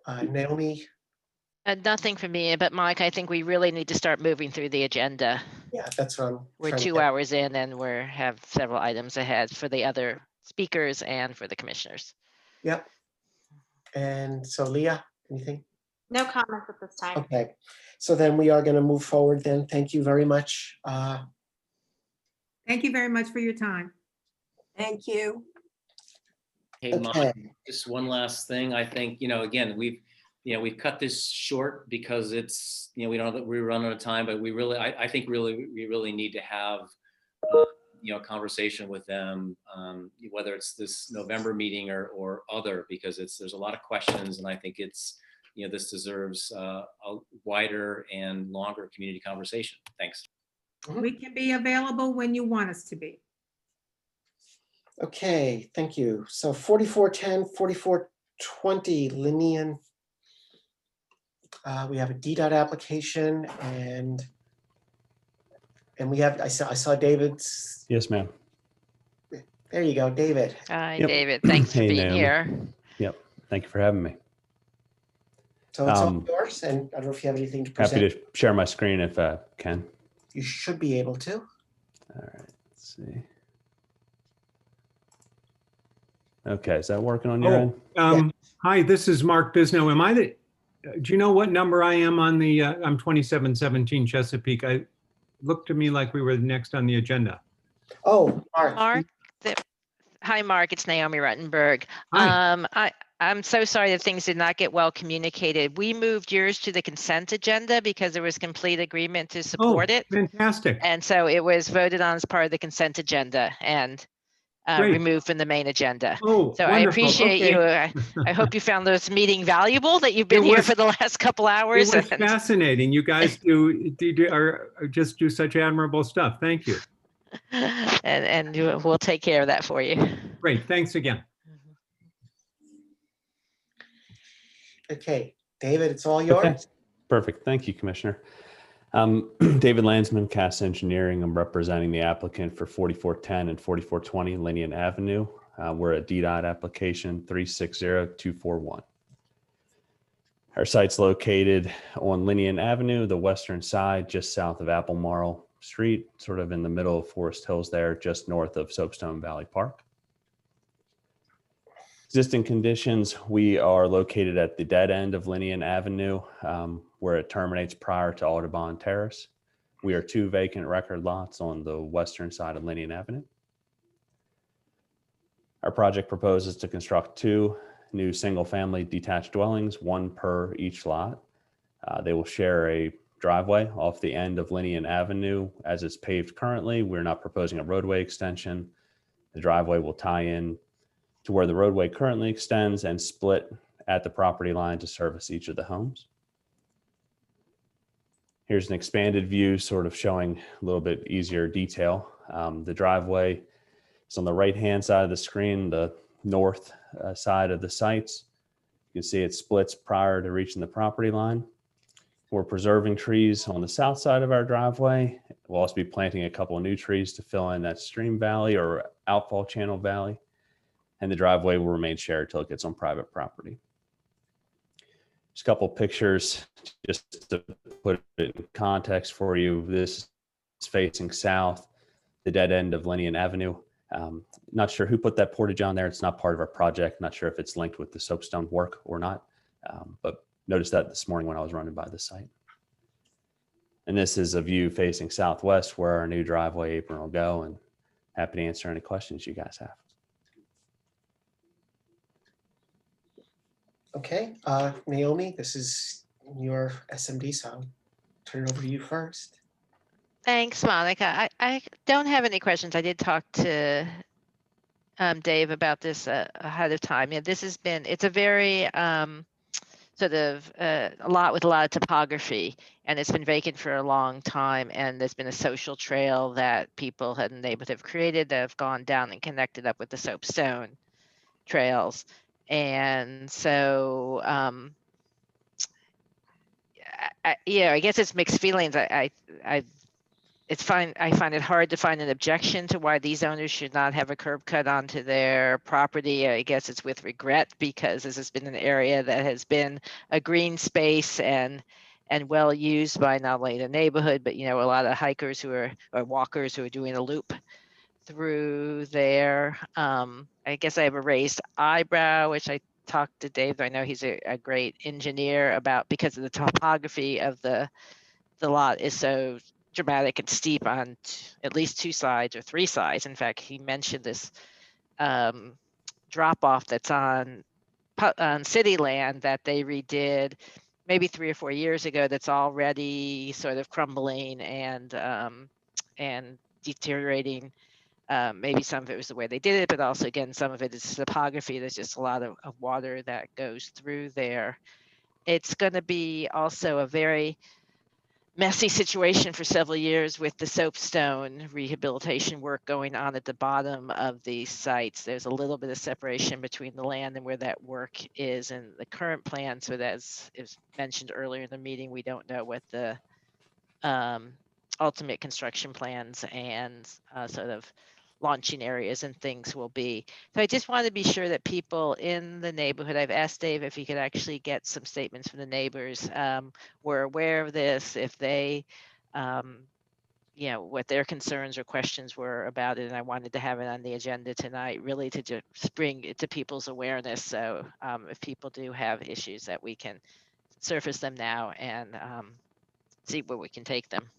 Naomi? Nothing for me, but Mike, I think we really need to start moving through the agenda. Yeah, that's what I'm We're trying to 2 get. hours in and have several items ahead for the other speakers and for the commissioners. Yep. And so Leah, anything? No comments at this time. Okay, so then we are going to move forward then. Thank you very much. Thank you very much for your time. Thank you. Hey, Okay. Monica, just one last thing. I think, again, we've cut this short because it's, we don't, we run out of time, but we really, I think we really need to have, a conversation with them, whether it's this November meeting or other, because there's a lot of questions, and I think it's, this deserves a wider and longer community conversation. Thanks. We can be available when you want us to be. Okay, thank you. So 4410, 4420, Linian. We have a DDOT application, and we have, I saw David's. Yes, ma'am. There you go, David. Hi, Yep. David. Thanks for Hey, being Naomi. here. Yep. Thank you for having me. So it's all yours, and I don't know if you have anything to present. Happy to share my screen if I can. You should be able to. All right, let's see. Okay, is that working on your end? Hi, this is Mark Bisno. Am I do you know what number I am on the, I'm 2717 Chesapeake. I looked to me like we were next on the agenda. Oh, Mark. Mark, Hi, Mark. It's Naomi Ruttenberg. Hi. I'm so sorry that things did not get well communicated. We moved yours to the consent agenda because there was complete agreement to support it. Fantastic. And so it was voted on as part of the consent agenda and Great. removed from the main agenda. Oh, So wonderful. I appreciate Okay. you. I hope you found this meeting valuable, that you've been here for the last couple hours. It was fascinating. You guys just do such admirable stuff. Thank you. And we'll take care of that for you. Great. Thanks again. Okay, David, it's all yours. Okay. Perfect. Thank you, Commissioner. David Landsman, Cass Engineering. I'm representing the applicant for 4410 and 4420 Linian Avenue. We're a DDOT application 360241. Our site's located on Linian Avenue, the western side, just south of Albemarle Street, sort of in the middle of Forest Hills there, just north of Soapstone Valley Park. Existing conditions, we are located at the dead end of Linian Avenue, where it terminates prior to Audubon Terrace. We are 2 vacant record lots on the western side of Linian Avenue. Our project proposes to construct 2 new single-family detached dwellings, 1 per each lot. They will share a driveway off the end of Linian Avenue as it's paved currently. We're not proposing a roadway extension. The driveway will tie in to where the roadway currently extends and split at the property line to service each of the homes. Here's an expanded view sort of showing a little bit easier detail. The driveway is on the right-hand side of the screen, the north side of the sites. You can see it splits prior to reaching the property line. We're preserving trees on the south side of our driveway. We'll also be planting a couple of new trees to fill in that stream valley or outfall channel valley. And the driveway will remain shared till it gets on private property. Just a couple pictures just to put it in context for you. This is facing south, the dead end of Linian Avenue. Not sure who put that portage on there. It's not part of our project. Not sure if it's linked with the soapstone work or not, but noticed that this morning when I was running by the site. And this is a view facing southwest where our new driveway apron will go, and happy to answer any questions you guys have. Okay, Naomi, this is your SMD, so I'll turn it over to you first. Thanks, Monica. I don't have any questions. I did talk to Dave about this ahead of time. Yeah, this has been, it's a very sort of a lot with a lot of topography, and it's been vacant for a long time. And there's been a social trail that people in the neighborhood have created that have gone down and connected up with the soapstone trails. And so, I guess it's mixed feelings. It's fine. I find it hard to find an objection to why these owners should not have a curb cut onto their property. I guess it's with regret, because this has been an area that has been a green space and well used by not only the neighborhood, but a lot of hikers or walkers who are doing a loop through there. I guess I have a raised eyebrow, which I talked to Dave. I know he's a great engineer about, because of the topography of the lot is so dramatic and steep on at least 2 sides or 3 sides. In fact, he mentioned this drop off that's on city land that they redid maybe 3 or 4 years ago. That's already sort of crumbling and deteriorating. Maybe some of it was the way they did it, but also, again, some of it is topography. There's just a lot of water that goes through there. It's going to be also a very messy situation for several years with the soapstone rehabilitation work going on at the bottom of these sites. There's a little bit of separation between the land and where that work is in the current plan. So as is mentioned earlier in the meeting, we don't know what the ultimate construction plans and sort of launching areas and things will be. So I just want to be sure that people in the neighborhood, I've asked Dave if he could actually get some statements from the neighbors, were aware of this, if they, what their concerns or questions were about it. And I wanted to have it on the agenda tonight, really to just bring it to people's awareness. So if people do have issues, that we can surface them now and see where we can take them.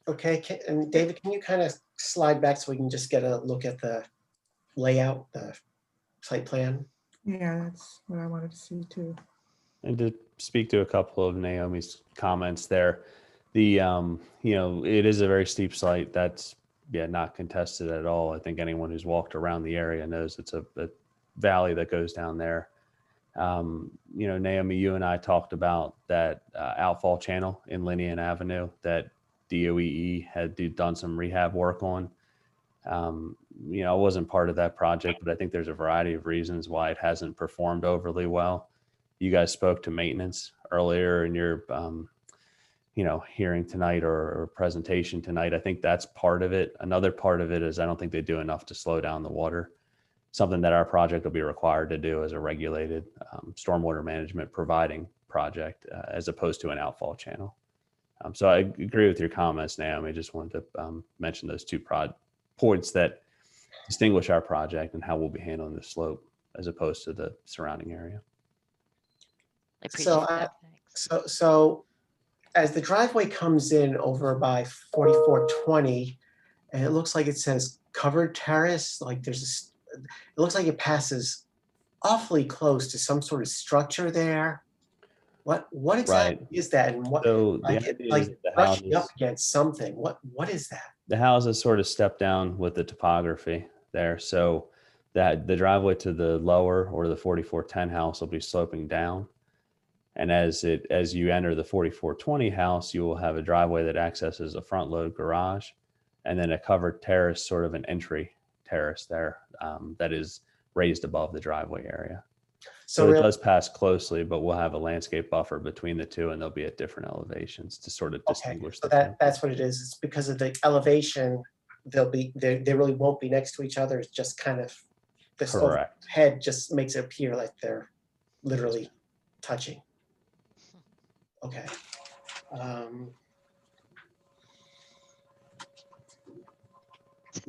Okay, and David, can you kind of slide back so we can just get a look at the layout, the site plan? Yeah, that's what I wanted to see too. And to speak to a couple of Naomi's comments there, the it is a very steep site. That's not contested at all. I think anyone who's walked around the area knows it's a valley that goes down there. Naomi, you and I talked about that outfall channel in Linnean Avenue that DOEE had done some rehab work on. I wasn't part of that project, but I think there's a variety of reasons why it hasn't performed overly well. You guys spoke to maintenance earlier in your, hearing tonight or presentation tonight. I think that's part of it. Another part of it is I don't think they do enough to slow down the water. Something that our project will be required to do as a regulated stormwater management providing project, as opposed to an outfall channel. So I agree with your comments, Naomi. Just wanted to mention those two points that distinguish our project and how we'll be handling the slope as opposed to the surrounding area. I appreciate So, that. Thanks. so as the driveway comes in over by 4420, and it looks like it says covered terrace, like it looks like it passes awfully close to some sort of structure there. What exactly is that? And what, So the like, idea is that the brushing up houses, against something? What is that? the houses sort of step down with the topography there. So that the driveway to the lower or the 4410 house will be sloping down. And as you enter the 4420 house, you will have a driveway that accesses a front load garage and then a covered terrace, sort of an entry terrace there, that is raised above the driveway area. So it does pass closely, but we'll have a landscape buffer between the two and they'll be at different elevations to sort of distinguish So the two. that's what it is. It's because of the elevation, they really won't be next to each other. It's just kind of, the Correct. head just makes it appear like they're literally touching. Okay.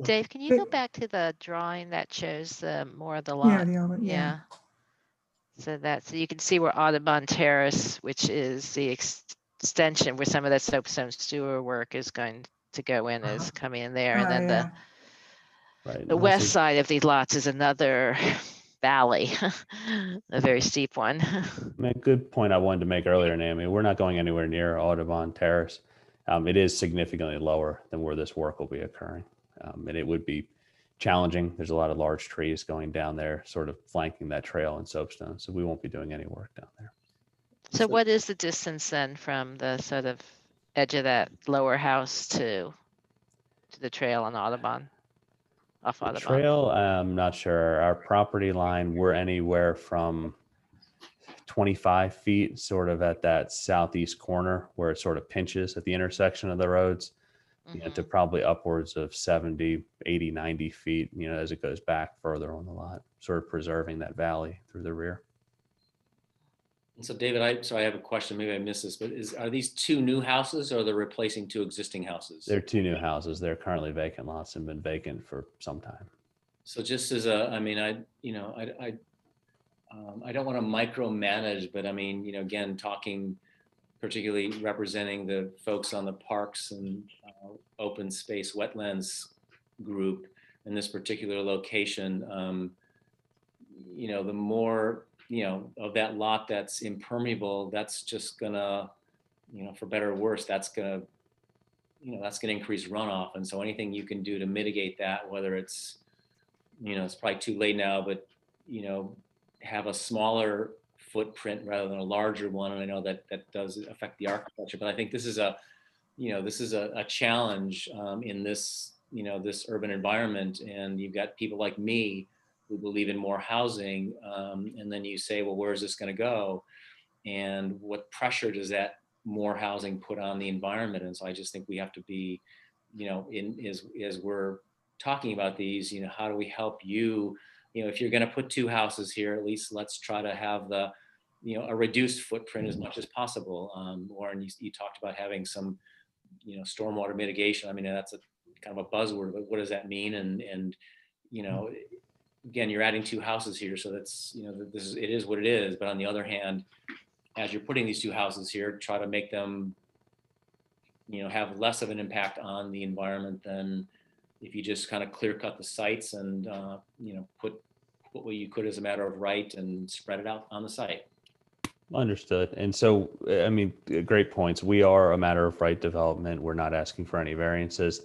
Dave, can you go back to the drawing that shows more of the lot? Yeah, the element, yeah. So you can see where Audubon Terrace, which is the extension where some of that soapstone sewer work is going to go in, is coming in there. And then the west side of these lots is another valley, a very steep one. A good point I wanted to make earlier, Naomi. We're not going anywhere near Audubon Terrace. It is significantly lower than where this work will be occurring. And it would be challenging. There's a lot of large trees going down there, sort of flanking that trail in soapstone. So we won't be doing any work down there. So what is the distance then from the sort of edge of that lower house to the trail on Audubon? Off Audubon. Trail, I'm not sure. Our property line, we're anywhere from 25 feet, sort of at that southeast corner where it sort of pinches at the intersection of the roads, to probably upwards of 70, 80, 90 feet, as it goes back further on the lot, sort of preserving that valley through the rear. And so David, I have a question, maybe I missed this, but are these two new houses or they're replacing two existing houses? They're two new houses. They're currently vacant lots and been vacant for some time. So just as I don't want to micromanage, but again, talking particularly representing the folks on the parks and open space wetlands group in this particular location, the more, of that lot that's impermeable, that's just gonna, for better or worse, that's gonna increase runoff. And so anything you can do to mitigate that, whether it's, it's probably too late now, but, have a smaller footprint rather than a larger one. And I know that does affect the architecture, but I think this is a challenge in this, this urban environment. And you've got people like me who believe in more housing. And then you say, well, where is this going to go? And what pressure does that more housing put on the environment? And so I just think we have to be, as we're talking about these, how do we help you? If you're going to put two houses here, at least let's try to have a reduced footprint as much as possible. Lauren, you talked about having some, stormwater mitigation. I mean, that's a kind of a buzzword, but what does that mean? And again, you're adding two houses here, so that's, it is what it is. But on the other hand, as you're putting these two houses here, try to make them, have less of an impact on the environment than if you just kind of clear cut the sites and, put what you could as a matter of right and spread it out on the site. Understood. And so, I mean, great points. We are a matter of right development. We're not asking for any variances.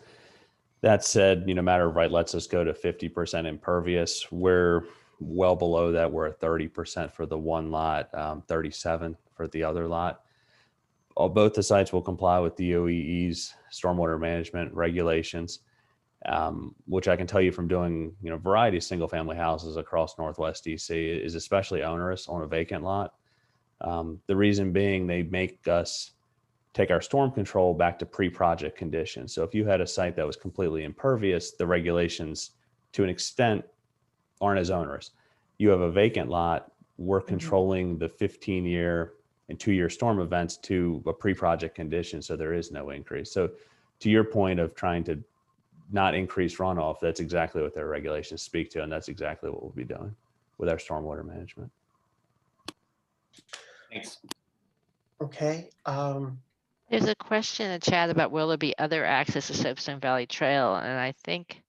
That said, matter of right lets us go to 50% impervious. We're well below that. We're at 30% for the one lot, 37 for the other lot. Both the sites will comply with DOE's stormwater management regulations, which I can tell you from doing, a variety of single family houses across Northwest DC is especially onerous on a vacant lot. The reason being they make us take our storm control back to pre-project conditions. So if you had a site that was completely impervious, the regulations to an extent aren't as onerous. You have a vacant lot, we're controlling the 15-year and 2-year storm events to a pre-project condition, so there is no increase. So to your point of trying to not increase runoff, that's exactly what their regulations speak to, and that's exactly what we'll be doing with our stormwater management. Thanks. Okay. There's a question in the chat about will there be other access to Soapstone Valley Trail, and I think,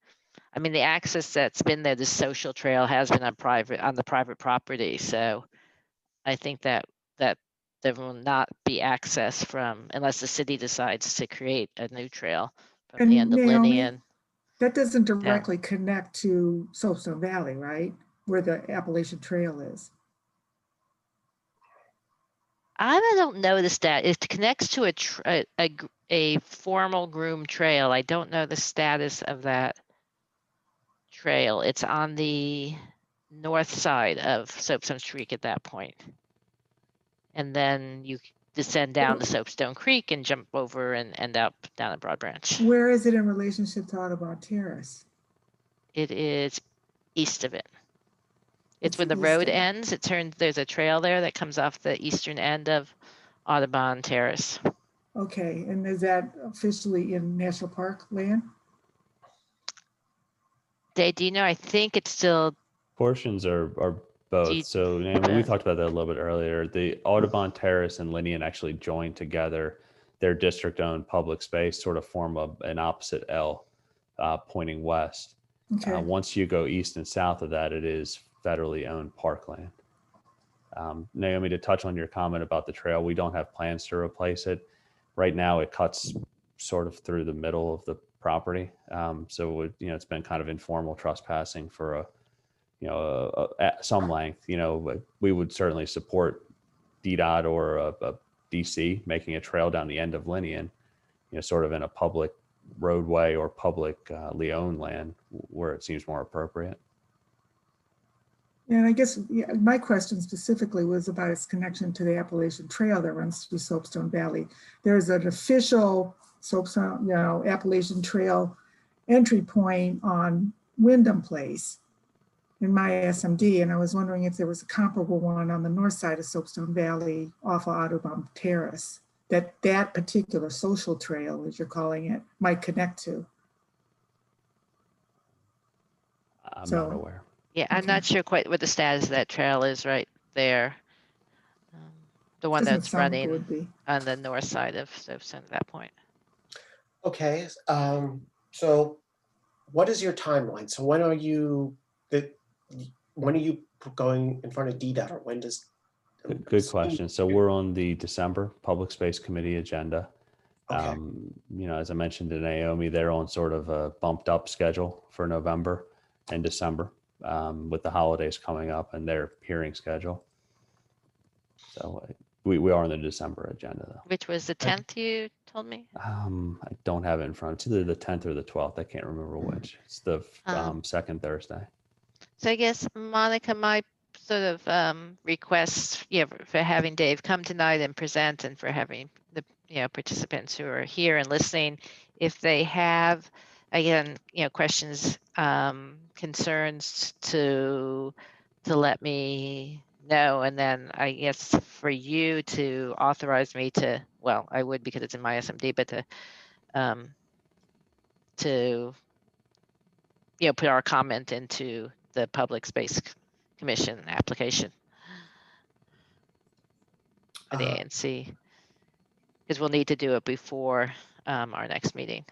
I mean, the access that's been there, the social trail, has been on the private property. So I think that there will not be access from, unless the city decides to create a new trail from the end of Naomi, Linnean. that doesn't directly connect to Soapstone Valley, right? Where the Appalachian Trail is. I don't know the stat. It connects to a formal groom trail. I don't know the status of that trail. It's on the north side of Soapstone Creek at that point. And then you descend down to Soapstone Creek and jump over and end up down at Broad Branch. Where is it in relationship to Audubon Terrace? It is east of it. It's when the road ends. There's a trail there that comes off the eastern end of Audubon Terrace. Okay, and is that officially in National Park land? Dave, do you know? I think it's still. Portions are both. So Naomi, we talked about that a little bit earlier. The Audubon Terrace and Linnean actually joined together. Their district-owned public space sort of form an opposite L pointing west. Okay. Once you go east and south of that, it is federally owned parkland. Naomi, to touch on your comment about the trail, we don't have plans to replace it. Right now, it cuts sort of through the middle of the property. So it's been kind of informal trespassing for at some length. We would certainly support DDOT or a DC making a trail down the end of Linnean, sort of in a public roadway or publicly owned land where it seems more appropriate. And I guess my question specifically was about its connection to the Appalachian Trail that runs through Soapstone Valley. There's an official Soapstone, Appalachian Trail entry point on Wyndham Place in my SMD, and I was wondering if there was a comparable one on the north side of Soapstone Valley off of Audubon Terrace that particular social trail, as you're calling it, might connect to. I'm not aware. Yeah, I'm not sure quite what the status of that trail is right there. The one Doesn't that's sound like it running would be. on the north side of Soapstone at that point. Okay, so what is your timeline? So when are you going in front of DDOT, or when does? Good question. So we're on the December Public Space Committee agenda. Okay. As I mentioned to Naomi, they're on sort of a bumped up schedule for November and December with the holidays coming up and their hearing schedule. So we are on the December agenda though. Which was the 10th you told me? I don't have it in front. It's either the 10th or the 12th. I can't remember which. It's the second Thursday. So I guess, Monica, my sort of request, for having Dave come tonight and present, and for having the participants who are here and listening, if they have, again, questions, concerns, to let me know, and then I guess for you to authorize me to, well, I would because it's in my SMD, but to put our comment into the Public Space Commission application for the ANC, because we'll need to do it before our next meeting.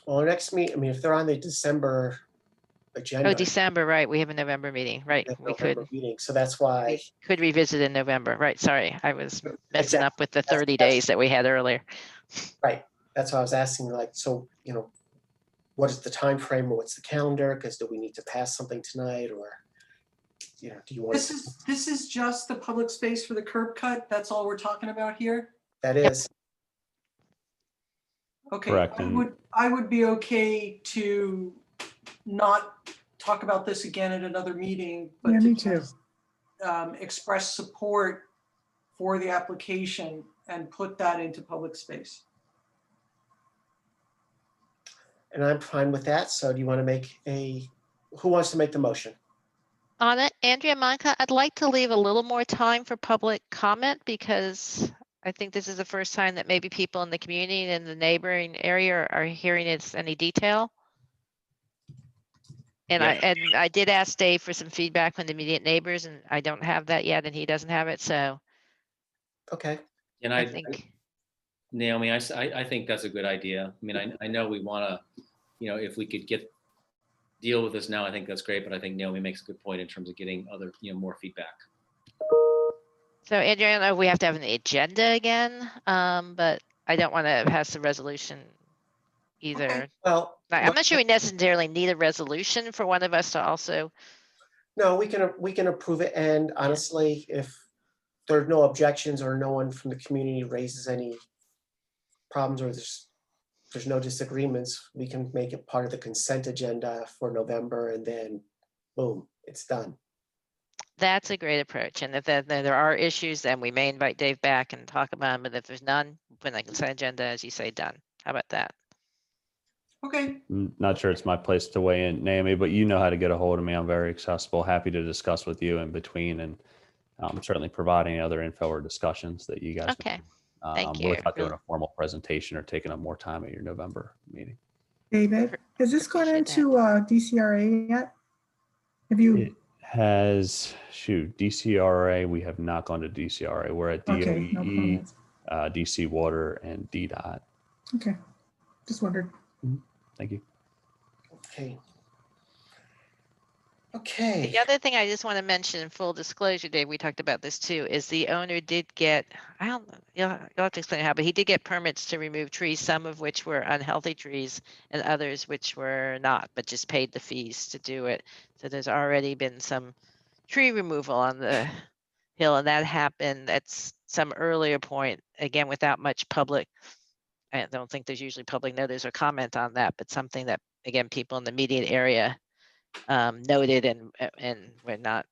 Well, our next meet, I mean, if they're on the December agenda. Oh, December, right. We have a November meeting, right? we have We November could, meeting, so that's why. we could revisit in November, right? Sorry, I was messing up Exactly. with the That's- 30 that's- days that we had earlier. Right, that's why I was asking, like, so, you know, what is the time frame, or what's the calendar? Because do we need to pass something tonight, or, you know, do you want? This is just the public space for the curb cut. That's all we're talking about here. That is, Okay, Correct, I would be okay to not talk about this again at another meeting, but Yeah, to me too. just, express support for the application and put that into public space. and I'm fine with that. So do you want to make who wants to make the motion? On it, Andrea, Monica, I'd like to leave a little more time for public comment because I think this is the first time that maybe people in the community and the neighboring area are hearing it in any detail. And I did ask Dave for some feedback from the immediate neighbors, and I don't have that yet, and he doesn't have it. So, okay. And I think, Naomi, I think that's a good idea. I mean, I know we want to, you know, if we could deal with this now, I think that's great. But I think Naomi makes a good point in terms of getting other, you know, more feedback. So, Andrea, I don't know if we have to have an agenda again, but I don't want to pass the resolution either. Okay. Well, I'm not sure we necessarily need a resolution for one of us to also. no, we can approve it. And honestly, if there are no objections or no one from the community raises any problems, or there's no disagreements, we can make it part of the consent agenda for November, and then boom, it's done. That's a great approach. And if there are issues, then we may invite Dave back and talk about them. But if there's none, put on the consent agenda, as you say, done. How about that? Okay. I'm not sure it's my place to weigh in, Naomi, but you know how to get a hold of me. I'm very accessible, happy to discuss with you in between, and certainly provide any other info or discussions that you guys. Okay. Thank you. We're not doing a formal presentation or taking up more time at your November meeting. David, has this gone into DCRA yet? Have you? It has, DCRA, we have not gone to DCRA. We're at DOE, Okay, no comments. DC Water, and DDOT. Okay, just wondered. Thank you. Okay. Okay. The other thing I just want to mention, full disclosure, Dave, we talked about this too, is the owner did get, I don't know, you'll have to explain how, but he did get permits to remove trees, some of which were unhealthy trees and others which were not, but just paid the fees to do it. So there's already been some tree removal on the hill, and that happened at some earlier point, again, without much public. I don't think there's usually public notice or comment on that, but something that, again, people in the immediate area noted and we're not,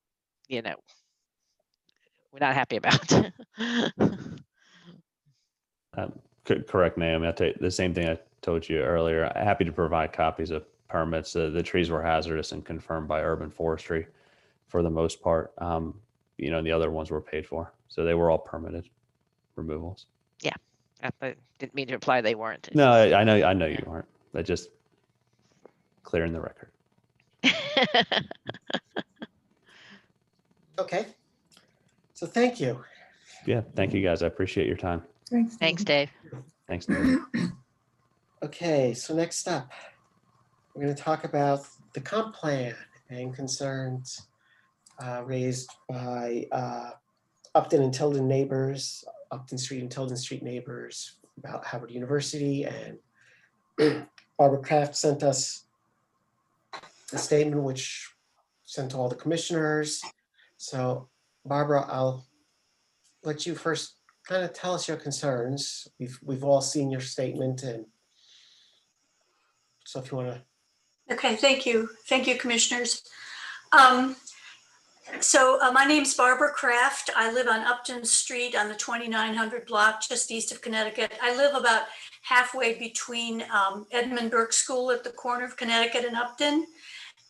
you know, we're not happy about. Correct, Naomi. I'll tell you the same thing I told you earlier. Happy to provide copies of permits. The trees were hazardous and confirmed by urban forestry for the most part. You know, and the other ones were paid for. So they were all permitted removals. Yeah. I didn't mean to imply they weren't. No, I know you weren't. I just clearing the record. Okay. So thank you. Yeah, thank you guys. I appreciate your time. Thanks. Thanks, Dave. Thanks, Dave. Okay, so next up, we're going to talk about the comp plan and concerns raised by Upton and Tilden neighbors, Upton Street and Tilden Street neighbors about Howard University. And Barbara Kraft sent us a statement which sent to all the commissioners. So Barbara, I'll let you first kind of tell us your concerns. We've all seen your statement, and so if you want to. Okay, thank you. Thank you, commissioners. My name's Barbara Kraft. I live on Upton Street on the 2900 block, just east of Connecticut. I live about halfway between Edmund Burke School at the corner of Connecticut and Upton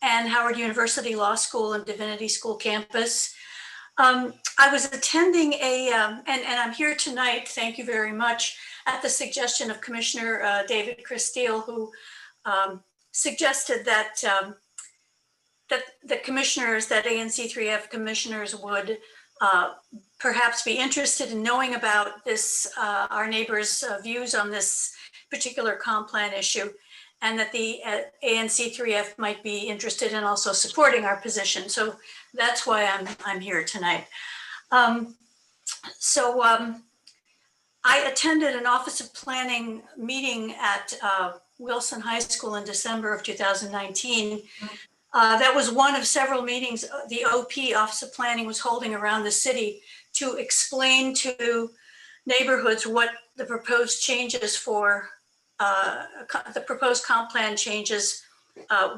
and Howard University Law School and Divinity School campus. I was attending and I'm here tonight, thank you very much, at the suggestion of Commissioner David Christile, who suggested that the commissioners, that ANC3F commissioners would perhaps be interested in knowing about this, our neighbors' views on this particular comp plan issue. and that the ANC 3F might be interested in also supporting our position. So that's why I'm here tonight. I attended an Office of Planning meeting at Wilson High School in December of 2019. That was one of several meetings the OP, Office of Planning, was holding around the city to explain to neighborhoods what the proposed changes for the proposed comp plan changes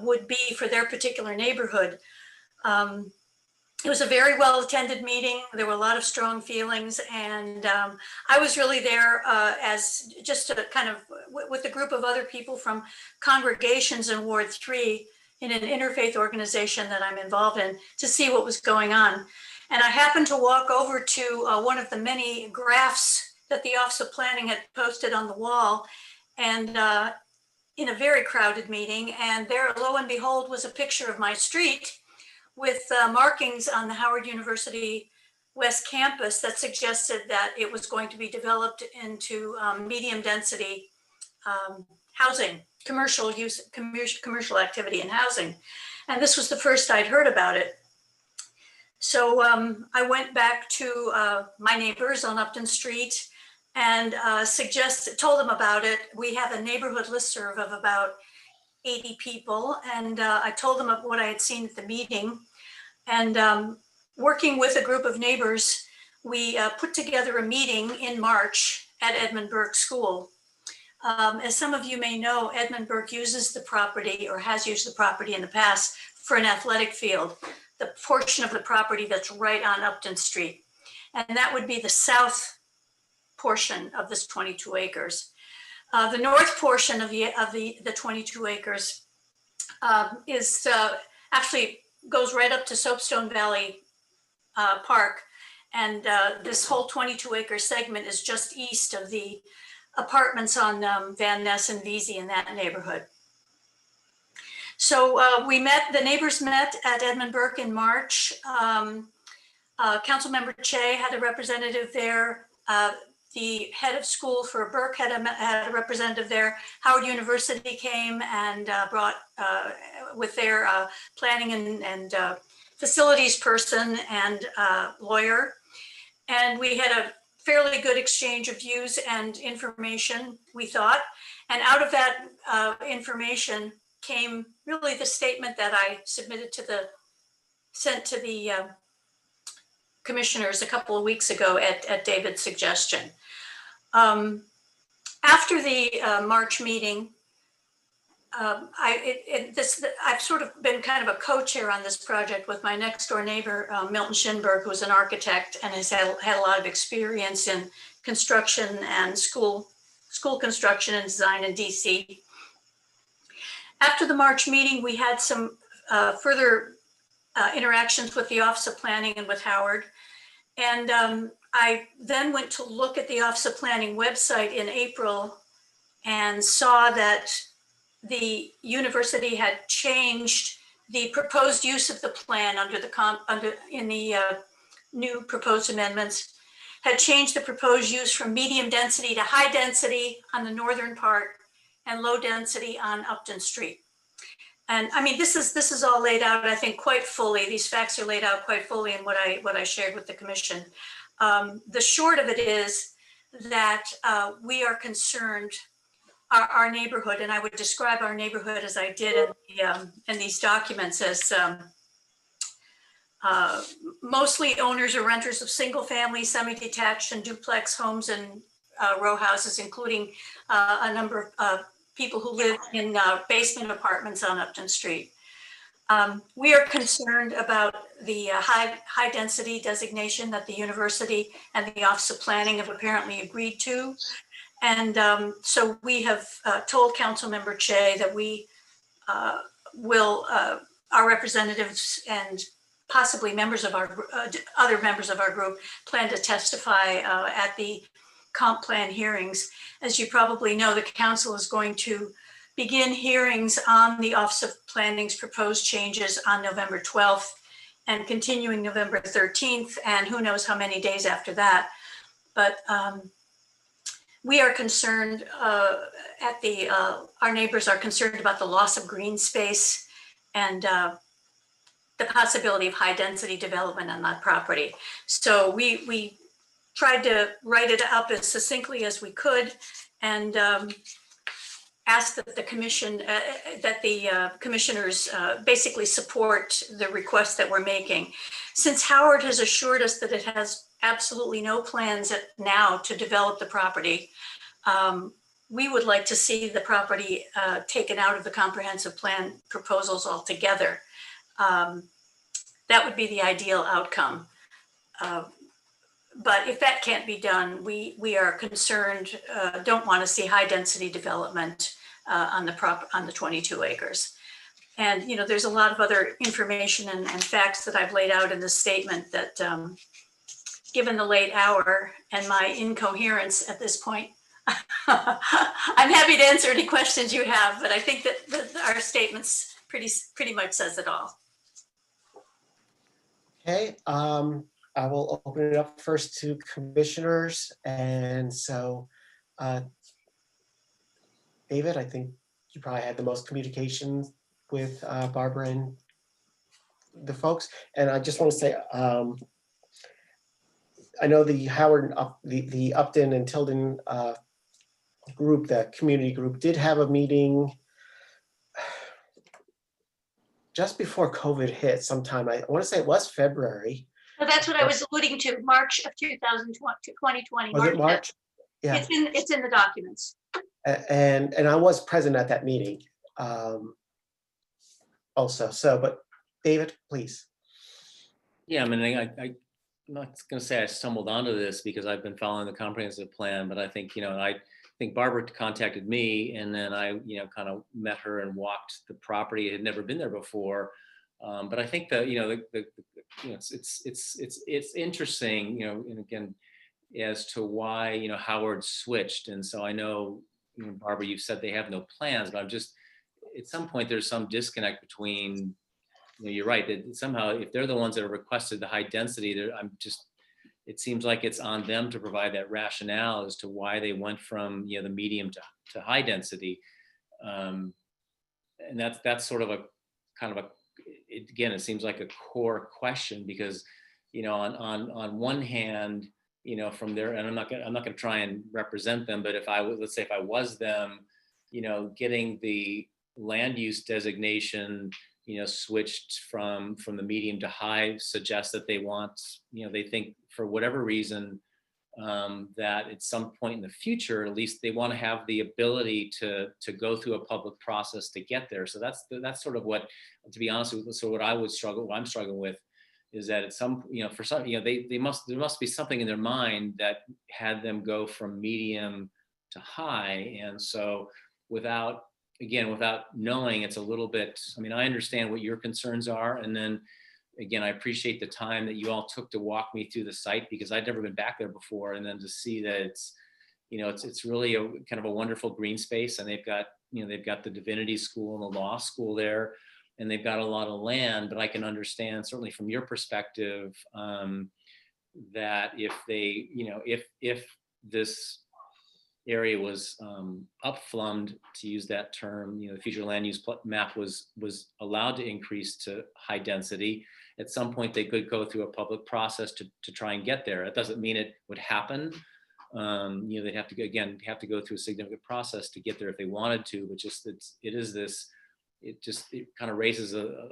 would be for their particular neighborhood. It was a very well attended meeting. There were a lot of strong feelings, and I was really there as just a kind of with a group of other people from congregations in Ward 3 in an interfaith organization that I'm involved in to see what was going on. And I happened to walk over to one of the many graphs that the Office of Planning had posted on the wall, and in a very crowded meeting, and there, lo and behold, was a picture of my street with markings on the Howard University West Campus that suggested that it was going to be developed into medium density housing, commercial use, commercial activity in housing. And this was the first I'd heard about it. So I went back to my neighbors on Upton Street and told them about it. We have a neighborhood listserv of about 80 people. And I told them of what I had seen at the meeting. And working with a group of neighbors, we put together a meeting in March at Edmund Burke School. As some of you may know, Edmund Burke uses the property, or has used the property in the past, for an athletic field, the portion of the property that's right on Upton Street. And that would be the south portion of this 22 acres. The north portion of the 22 acres is actually goes right up to Soapstone Valley Park. And this whole 22 acre segment is just east of the apartments on Van Ness and Vesey in that neighborhood. So the neighbors met at Edmund Burke in March. Councilmember Che had a representative there. The head of school for Burke had a representative there. Howard University came and brought with their planning and facilities person and lawyer. And we had a fairly good exchange of views and information, we thought. And out of that information came really the statement that I sent to the commissioners a couple of weeks ago at David's suggestion. After the March meeting, I've sort of been kind of a co-chair on this project with my next door neighbor, Milton Schinberg, who's an architect and has had a lot of experience in construction and school construction and design in DC. After the March meeting, we had some further interactions with the Office of Planning and with Howard. And I then went to look at the Office of Planning website in April and saw that the university had changed the proposed use of the plan in the new proposed amendments, had changed the proposed use from medium density to high density on the northern part and low density on Upton Street. And I mean, this is all laid out, I think, quite fully. These facts are laid out quite fully in what I shared with the commission. The short of it is that we are concerned, our neighborhood, and I would describe our neighborhood as I did in these documents as mostly owners or renters of single family, semi-detached and duplex homes and row houses, including a number of people who live in basement apartments on Upton Street. We are concerned about the high density designation that the university and the Office of Planning have apparently agreed to. And so we have told Councilmember Che that we our representatives and possibly members of our other members of our group plan to testify at the comp plan hearings. As you probably know, the council is going to begin hearings on the Office of Planning's proposed changes on November 12th and continuing November 13th, and who knows how many days after that. But we are concerned our neighbors are concerned about the loss of green space and the possibility of high density development on that property. So we tried to write it up as succinctly as we could and ask that the commissioners basically support the request that we're making. Since Howard has assured us that it has absolutely no plans now to develop the property, we would like to see the property taken out of the comprehensive plan proposals altogether. That would be the ideal outcome. But if that can't be done, we are concerned, don't want to see high density development on the 22 acres. And there's a lot of other information and facts that I've laid out in this statement that, given the late hour and my incoherence at this point, I'm happy to answer any questions you have, but I think that our statements pretty much says it all. Okay, I will open it up first to commissioners. And so, David, I think you probably had the most communication with Barbara and the folks. And I just want to say, I know the Howard, the Upton and Tilden group, that community group, did have a meeting just before COVID hit sometime. I want to say it was February. So that's what I was alluding to, March of 2020. Was it March? Yeah. It's in the documents. And I was present at that meeting also. So, but David, please. Yeah, I mean, I'm not going to say I stumbled onto this because I've been following the comprehensive plan, but I think, I think Barbara contacted me, and then I, kind of met her and walked the property. I had never been there before. But I think that, it's interesting, and again, as to why, Howard switched. And so I know, Barbara, you've said they have no plans, but I'm just, at some point, there's some disconnect between, you're right, that somehow if they're the ones that have requested the high density, it seems like it's on them to provide that rationale as to why they went from, the medium to high density. And that's sort of a kind of again, it seems like a core question because, on one hand, from there, and I'm not gonna try and represent them, but let's say if I was them, getting the land use designation, switched from the medium to high suggests that they want, they think for whatever reason, that at some point in the future, at least they want to have the ability to go through a public process to get there. So that's sort of what, to be honest with you, so what I'm struggling with is that at some, for some, there must be something in their mind that had them go from medium to high. And so without knowing, it's a little bit, I mean, I understand what your concerns are. And then again, I appreciate the time that you all took to walk me through the site because I'd never been back there before. And then to see that it's really a kind of a wonderful green space, and they've got the divinity school and the law school there, and they've got a lot of land. But I can understand certainly from your perspective that if they, if this area was upflummed, to use that term, the future land use map was allowed to increase to high density. At some point, they could go through a public process to try and get there. It doesn't mean it would happen. They'd have to go through a significant process to get there if they wanted to. But it kind of raises a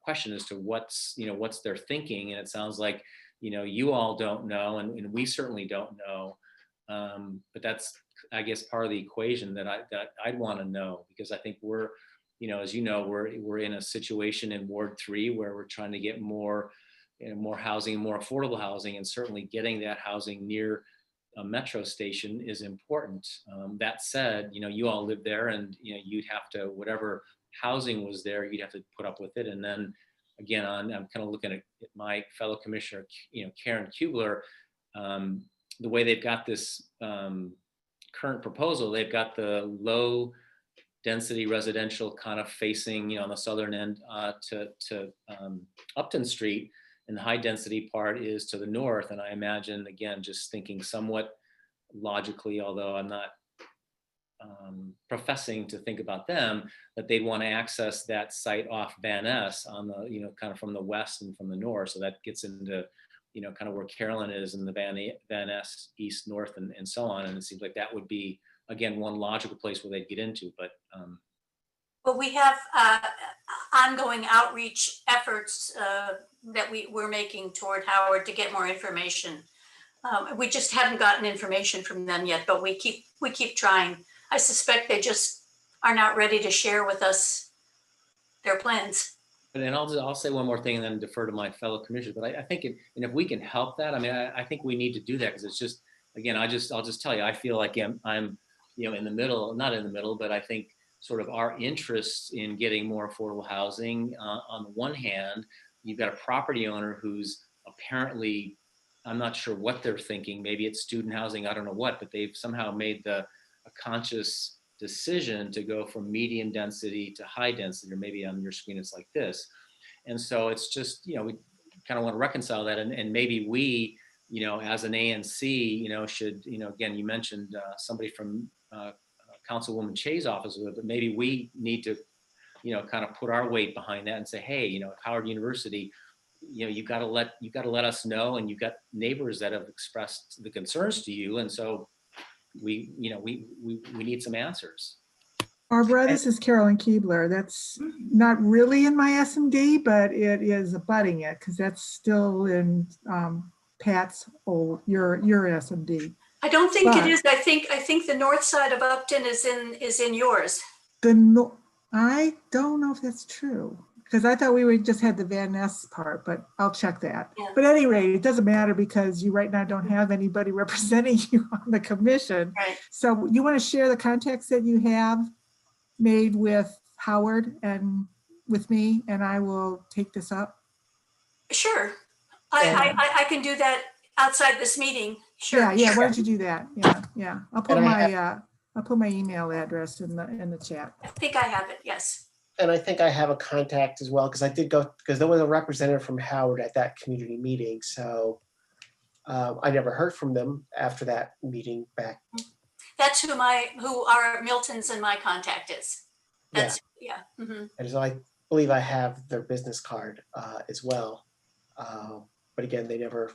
question as to what's their thinking. And it sounds like you all don't know, and we certainly don't know. But that's, I guess, part of the equation that I'd want to know, because I think we're, as you know, we're in a situation in Ward 3 where we're trying to get more housing, more affordable housing, and certainly getting that housing near a metro station is important. That said, you all live there, and you'd have to, whatever housing was there, you'd have to put up with it. And then again, I'm kind of looking at my fellow commissioner, Karen Kubler. The way they've got this current proposal, they've got the low density residential kind of facing, on the southern end to Upton Street, and the high density part is to the north. And I imagine, again, just thinking somewhat logically, although I'm not professing to think about them, that they'd want to access that site off Van Ness on the, kind of from the west and from the north. So that gets into, kind of where Carolyn is and the Van Ness east, north, and so on. And it seems like that would be, again, one logical place where they'd get into. But well, we have ongoing outreach efforts that we're making toward Howard to get more information. We just haven't gotten information from them yet, but we keep trying. I suspect they just are not ready to share with us their plans. And then I'll say one more thing and then defer to my fellow commissioners. But I think if we can help that, I mean, I think we need to do that, because it's just, again, I'll just tell you, I feel like I'm in the middle, not in the middle, but I think sort of our interests in getting more affordable housing. On the one hand, you've got a property owner who's apparently, I'm not sure what they're thinking. Maybe it's student housing, I don't know what, but they've somehow made a conscious decision to go from medium density to high density, or maybe on your screen it's like this. And so it's just, we kind of want to reconcile that. And maybe we, as an ANC, should, again, you mentioned somebody from Councilwoman Che's office, but maybe we need to, kind of put our weight behind that and say, hey, Howard University, you've got to let us know, and you've got neighbors that have expressed the concerns to you. And so we need some answers. Barbara, this is Carolyn Keebler. That's not really in my SMD, but it is abutting it, because that's still in Pat's your SMD. I don't think it is. I think the north side of Upton is in yours. I don't know if that's true, because I thought we just had the Van Ness part, but I'll check that. Yeah. But at any rate, it doesn't matter, because you right now don't have anybody representing you on the commission. Right. So you want to share the contacts that you have made with Howard and with me, and I will take this up. Sure. I can do that outside this meeting. Sure. Yeah. Sure. Why don't you do that? Yeah. I'll put my email address in the chat. I think I have it. Yes. And I think I have a contact as well, because I did go, because there was a representative from Howard at that community meeting. So I never heard from them after that meeting back. That's who our Milton's and my contact is. That's yeah. Mm-hmm. And so I believe I have their business card as well. But again, they never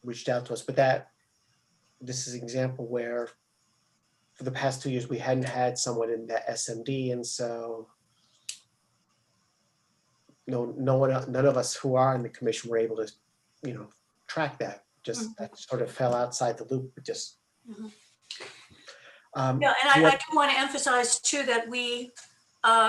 reached out to us. But this is an example where for the past 2 years, we hadn't had someone in that SMD. And so none of us who are in the commission were able to, track that. Just that sort of fell outside the loop. Just. Mm-hmm. Yeah, and I do want to emphasize too that we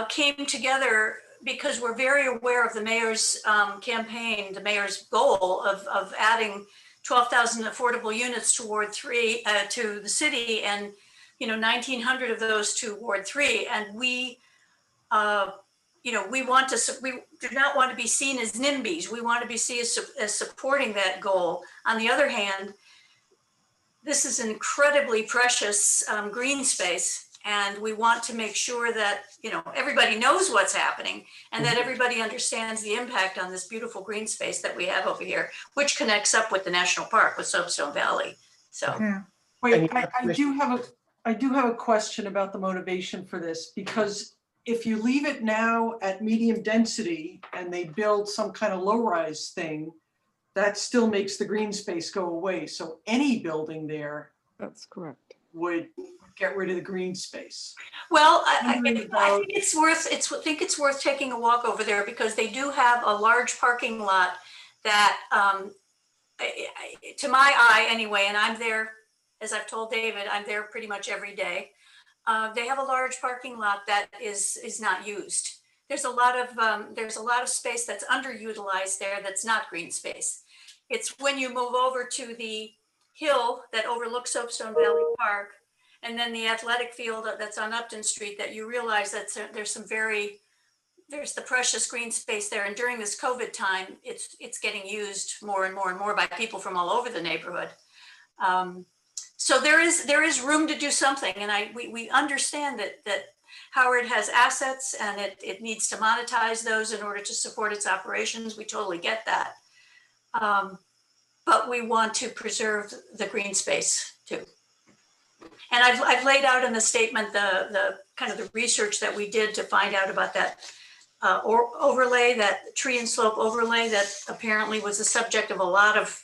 came together because we're very aware of the mayor's campaign, the mayor's goal of adding 12,000 affordable units to Ward 3 to the city, and 1,900 of those to Ward 3. And we, we do not want to be seen as NIMBYs. We want to be seen as supporting that goal. On the other hand, this is an incredibly precious green space, and we want to make sure that everybody knows what's happening, and that everybody understands the impact on this beautiful green space that we have over here, which connects up with the national park, with Soapstone Valley. So, yeah. Wait, I do have a question about the motivation for this, because if you leave it now at medium density and they build some kind of low-rise thing, that still makes the green space go away. So any building there, that's correct, would get rid of the green space. Well, I think it's worth taking a walk over there, because they do have a large parking lot that, to my eye anyway, and I'm there, as I've told David, I'm there pretty much every day. They have a large parking lot that is not used. There's a lot of space that's underutilized there that's not green space. It's when you move over to the hill that overlooks Soapstone Valley Park, and then the athletic field that's on Upton Street, that you realize that there's the precious green space there. And during this COVID time, it's getting used more and more and more by people from all over the neighborhood. So there is room to do something, and we understand that Howard has assets, and it needs to monetize those in order to support its operations. We totally get that. But we want to preserve the green space too. And I've laid out in the statement the kind of the research that we did to find out about that overlay, that tree and slope overlay that apparently was the subject of a lot of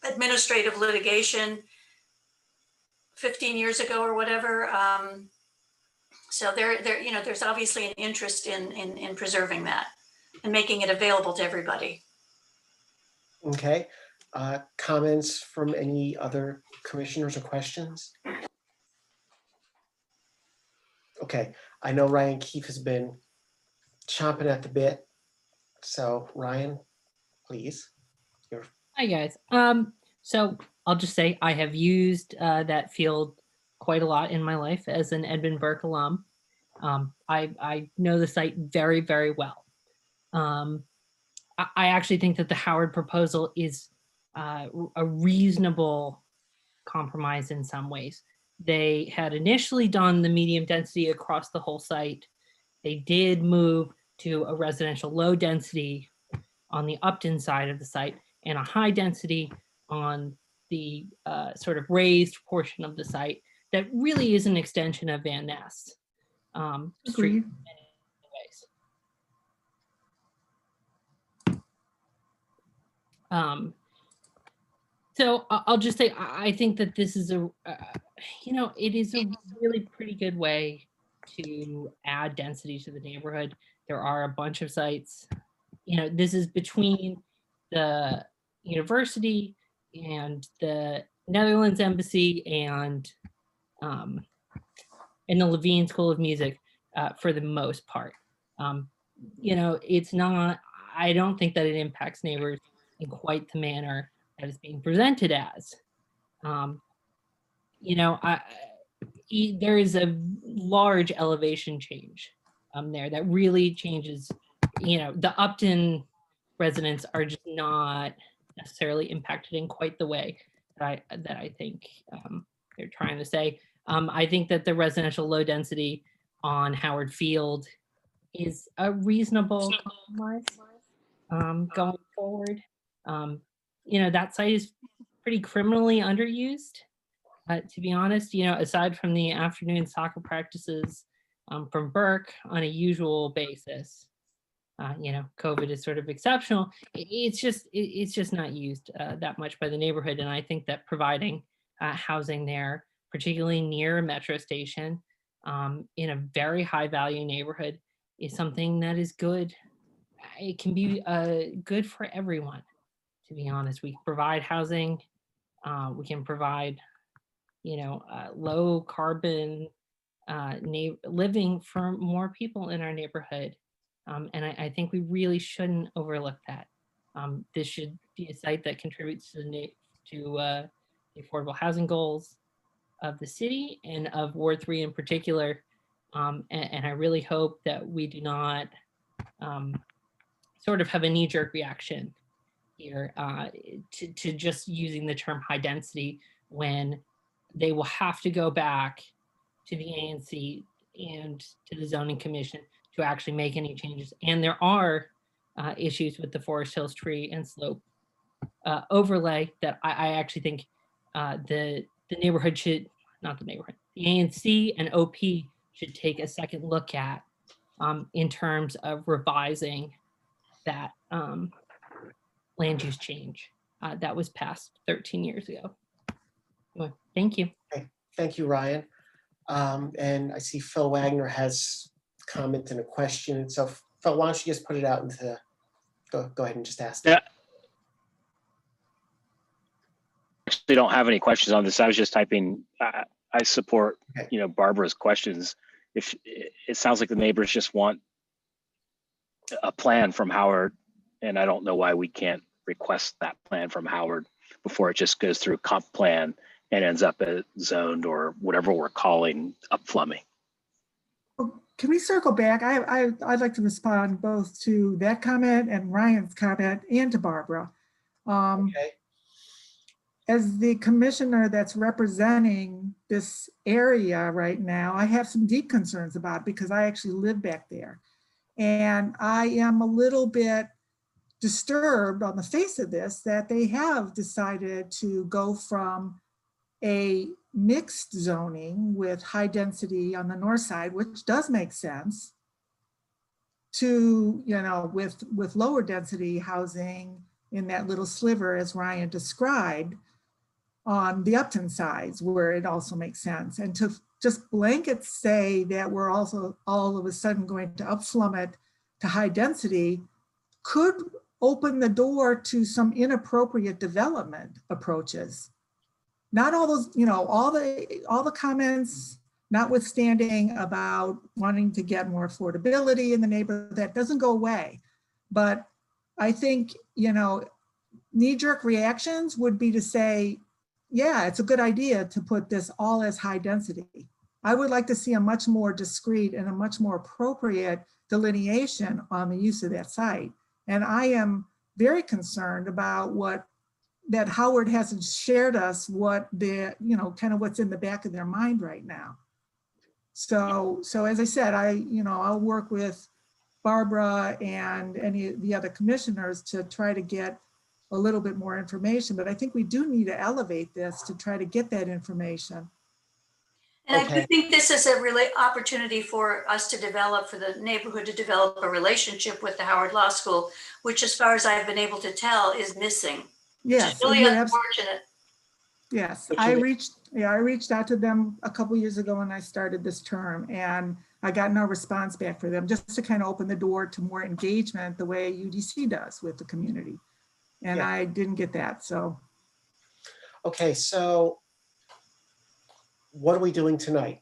administrative litigation 15 years ago or whatever. So there's obviously an interest in preserving that and making it available to everybody. Okay. Comments from any other commissioners or questions? Okay, I know Ryan Keefe has been chomping at the bit. So Ryan, please. Hi guys. So I'll just say I have used that field quite a lot in my life as an Edmund Burke alum. I know the site very, very well. I actually think that the Howard proposal is a reasonable compromise in some ways. They had initially done the medium density across the whole site. They did move to a residential low density on the Upton side of the site and a high density on the sort of raised portion of the site that really is an extension of Van Ness Street in many ways. So I'll just say, I think that this is it is a really pretty good way to add density to the neighborhood. There are a bunch of sites, this is between the university and the Netherlands Embassy and the Levine School of Music for the most part. It's not, I don't think that it impacts neighbors in quite the manner that it's being presented as. There is a large elevation change there that really changes, the Upton residents are just not necessarily impacted in quite the way that I think they're trying to say. I think that the residential low density on Howard Field is a reasonable compromise going forward. That site is pretty criminally underused, to be honest, aside from the afternoon soccer practices from Burke on a usual basis. COVID is sort of exceptional. It's just not used that much by the neighborhood. And I think that providing housing there, particularly near a metro station in a very high value neighborhood, is something that is good. It can be good for everyone, to be honest. We can provide housing. We can provide, low carbon living for more people in our neighborhood. And I think we really shouldn't overlook that. This should be a site that contributes to the affordable housing goals of the city and of Ward 3 in particular. And I really hope that we do not sort of have a knee-jerk reaction here to just using the term high density when they will have to go back to the ANC and to the zoning commission to actually make any changes. And there are issues with the Forest Hills tree and slope overlay that I actually think the neighborhood should, not the neighborhood, the ANC and OP should take a second look at in terms of revising that land use change that was passed 13 years ago. Well, thank you. Okay. Thank you, Ryan. And I see Phil Wagner has a comment and a question. So Phil, why don't you just put it out into, go ahead and just ask. Yeah. Actually don't have any questions on this. I was just typing, I support, Barbara's questions. If it sounds like the neighbors just want a plan from Howard, and I don't know why we can't request that plan from Howard before it just goes through comp plan and ends up zoned or whatever we're calling upflumming. Can we circle back? I'd like to respond both to that comment and Ryan's comment and to Barbara. Okay. As the commissioner that's representing this area right now, I have some deep concerns about it because I actually live back there. And I am a little bit disturbed on the face of this that they have decided to go from a mixed zoning with high density on the north side, which does make sense, to, you know, with lower density housing in that little sliver, as Ryan described, on the Upton sides, where it also makes sense. And to just blanket say that we're also all of a sudden going to upslum it to high density could open the door to some inappropriate development approaches. Not all those, you know, all the comments, notwithstanding about wanting to get more affordability in the neighborhood, that doesn't go away. But I think, you know, knee-jerk reactions would be to say, yeah, it's a good idea to put this all as high density. I would like to see a much more discrete and a much more appropriate delineation on the use of that site. And I am very concerned about that Howard hasn't shared us what the, you know, kind of what's in the back of their mind right now. So as I said, I'll work with Barbara and any of the other commissioners to try to get a little bit more information, but I think we do need to elevate this to try to get that information. And I do think this is a really opportunity for us to develop, for the neighborhood to develop a relationship with the Howard Law School, which, as far as I've been able to tell, is missing. Yes, Which is really unfortunate. Yes, I reached out to them a couple years ago when I started this term, and I got no response back for them, just to kind of open the door to more engagement the way UDC does with the community. And Yeah. I didn't get that, so. Okay, so what are we doing tonight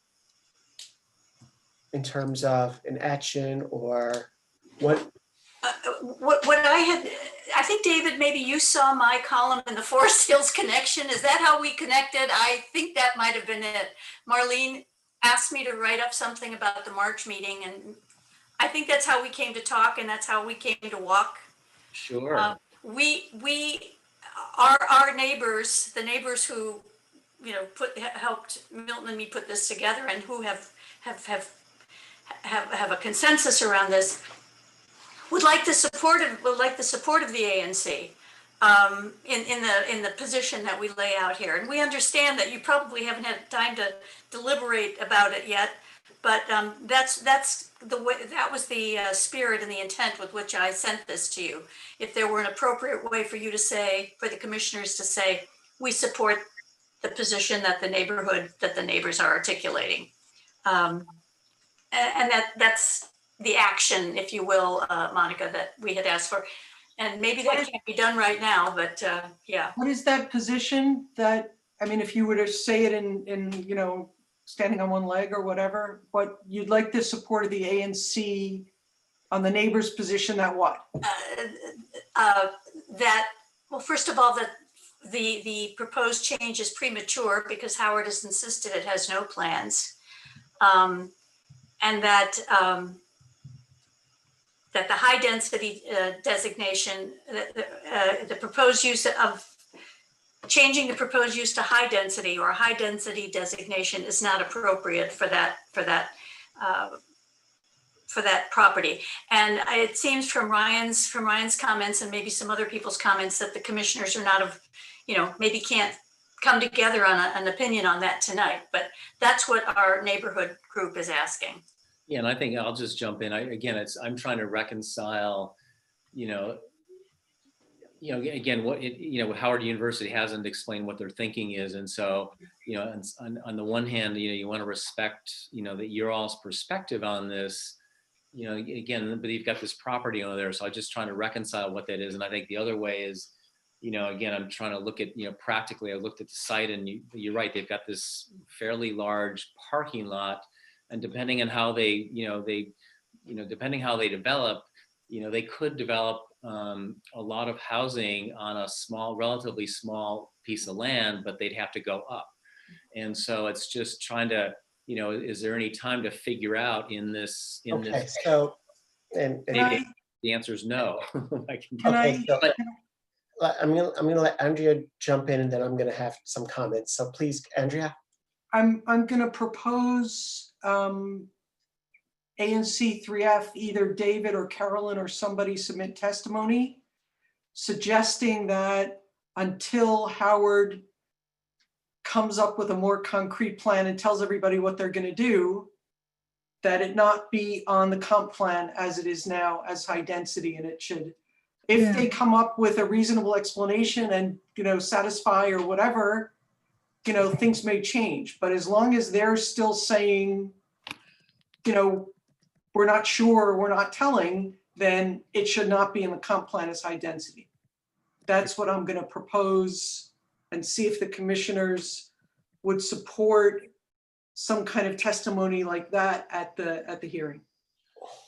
in terms of an action or what? What I think, David, maybe you saw my column in the Forest Hills Connection. Is that how we connected? I think that might have been it. Marlene asked me to write up something about the March meeting, and I think that's how we came to talk, and that's how we came to walk. Sure. Our neighbors, the neighbors who, you know, helped Milton and me put this together, and who have a consensus around this, would like the support of the ANC in the position that we lay out here. And we understand that you probably haven't had time to deliberate about it yet, but that's the way, that was the spirit and the intent with which I sent this to you. If there were an appropriate way for you to say, for the commissioners to say, we support the position that the neighbors are articulating. And that's the action, if you will, Monica, that we had asked for. And maybe that can't be done right now, but yeah. What is that position that, I mean, if you were to say it in you know, standing on one leg or whatever, what you'd like the support of the ANC on the neighbor's position that what? Well, first of all, that the proposed change is premature because Howard has insisted it has no plans. And that that the high density designation, the proposed use of changing the proposed use to high density or high density designation is not appropriate for that property. And it seems from Ryan's comments and maybe some other people's comments that the commissioners are not maybe can't come together on an opinion on that tonight, but that's what our neighborhood group is asking. Yeah, and I think I'll just jump in. I'm trying to reconcile, again, Howard University hasn't explained what their thinking is, and so, on the one hand, you want to respect, that your all's perspective on this, again, but you've got this property owner there, so I'm just trying to reconcile what that is, and I think the other way is, again, I'm trying to look at, practically. I looked at the site, and you're right, they've got this fairly large parking lot. And depending on how they, depending how they develop, they could develop a lot of housing on a relatively small piece of land, but they'd have to go up. And so it's just trying to, is there any time to figure out in this? So, and maybe the answer is no. I'm gonna let Andrea jump in, and then I'm gonna have some comments. So please, Andrea. I'm gonna propose ANC 3F, either David or Carolyn or somebody submit testimony suggesting that until Howard comes up with a more concrete plan and tells everybody what they're going to do, that it not be on the comp plan as it is now as high density, and it should, if they come up with a reasonable explanation and, satisfy or whatever, things may change. But as long as they're still saying, we're not sure, we're not telling, then it should not be in the comp plan as high density. That's what I'm going to propose, and see if the commissioners would support some kind of testimony like that at the hearing.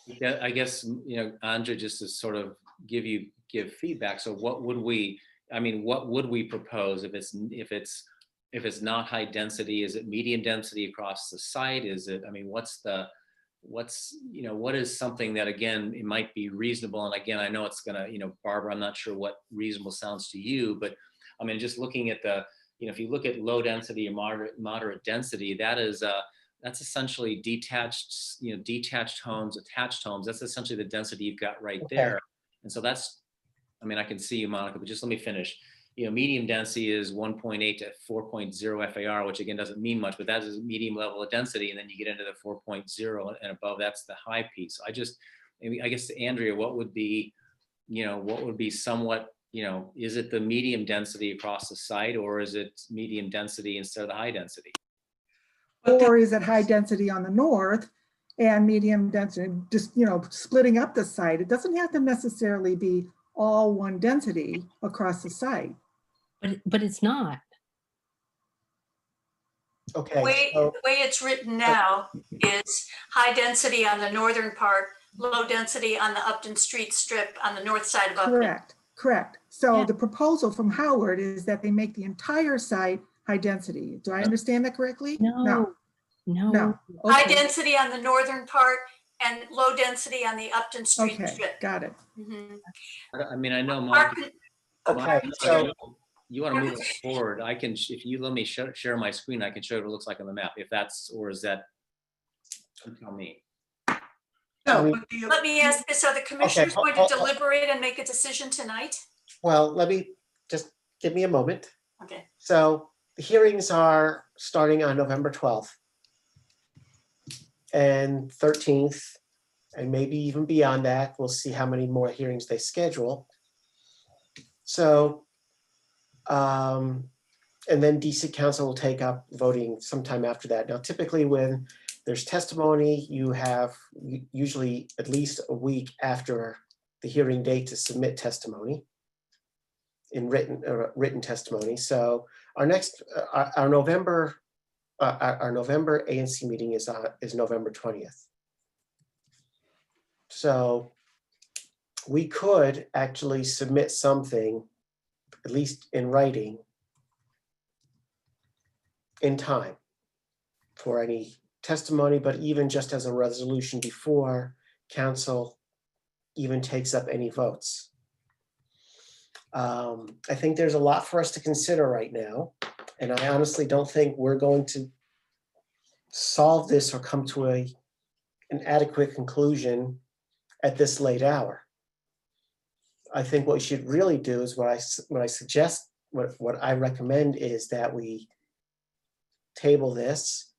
Yeah, I guess, Anja, just to sort of give feedback. So what would we propose if it's not high density? Is it medium density across the site? Is it, what is something that, again, it might be reasonable? And again, I know it's gonna, Barbara, I'm not sure what reasonable sounds to you, but just looking at if you look at low density or moderate density, that's essentially detached homes, attached homes. That's essentially the density you've got right there. And so that's, I can see you, Monica, but just let me finish. Medium density is 1.8 to 4.0 FAR, which again doesn't mean much, but that is a medium level of density. And then you get into the 4.0 and above, that's the high piece. I guess, Andrea, what would be somewhat, is it the medium density across the site, or is it medium density instead of the high density? Or is it high density on the north and medium density, just, splitting up the site? It doesn't have to necessarily be all one density across the site. But it's not. Okay. The way it's written now is high density on the northern part, low density on the Upton Street strip on the north side of Upton. Correct. So the proposal from Howard is that they make the entire site high density. Do I understand that correctly? No. Okay. High density on the northern part and low density on the Upton Street Okay, strip. got it. Mhm. I know, Monica, Okay, so you want to move it forward. I can, if you let me share my screen, I can show what it looks like on the map. If that's, or is that, you tell me. No, Let me ask this, are the commissioners going to deliberate and make a decision tonight? well, let me just give me a moment. Okay. So the hearings are starting on November 12th and 13th, and maybe even beyond that. We'll see how many more hearings they schedule. So, and then DC Council will take up voting sometime after that. Now, typically when there's testimony, you have usually at least a week after the hearing date to submit testimony in written testimony. So our next, our November ANC meeting is November 20th. So we could actually submit something, at least in writing, in time for any testimony, but even just as a resolution before council even takes up any votes. I think there's a lot for us to consider right now, and I honestly don't think we're going to solve this or come to an adequate conclusion at this late hour. I think what we should really do is what I recommend is that we table this,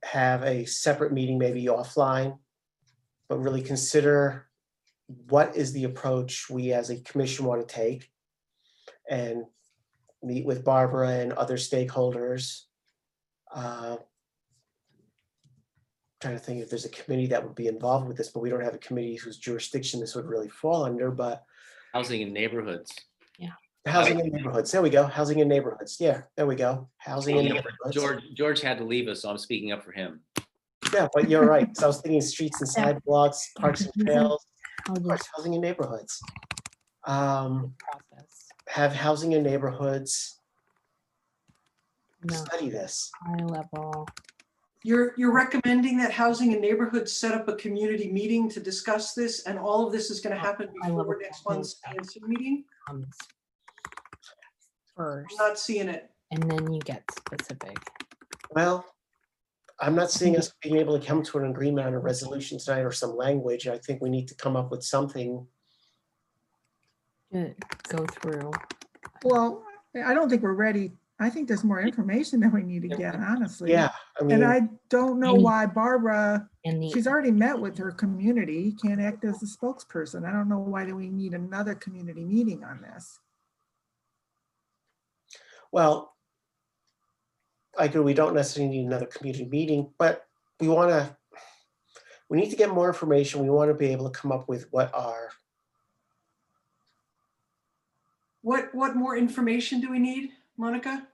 have a separate meeting, maybe offline, but really consider what is the approach we as a commission want to take, and meet with Barbara and other stakeholders. Trying to think if there's a committee that would be involved with this, but we don't have a committee whose jurisdiction this would really fall under. But housing in neighborhoods. Yeah. Housing in neighborhoods. There we go. Housing in neighborhoods. Yeah, there we go. Housing in neighborhoods. George had to leave us, so I'm speaking up for him. Yeah, but you're right. So I was thinking streets and sidewalks, parks and trails, of course, housing in neighborhoods. Have housing in neighborhoods study this. High level. You're recommending that housing and neighborhoods set up a community meeting to discuss this, and all of this is going to happen before next month's ANC meeting? First. I'm not seeing it. And then you get specific. Well, I'm not seeing us being able to come to an agreement on a resolution tonight or some language. I think we need to come up with something. Go through. Well, I don't think we're ready I think there's more information that we need to get, honestly. Yeah, I And mean, I don't know why Barbara, And she's already met with her community, can't act as a spokesperson. I don't know why do we need another community meeting on this. well, I agree, we don't necessarily need another community meeting, but we need to get more information. We want to be able to come up with what our, What more information do we need, Monica?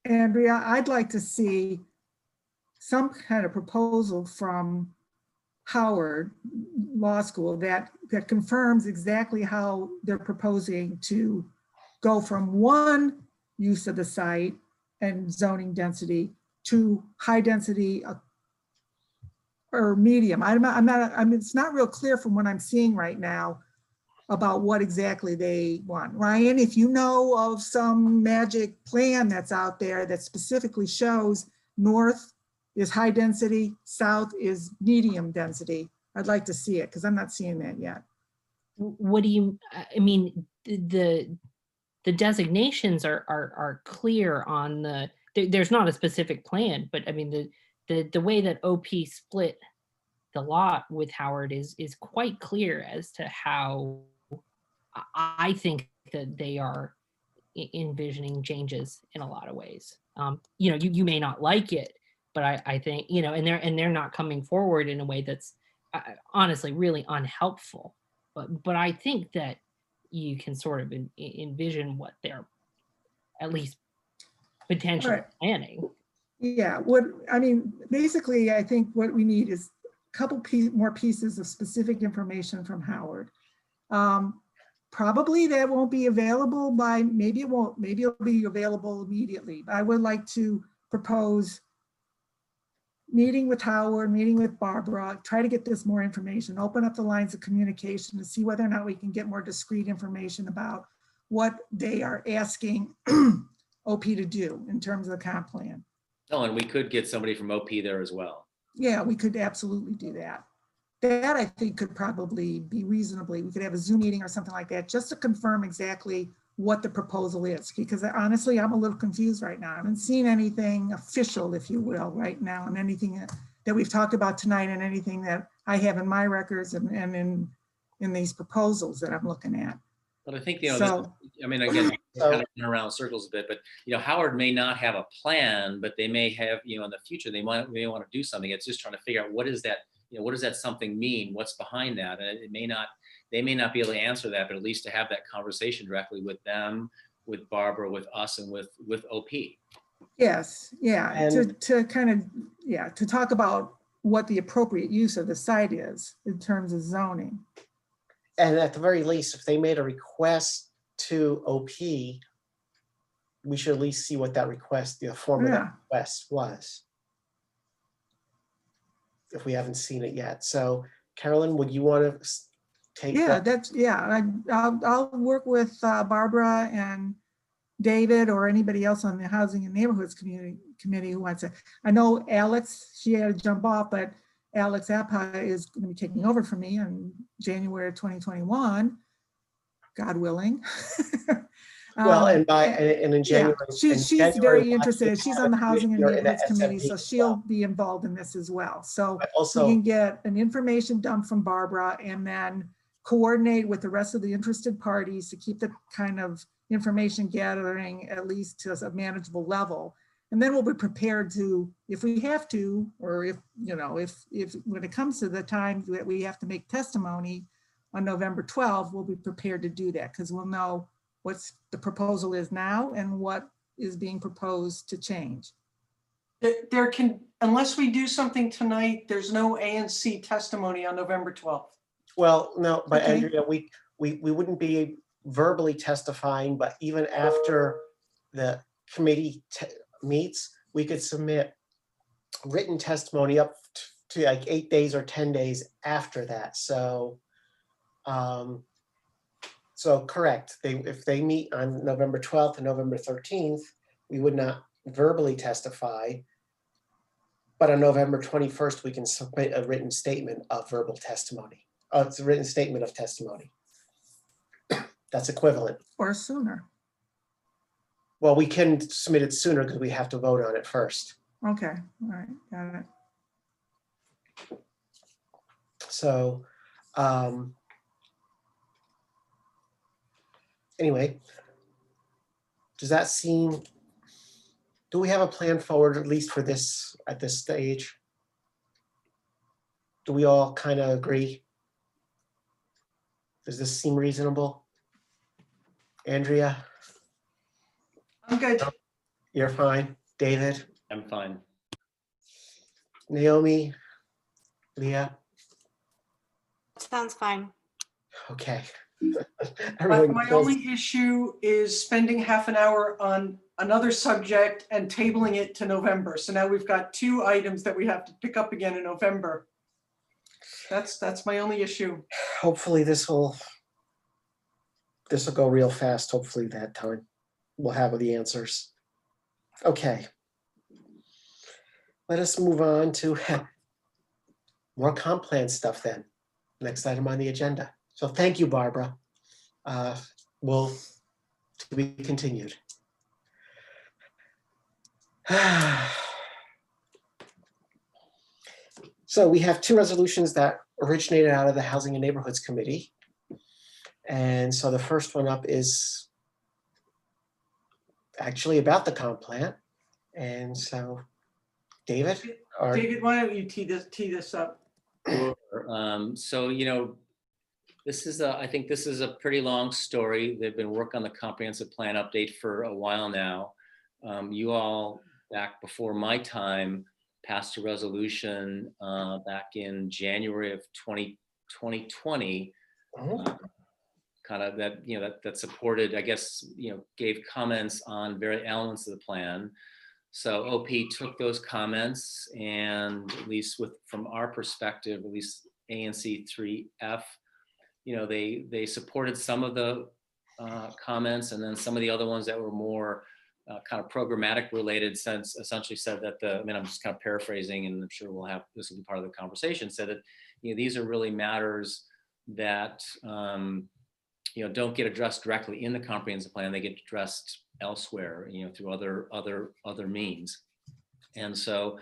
Andrea, I'd like to see some kind of proposal from Howard Law School that confirms exactly how they're proposing to go from one use of the site and zoning density to high density or medium. It's not real clear from what I'm seeing right now about what exactly they want. Ryan, if you know of some magic plan that's out there that specifically shows north is high density, south is medium density, I'd like to see it because I'm not seeing that yet. what do you, I mean, the designations are clear on there's not a specific plan, but I mean, the way that OP split the lot with Howard is quite clear as to how I think that they are envisioning changes in a lot of ways. You know, you may not like it, but I think, you know, and they're not coming forward in a way that's honestly really unhelpful. But I think that you can sort of envision what they're at least potentially Right. planning. Yeah, basically, I think what we need is a couple more pieces of specific information from Howard. Probably that won't be available by, maybe it won't, maybe it'll be available immediately. I would like to propose meeting with Howard, meeting with Barbara, try to get this more information, open up the lines of communication to see whether or not we can get more discrete information about what they are asking OP to do in terms of the comp plan. Oh, and we could get somebody from OP there as well. Yeah, we could absolutely do that. That I think could probably be reasonably, we could have a Zoom meeting or something like that, just to confirm exactly what the proposal is, because honestly, I'm a little confused right now. I haven't seen anything official, if you will, right now, and anything that we've talked about tonight and anything that I have in my records and in these proposals that I'm looking at. But I think, you know, So, I mean, again, kind of going around circles a bit, but, you know, Howard may not have a plan, but they may have, you know, in the future, they may want to do something. It's just trying to figure out what is that, you know, what does that something mean? What's behind that? And they may not be able to answer that, but at least to have that conversation directly with them, with Barbara, with us, and with OP. yes, yeah, And- to kind of, yeah, to talk about what the appropriate use of the site is in terms of zoning. and at the very least, if they made a request to OP, we should at least see what that request, the form of Yeah. that request was. If we haven't seen it yet. So Carolyn, would you want to take Yeah, that? I'll work with Barbara and David or anybody else on the Housing and Neighborhoods Committee who wants it. I know Alex, she had to jump off, but Alex Appa is going to be taking over for me in January of 2021, God willing. Well, and in January. She's very interested. She's on the Housing and Neighborhoods Committee, so she'll be involved in this as well. So we can get an information dump from Barbara and then coordinate with the rest of the interested parties to keep the kind of information gathering at least to a manageable level. And then we'll be prepared to, if we have to, or if, you know, if when it comes to the time that we have to make testimony on November 12th, we'll be prepared to do that because we'll know what's the proposal is now and what is being proposed to change. There can, unless we do something tonight, there's no ANC testimony on November 12th. Well, no, but Okay. Andrea, we wouldn't be verbally testifying, but even after the committee meets, we could submit written testimony up to like 8 days or 10 days after that. So, correct. If they meet on November 12th and November 13th, we would not verbally testify. But on November 21st, we can submit a written statement of verbal testimony. It's a written statement of testimony. That's equivalent. Or sooner. Well, we can submit it sooner because we have to vote on it first. Okay, all right, got it. So, anyway, does that seem, do we have a plan forward, at least for this, at this stage? Do we all kind of agree? Does this seem reasonable? Andrea, I'm good. you're fine. David, I'm fine. Naomi, Leah, Sounds fine. okay. My Everyone feels- only issue is spending half an hour on another subject and tabling it to November. So now we've got 2 items that we have to pick up again in November. That's my only issue. Hopefully this will go real fast, hopefully that time. We'll have the answers. Okay. Let us move on to more comp plan stuff then. Next item on the agenda. So thank you, Barbara. Will to be continued. So we have 2 resolutions that originated out of the Housing and Neighborhoods Committee. And so the first one up is actually about the comp plan. And so, David? David, why don't you tee this up? Sure. So, I think this is a pretty long story. They've been working on the comprehensive plan update for a while now. You all, back before my time, passed a resolution back in January of 2020, kind of that supported, I guess, gave comments on various elements of the plan. So OP took those comments, and at least from our perspective, at least ANC 3F, they supported some of the comments, and then some of the other ones that were more kind of programmatic related essentially said that I'm just kind of paraphrasing, and I'm sure this will be part of the conversation, said that these are really matters that don't get addressed directly in the comprehensive plan. They get addressed elsewhere, through other means. And so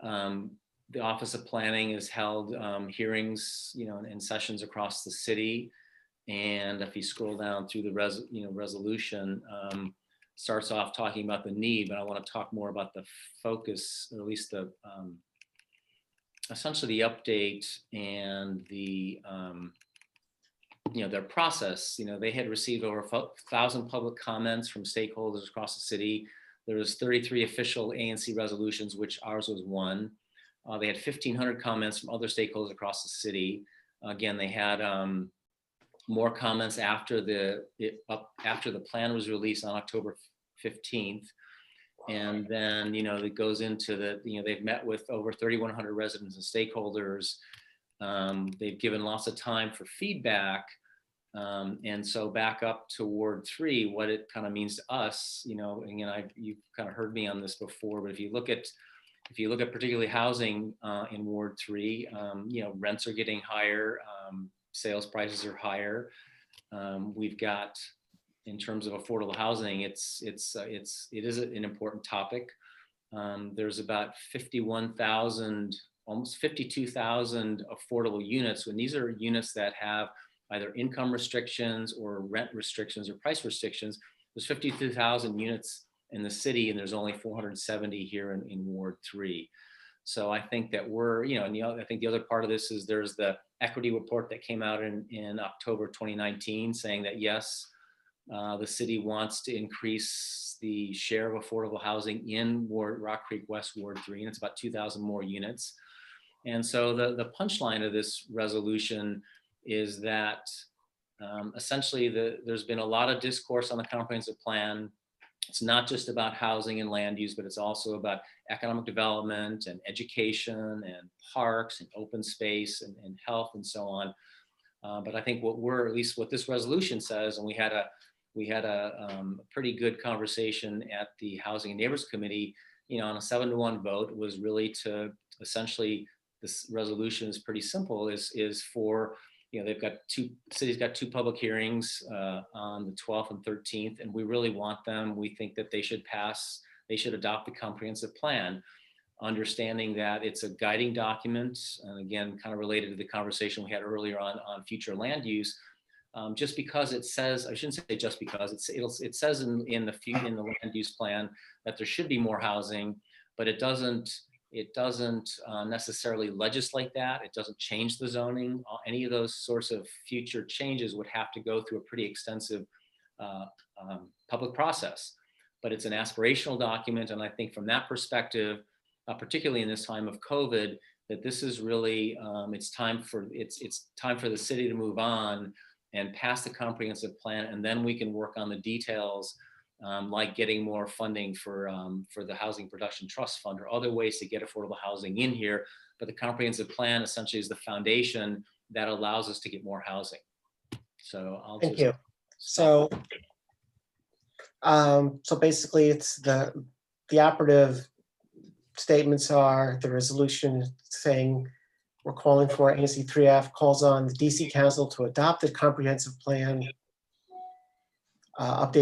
the Office of Planning has held hearings, and sessions across the city. And if you scroll down through the resolution, starts off talking about the need, but I want to talk more about the focus, or at least the essentially the update and the their process. They had received over 1,000 public comments from stakeholders across the city. There was 33 official ANC resolutions, which ours was one. They had 1,500 comments from other stakeholders across the city. Again, they had more comments after the plan was released on October 15th. And then, it goes into they've met with over 3,100 residents and stakeholders. They've given lots of time for feedback. And so back up to Ward 3, what it kind of means to us, again, you've kind of heard me on this before, but if you look at particularly housing in Ward 3, rents are getting higher, sales prices are higher. We've got, in terms of affordable housing, it is an important topic. There's about 51,000, almost 52,000 affordable units, when these are units that have either income restrictions or rent restrictions or price restrictions. There's 52,000 units in the city, and there's only 470 here in Ward 3. So I think that I think the other part of this is there's the equity report that came out in October 2019 saying that yes, the city wants to increase the share of affordable housing in Rock Creek West Ward 3, and it's about 2,000 more units. And so the punchline of this resolution is that essentially there's been a lot of discourse on the comprehensive plan. It's not just about housing and land use, but it's also about economic development and education and parks and open space and health and so on. But I think at least what this resolution says, and we had a pretty good conversation at the Housing and Neighbors Committee, on a 7-to-1 vote, was really to essentially, this resolution is pretty simple, is for they've got the city's got two public hearings on the 12th and 13th, and we really want them. We think that they should adopt the comprehensive plan, understanding that it's a guiding document, and again, kind of related to the conversation we had earlier on future land use. Just because it says, I shouldn't say just because, it says in the land use plan that there should be more housing, but it doesn't necessarily legislate that. It doesn't change the zoning. Any of those sorts of future changes would have to go through a pretty extensive public process. But it's an aspirational document, and I think from that perspective, particularly in this time of COVID, that this is really it's time for the city to move on and pass the comprehensive plan, and then we can work on the details, like getting more funding for the Housing Production Trust Fund or other ways to get affordable housing in here. But the comprehensive plan essentially is the foundation that allows us to get more housing. So I'll Thank you. So, so basically, it's the operative statements are the resolution saying we're calling for ANC 3F calls on the DC Council to adopt the comprehensive plan, to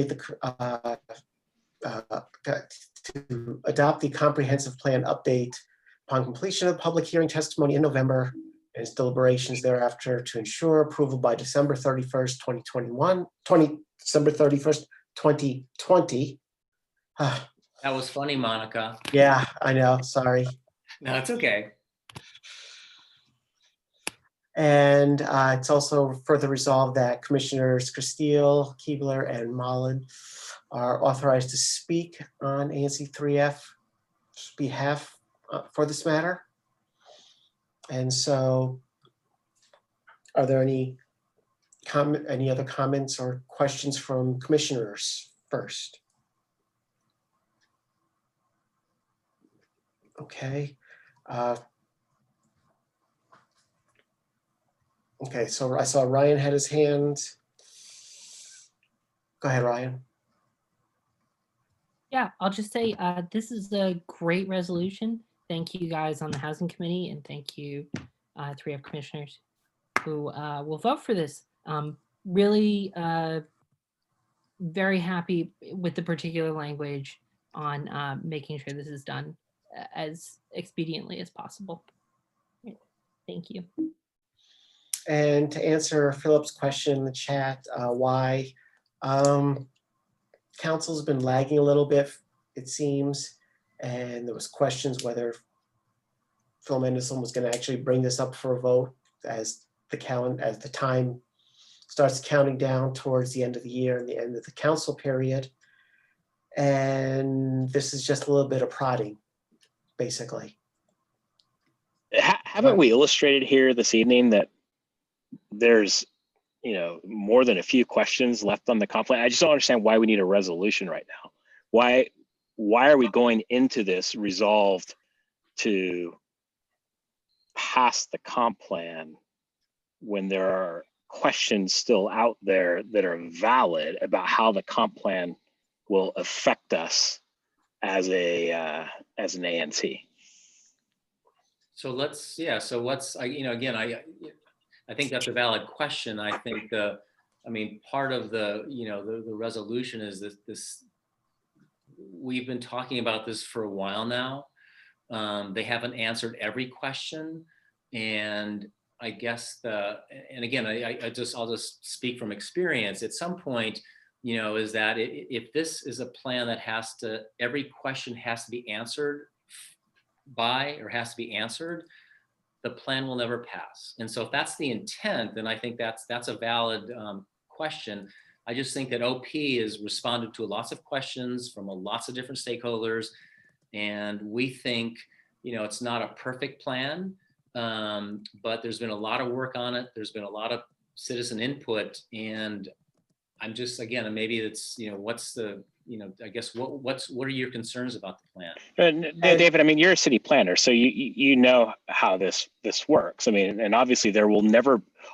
adopt the comprehensive plan update upon completion of public hearing testimony in November and its deliberations thereafter to ensure approval by December 31st, 2020. That was funny, Monica. Yeah, I know, sorry. No, it's okay. And it's also further resolved that Commissioners Castile, Keebler, and Mullen are authorized to speak on ANC 3F's behalf for this matter. And so, are there any other comments or questions from commissioners first? Okay. Okay, so I saw Ryan had his hand. Go ahead, Ryan. Yeah, I'll just say this is a great resolution. Thank you guys on the Housing Committee, and thank you 3F commissioners who will vote for this. Really very happy with the particular language on making sure this is done as expediently as possible. Thank you. And to answer Philip's question in the chat, why council's been lagging a little bit, it seems, and there was questions whether Phil Mendelson was going to actually bring this up for a vote as the time starts counting down towards the end of the year and the end of the council period. And this is just a little bit of prodding, basically. Haven't we illustrated here this evening that there's, more than a few questions left on the comp plan? I just don't understand why we need a resolution right now. Why are we going into this resolved to pass the comp plan when there are questions still out there that are valid about how the comp plan will affect us as an ANC? So I think that's a valid question. I think part of the resolution is this we've been talking about this for a while now. They haven't answered every question, and I guess I'll just speak from experience. At some point, is that if this is a plan that every question has to be answered has to be answered, the plan will never pass. And so if that's the intent, then I think that's a valid question. I just think that OP has responded to lots of questions from lots of different stakeholders. And we think, it's not a perfect plan, but there's been a lot of work on it. There's been a lot of citizen input. And I'm just, again, maybe it's, what's the, I guess, what are your concerns about the plan? David, you're a city planner, so you know how this works. And obviously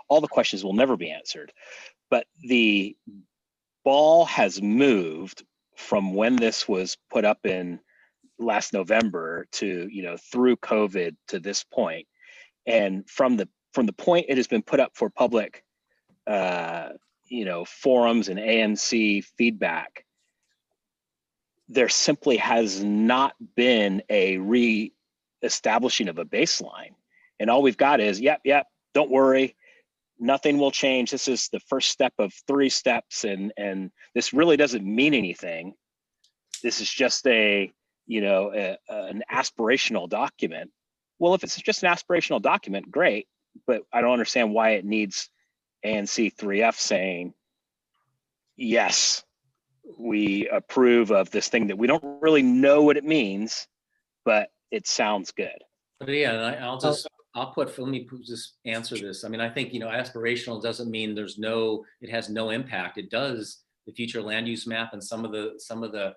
all the questions will never be answered, but the ball has moved from when this was put up in last November to, through COVID to this point. And from from the point it has been put up for public, forums and ANC feedback, there simply has not been a re-establishing of a baseline. And all we've got is, yep, don't worry, nothing will change. This is the first step of 3 steps, and this really doesn't mean anything. This is just an aspirational document. Well, if it's just an aspirational document, great, but I don't understand why it needs ANC 3F saying, yes, we approve of this thing that we don't really know what it means, but it sounds good. But yeah, and let me just answer this. I mean, I think, aspirational doesn't mean it has no impact. It does. The future land use map and some of the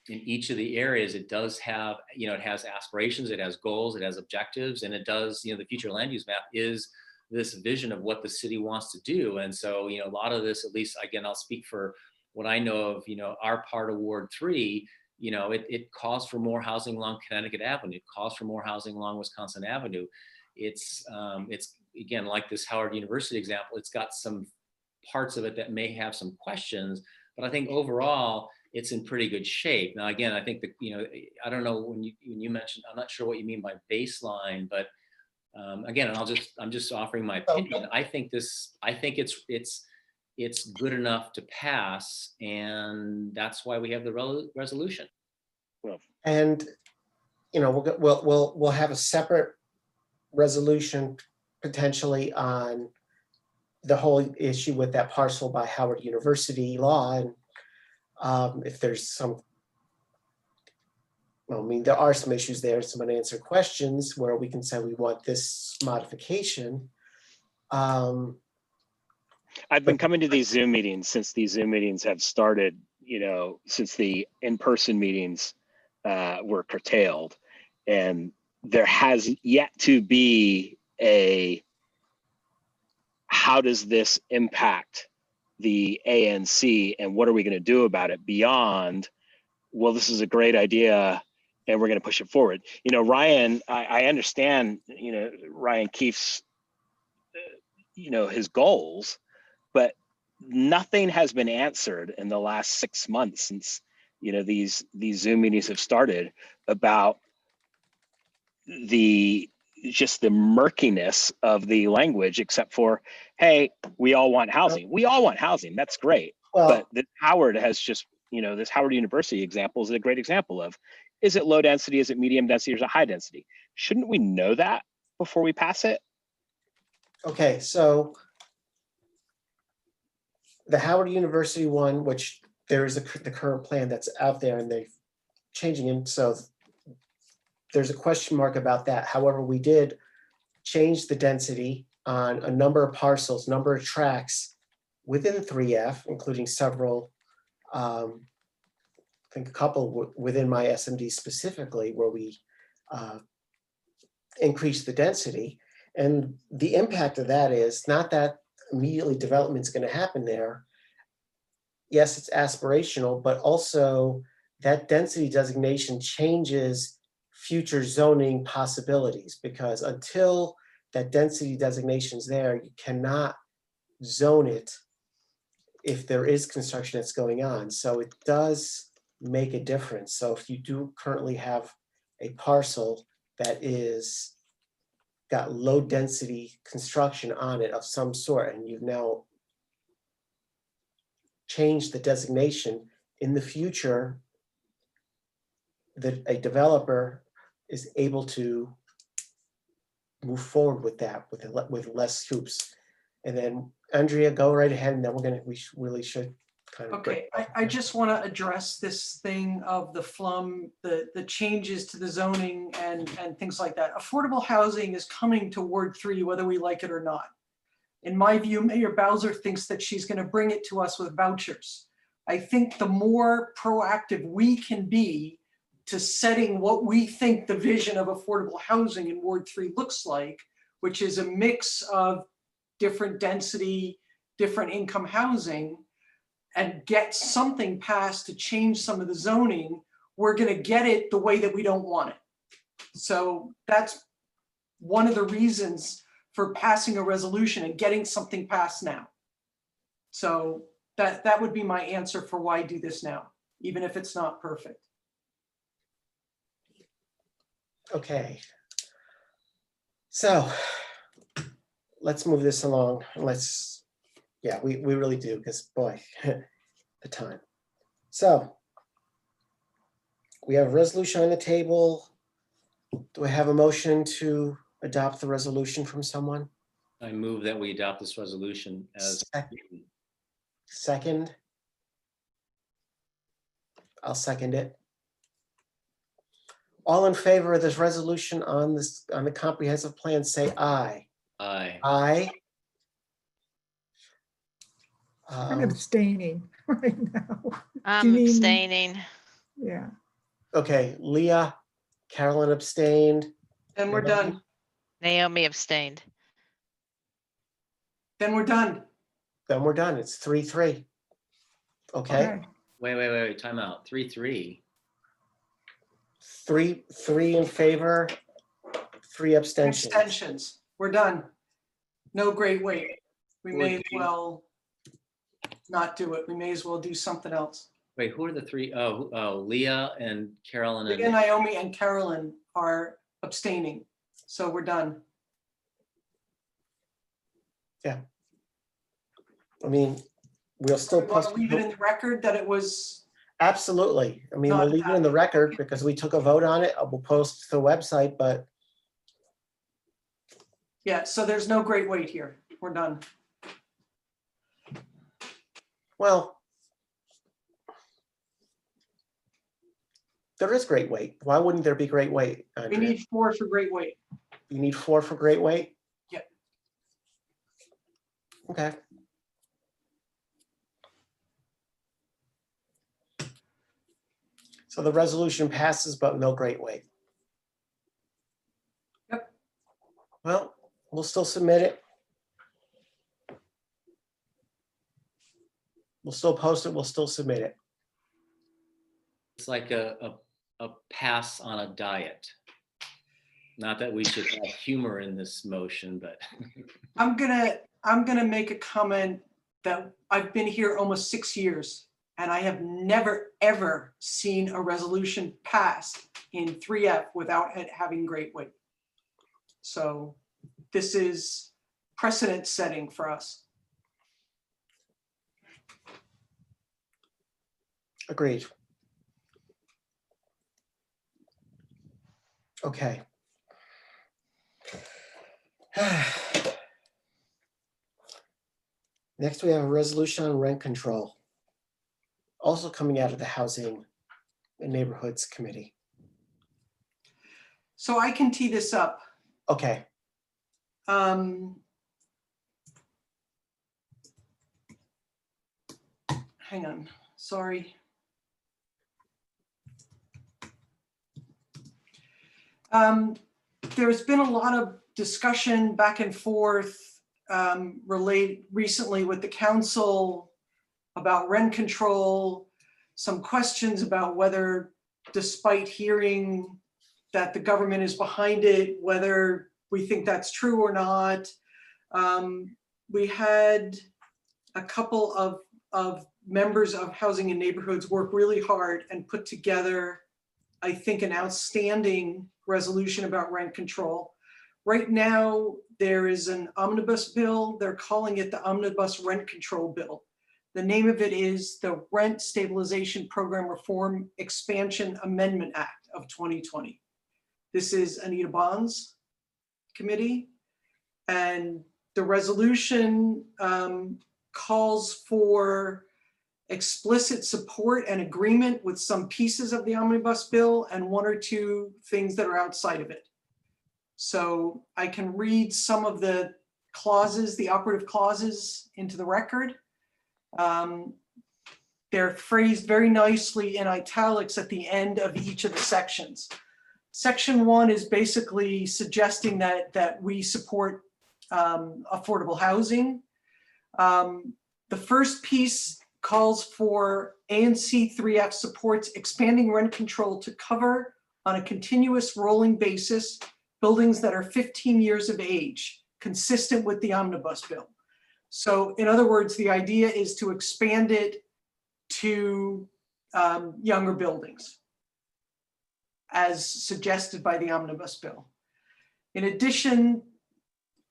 in each of the areas, it does have, it has aspirations, it has goals, it has objectives, and it does, the future land use map is this vision of what the city wants to do. And so, a lot of this, at least, again, I'll speak for what I know of, our part of Ward 3, it calls for more housing along Connecticut Avenue. It calls for more housing along Wisconsin Avenue. It's again, like this Howard University example, it's got some parts of it that may have some questions, but I think overall it's in pretty good shape. Now, again, I think that, I don't know when you mentioned, I'm not sure what you mean by baseline, but again, and I'm just offering my opinion. I think it's good enough to pass, and that's why we have the resolution. And we'll have a separate resolution potentially on the whole issue with that parcel by Howard University law, and if there's some, there are some issues there, some unanswered questions where we can say we want this modification. I've been coming to these Zoom meetings since these Zoom meetings have started, since the in-person meetings were curtailed, and there has yet to be how does this impact the ANC and what are we going to do about it beyond, well, this is a great idea and we're going to push it forward. Ryan, I understand, Ryan Keefe's, his goals, but nothing has been answered in the last 6 months since, these Zoom meetings have started about the murkiness of the language, except for, hey, we all want housing. We all want housing. That's great. But this Howard this Howard University example is a great example of, is it low density? Is it medium density? Or is it high density? Shouldn't we know that before we pass it? Okay, so the Howard University one, which there is the current plan that's out there and they're changing it. So there's a question mark about that. However, we did change the density on a number of parcels, number of tracks within 3F, including several, I think a couple within my SMD specifically, where we increased the density. And the impact of that is not that immediately development's going to happen there. Yes, it's aspirational, but also that density designation changes future zoning possibilities, because until that density designation is there, you cannot zone it if there is construction that's going on. So it does make a difference. So if you do currently have a parcel that is got low density construction on it of some sort, and you've now changed the designation, in the future, that a developer is able to move forward with that with less hoops. And then Andrea, go right ahead, and then we really should kind of. Okay, I just want to address this thing of the FLUM, the changes to the zoning and things like that. Affordable housing is coming to Ward 3, whether we like it or not. In my view, Mayor Bowser thinks that she's going to bring it to us with vouchers. I think the more proactive we can be to setting what we think the vision of affordable housing in Ward 3 looks like, which is a mix of different density, different income housing, and get something passed to change some of the zoning, we're going to get it the way that we don't want it. So that's one of the reasons for passing a resolution and getting something passed now. So that would be my answer for why do this now, even if it's not perfect. Okay. So let's move this along. Yeah, we really do, because boy, the time. So we have a resolution on the table. Do I have a motion to adopt the resolution from someone? I move that we adopt this resolution as. Second. I'll second it. All in favor of this resolution on the comprehensive plan, say aye. Aye. Aye. I'm abstaining right now. I'm Janine- abstaining. Yeah. Okay, Leah, Carolyn abstained. And we're done. Naomi abstained. Then we're done. Then we're done. It's 3-3. Okay. Wait, time out. 3-3. 3 in favor, 3 abstentions. Abstentions. We're done. No great wait. We may as well not do it. We may as well do something else. Wait, who are the three? Oh, Leah and Carolyn and Leah, Naomi, and Carolyn are abstaining. So we're done. Yeah. I mean, we'll still Want to post. leave it in the record that it was. Absolutely. I mean, we'll leave it in the record because we took a vote on it. We'll post to the website, but. Yeah, so there's no great wait here. We're done. Well, there is great weight. Why wouldn't there be great weight? We Andrea? need 4 for great weight. You need 4 for great weight? Yep. Okay. So the resolution passes, but no great weight. Yep. Well, we'll still submit it. We'll still post it. We'll still submit it. It's like a pass on a diet. Not that we should have humor in this motion, but. I'm gonna make a comment that I've been here almost 6 years and I have never, ever seen a resolution passed in 3F without it having great weight. So this is precedent setting for us. Agreed. Okay. Next, we have a resolution on rent control. Also coming out of the Housing and Neighborhoods Committee. So I can tee this up. Okay. Hang on, sorry. There's been a lot of discussion back and forth recently with the council about rent control, some questions about whether, despite hearing that the government is behind it, whether we think that's true or not. We had a couple of members of Housing and Neighborhoods work really hard and put together, I think, an outstanding resolution about rent control. Right now, there is an omnibus bill. They're calling it the Omnibus Rent Control Bill. The name of it is the Rent Stabilization Program Reform Expansion Amendment Act of 2020. This is Anita Bond's committee. And the resolution calls for explicit support and agreement with some pieces of the omnibus bill and 1 or 2 things that are outside of it. So I can read some of the clauses, the operative clauses into the record. They're phrased very nicely in italics at the end of each of the sections. Section 1 is basically suggesting that we support affordable housing. The first piece calls for ANC 3F supports expanding rent control to cover on a continuous rolling basis buildings that are 15 years of age, consistent with the omnibus bill. So in other words, the idea is to expand it to younger buildings, as suggested by the omnibus bill. In addition,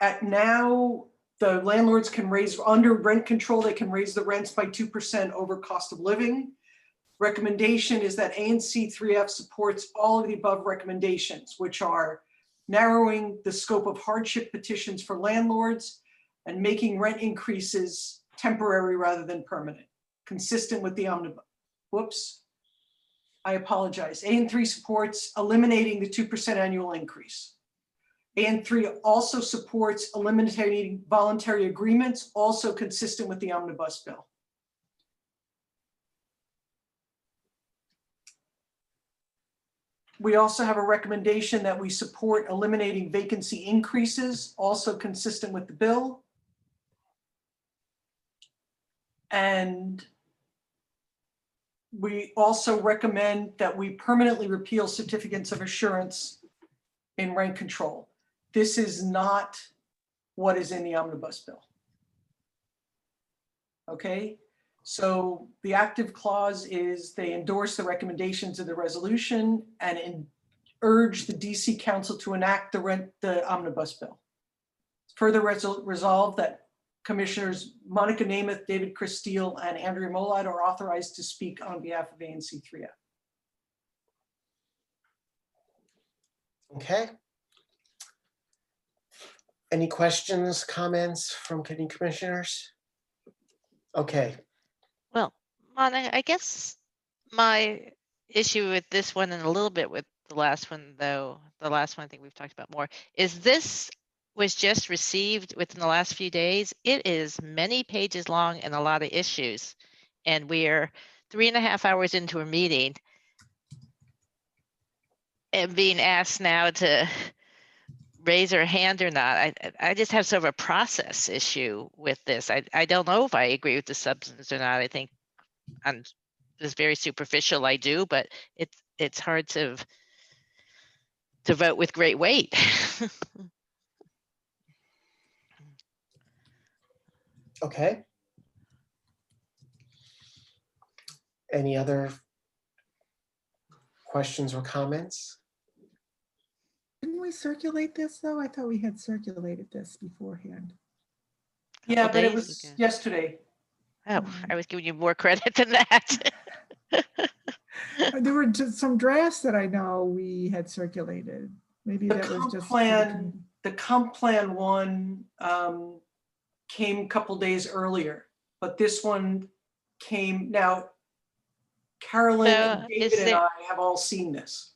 at now, the landlords can raise, under rent control, they can raise the rents by 2% over cost of living. Recommendation is that ANC 3F supports all of the above recommendations, which are narrowing the scope of hardship petitions for landlords and making rent increases temporary rather than permanent, consistent with the omnibus. Whoops, I apologize. AN3 supports eliminating the 2% annual increase. AN3 also supports eliminating voluntary agreements, also consistent with the omnibus bill. We also have a recommendation that we support eliminating vacancy increases, also consistent with the bill. And we also recommend that we permanently repeal certificates of assurance in rent control. This is not what is in the omnibus bill. Okay, so the active clause is they endorse the recommendations of the resolution and urge the DC Council to enact the omnibus bill. Further resolve that Commissioners Monica Namath, David Christile, and Andrea Molad are authorized to speak on behalf of ANC 3F. Okay. Any questions, comments from any commissioners? Okay. Well, Monica, I guess my issue with this one and a little bit with the last one, though, the last one I think we've talked about more, is this was just received within the last few days. It is many pages long and a lot of issues. And we're 3.5 hours into a meeting and being asked now to raise our hand or not. I just have sort of a process issue with this. I don't know if I agree with the substance or not. I think on this very superficial I do, but it's hard to vote with great weight. Okay. Any other questions or comments? Didn't we circulate this though? I thought we had circulated this beforehand. Yeah, but it days was ago. yesterday. Oh, I was giving you more credit than that. There were just some drafts that I know we had circulated. Maybe The that was comp just. plan, the comp plan one came a couple days earlier, but this one came now. Carolyn and So David is and there- I have all seen this.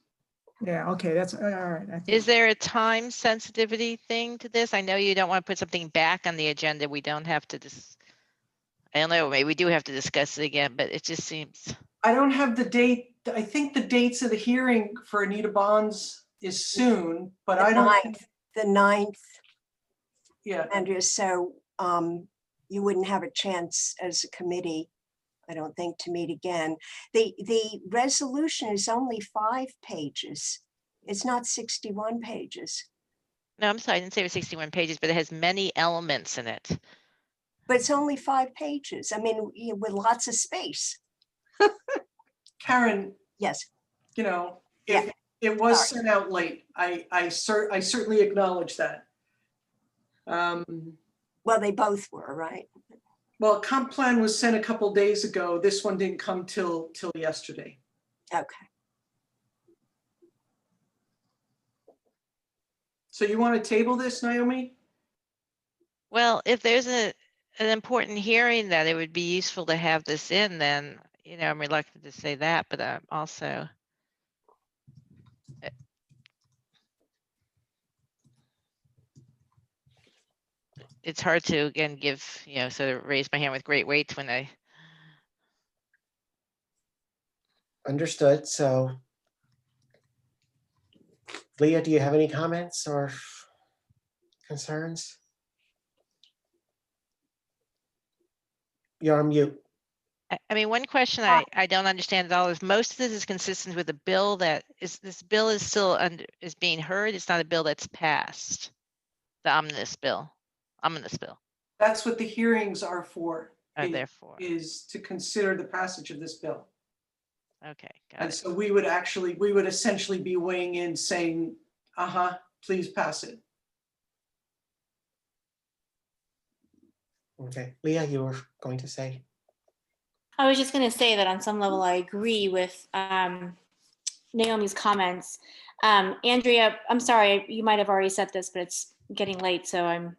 Yeah, okay, that's all right. I think. Is there a time sensitivity thing to this? I know you don't want to put something back on the agenda. We don't have to I don't know, maybe we do have to discuss it again, but it just seems. I don't have the date. I think the dates of the hearing for Anita Bonds is soon, but I don't. The 9th, Yeah. Andrea, so you wouldn't have a chance as a committee, I don't think, to meet again. The resolution is only 5 pages. It's not 61 pages. No, I'm sorry, I didn't say it was 61 pages, but it has many elements in it. But it's only 5 pages. I mean, with lots of space. Karen. Yes. You know, it was sent out late. I certainly acknowledge that. Well, they both were, right? Well, comp plan was sent a couple days ago. This one didn't come till yesterday. Okay. So you want to table this, Naomi? Well, if there's an important hearing that it would be useful to have this in, then, you know, I'm reluctant to say that, but I'm also. It's hard to, again, give, you know, sort of raise my hand with great weight when I. Understood. So Leah, do you have any comments or concerns? You're on mute. I mean, one question I don't understand at all is most of this is consistent with the bill that is, this bill is still under, is being heard. It's not a bill that's passed. The omnibus bill. That's what the hearings are for. Are is- therefore. Is to consider the passage of this bill. Okay, got And it. so we would essentially be weighing in saying, please pass it. Okay, Leah, you were going to say? I was just going to say that on some level, I agree with Naomi's comments. Andrea, I'm sorry, you might have already said this, but it's getting late, so I'm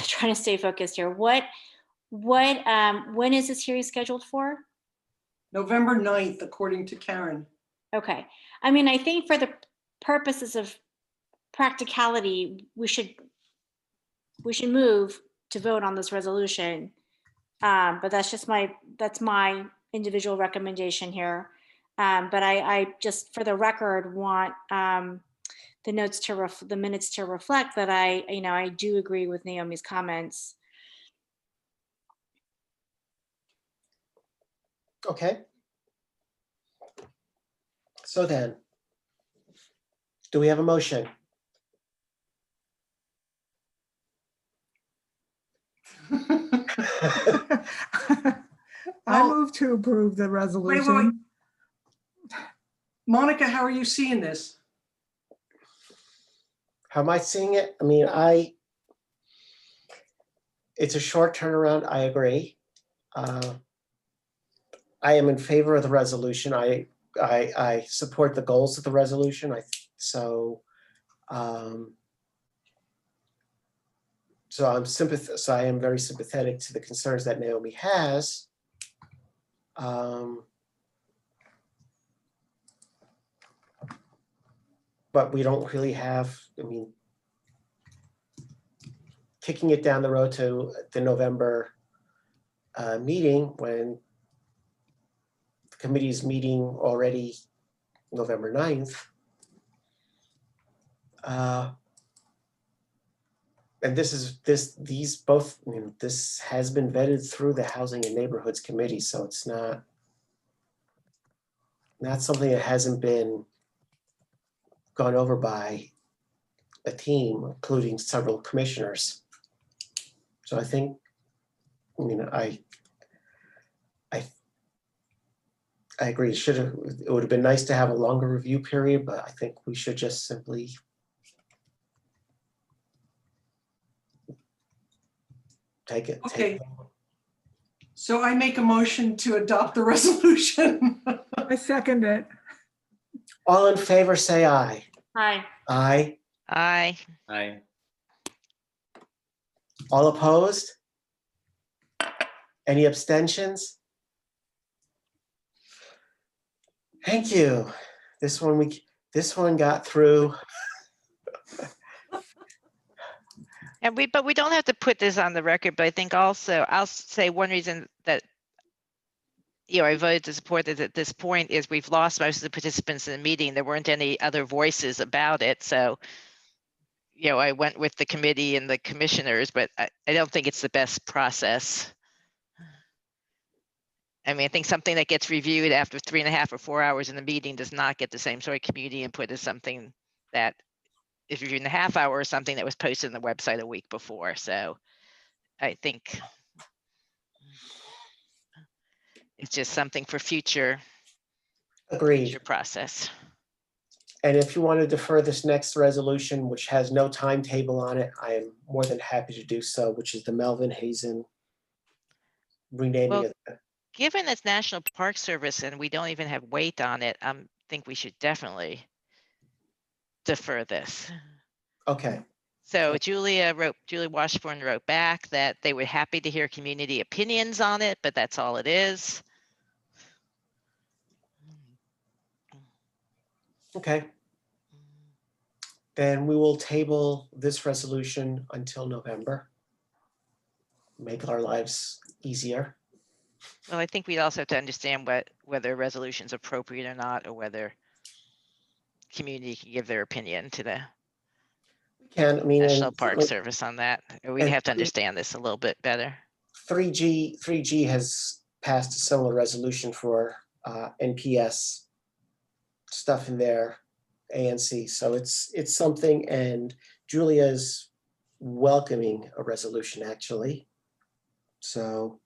trying to stay focused here. When is this hearing scheduled for? November 9th, according to Karen. Okay. I mean, I think for the purposes of practicality, we should move to vote on this resolution. But that's my individual recommendation here. But I just, for the record, want the minutes to reflect that I do agree with Naomi's comments. Okay. So then, do we have a motion? I move to approve the resolution. Wait. Monica, how are you seeing this? How am I seeing it? I mean, it's a short turnaround, I agree. I am in favor of the resolution. I support the goals of the resolution. So I am very sympathetic to the concerns that Naomi has. But we don't really have, I mean, kicking it down the road to the November meeting when the committee is meeting already November 9th. And this has been vetted through the Housing and Neighborhoods Committee, so it's not something that hasn't been gone over by a team, including several commissioners. So I think, I agree. It would have been nice to have a longer review period, but I think we should just simply take it. Okay. So I make a motion to adopt the resolution. I second it. All in favor, say aye. Aye. Aye. Aye. Aye. All opposed? Any abstentions? Thank you. This one got through. But we don't have to put this on the record, but I think also, I'll say one reason that, I voted to support this at this point is we've lost most of the participants in the meeting. There weren't any other voices about it. So, I went with the committee and the commissioners, but I don't think it's the best process. I mean, I think something that gets reviewed after 3.5 or 4 hours in the meeting does not get the same sort of community input as something that is reviewed in a half hour or something that was posted on the website a week before. So I think it's just something for future process. And if you want to defer this next resolution, which has no timetable on it, I am more than happy to do so, which is the Melvin Hazen renaming it. Given it's National Park Service and we don't even have weight on it, I think we should definitely defer this. Okay. So Julie Washburn wrote back that they were happy to hear community opinions on it, but that's all it is. Okay. Then we will table this resolution until November. Make our lives easier. Well, I think we'd also have to understand whether a resolution is appropriate or not, or whether community can give their opinion to the National Park Service on that. We'd have to understand this a little bit better. 3G has passed a similar resolution for NPS stuff in their ANC. So it's something, and Julia's welcoming a resolution actually. So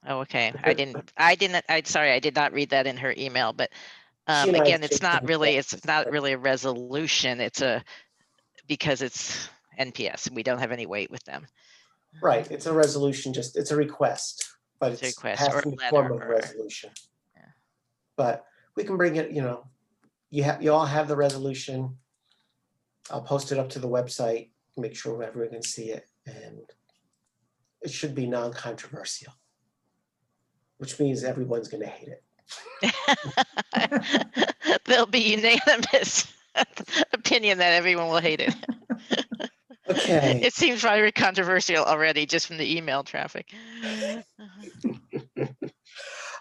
Oh, okay. But- Sorry, I did not read that in her email, but She and I again, it's not exchanged really a resolution. Because it's NPS. We don't have any weight with them. right, it's a resolution, it's a request, but It's a it's request or passed a in the letter form of a or- resolution. But we can bring it, you all have the resolution. I'll post it up to the website, make sure everyone can see it, and it should be non-controversial, which means everyone's gonna hate it. There'll be unanimous opinion that everyone will hate it. Okay. It seems very controversial already just from the email traffic.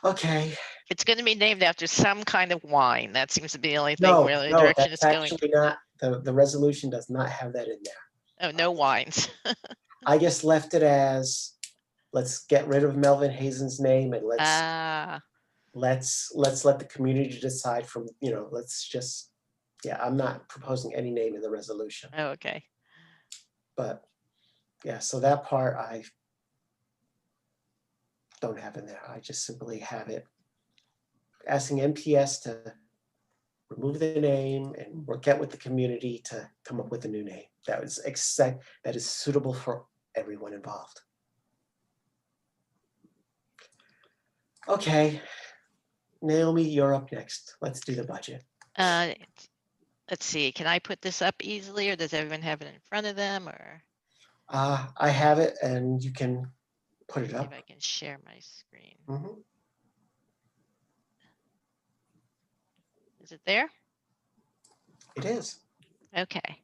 Okay. It's going to be named after some kind of wine. That seems to be the only thing No, really no, direction that's it's going. actually not, the resolution does not have that in there. Oh, no wines. I just left it as, let's get rid of Melvin Hazen's name and let's let the community decide from, let's just, I'm not proposing any name in the resolution. Oh, okay. But yeah, so that part I don't have in there. I just simply have it asking MPS to remove the name and work out with the community to come up with a new name that is suitable for everyone involved. Okay, Naomi, you're up next. Let's do the budget. Let's see. Can I put this up easily, or does everyone have it in front of them? Or I have it, and you can put it up. if I can share my screen. Mhm. Is it there? It is. Okay.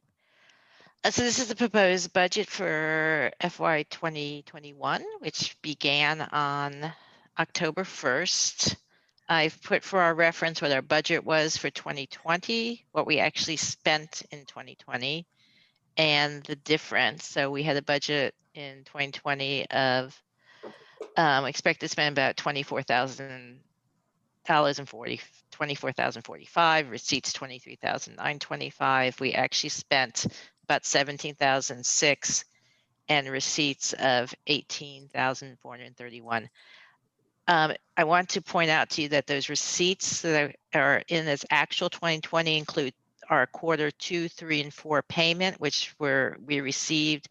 So this is the proposed budget for FY 2021, which began on October 1st. I've put for our reference what our budget was for 2020, what we actually spent in 2020, and the difference. So we had a budget in 2020 of expect to spend about $24,045, receipts 23,925. We actually spent about 17,006 and receipts of 18,431. I want to point out to you that those receipts that are in this actual 2020 include our quarter 2, 3, and 4 payment, which we received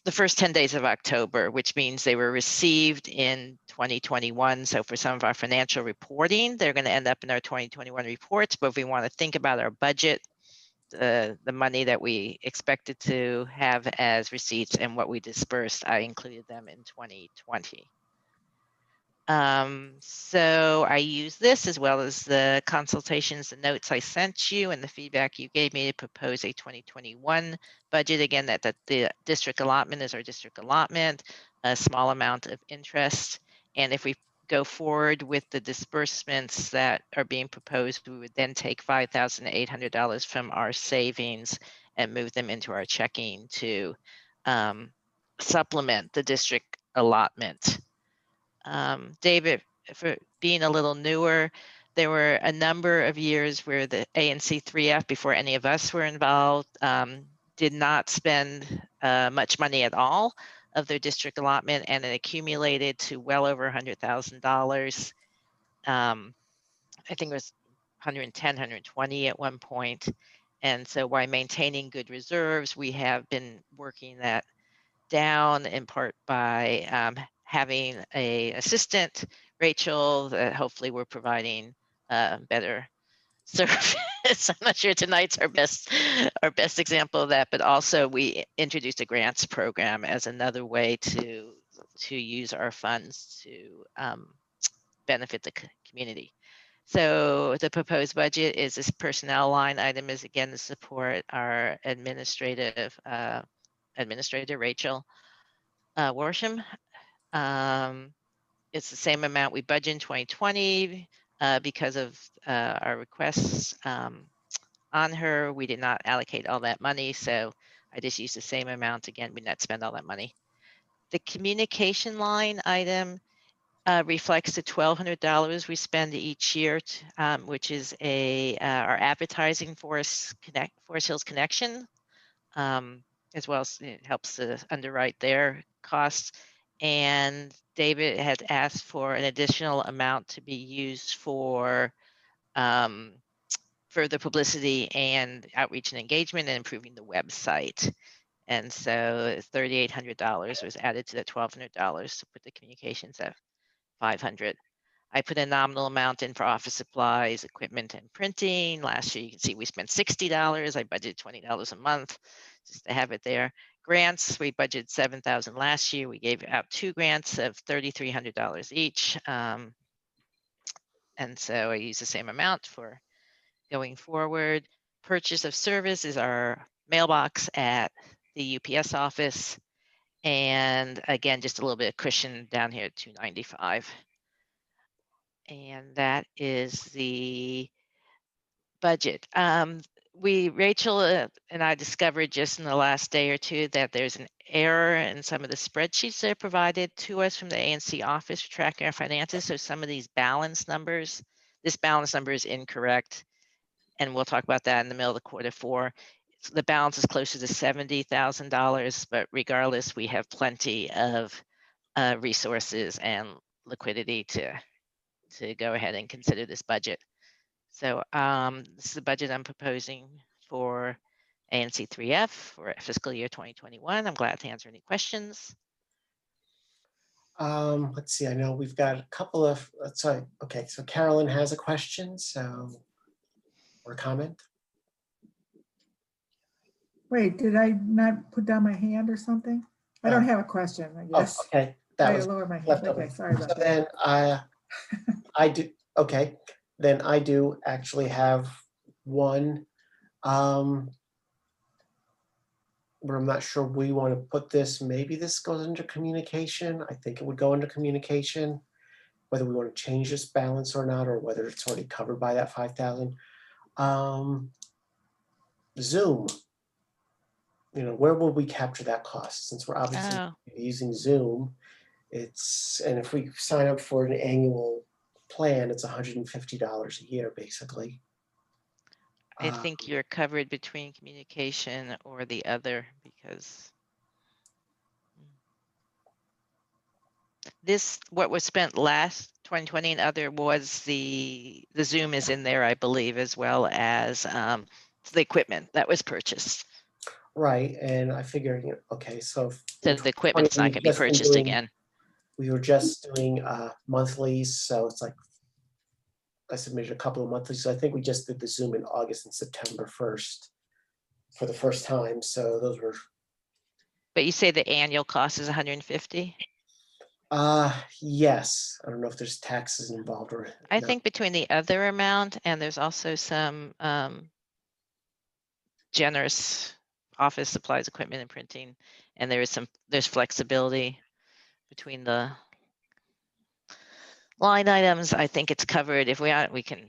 the first 10 days of October, which means they were received in 2021. So for some of our financial reporting, they're going to end up in our 2021 reports. But if we want to think about our budget, the money that we expected to have as receipts and what we dispersed, I included them in 2020. So I use this as well as the consultations, the notes I sent you, and the feedback you gave me to propose a 2021 budget. Again, that the district allotment is our district allotment, a small amount of interest. And if we go forward with the disbursements that are being proposed, we would then take $5,800 from our savings and move them into our checking to supplement the district allotment. David, for being a little newer, there were a number of years where the ANC 3F, before any of us were involved, did not spend much money at all of their district allotment, and it accumulated to well over $100,000. I think it was 110, 120 at one point. And so while maintaining good reserves, we have been working that down in part by having an assistant, Rachel, that hopefully we're providing better service. I'm not sure tonight's our best example of that, but also we introduced a grants program as another way to use our funds to benefit the community. So the proposed budget is this personnel line item is again to support our administrator Rachel Worsham. It's the same amount we budgeted in 2020 because of our requests on her. We did not allocate all that money, so I just used the same amount again. We did not spend all that money. The communication line item reflects the $1,200 we spend each year, which is our advertising Forest Hills Connection, as well as it helps to underwrite their costs. And David had asked for an additional amount to be used for further publicity and outreach and engagement and improving the website. And so $3,800 was added to the $1,200 to put the communications at $500. I put a nominal amount in for office supplies, equipment, and printing. Last year, you can see we spent $60. I budgeted $20 a month just to have it there. Grants, we budgeted $7,000 last year. We gave out 2 grants of $3,300 each. And so I use the same amount for going forward. Purchase of service is our mailbox at the UPS office. And again, just a little bit of cushion down here at $295. And that is the budget. Rachel and I discovered just in the last day or two that there's an error in some of the spreadsheets that are provided to us from the ANC office for tracking our finances. So some of these balance numbers, this balance number is incorrect. And we'll talk about that in the middle of the Q4. So the balance is closer to $70,000, but regardless, we have plenty of resources and liquidity to go ahead and consider this budget. So this is the budget I'm proposing for ANC 3F for fiscal year 2021. I'm glad to answer any questions. Let's see, I know we've got a couple of, sorry, okay, so Carolyn has a question, or a comment? Wait, did I not put down my hand or something? I don't have a question, I guess. Oh, okay, that I was lowered my hand. left over. Okay, sorry about So that. then I do, okay, then I do actually have one, where I'm not sure we want to put this, maybe this goes under communication. I think it would go under communication, whether we want to change this balance or not, or whether it's already covered by that 5,000. Zoom, where will we capture that cost? Since we're obviously using Zoom, and if we sign up for an annual plan, it's $150 a year, basically. I think you're covered between communication or the other, because what was spent last 2020 and other was the Zoom is in there, I believe, as well as the equipment that was purchased. Right, and I figured, okay, so the equipment's not going to be purchased again. We were just doing monthlies, so it's like I submitted a couple of monthlies. So I think we just did the Zoom in August and September 1st for the first time. So those were. But you say the annual cost is 150? Yes. I don't know if there's taxes involved or. I think between the other amount and there's also some generous office supplies, equipment, and printing, and there's flexibility between the line items. I think it's covered. If we can.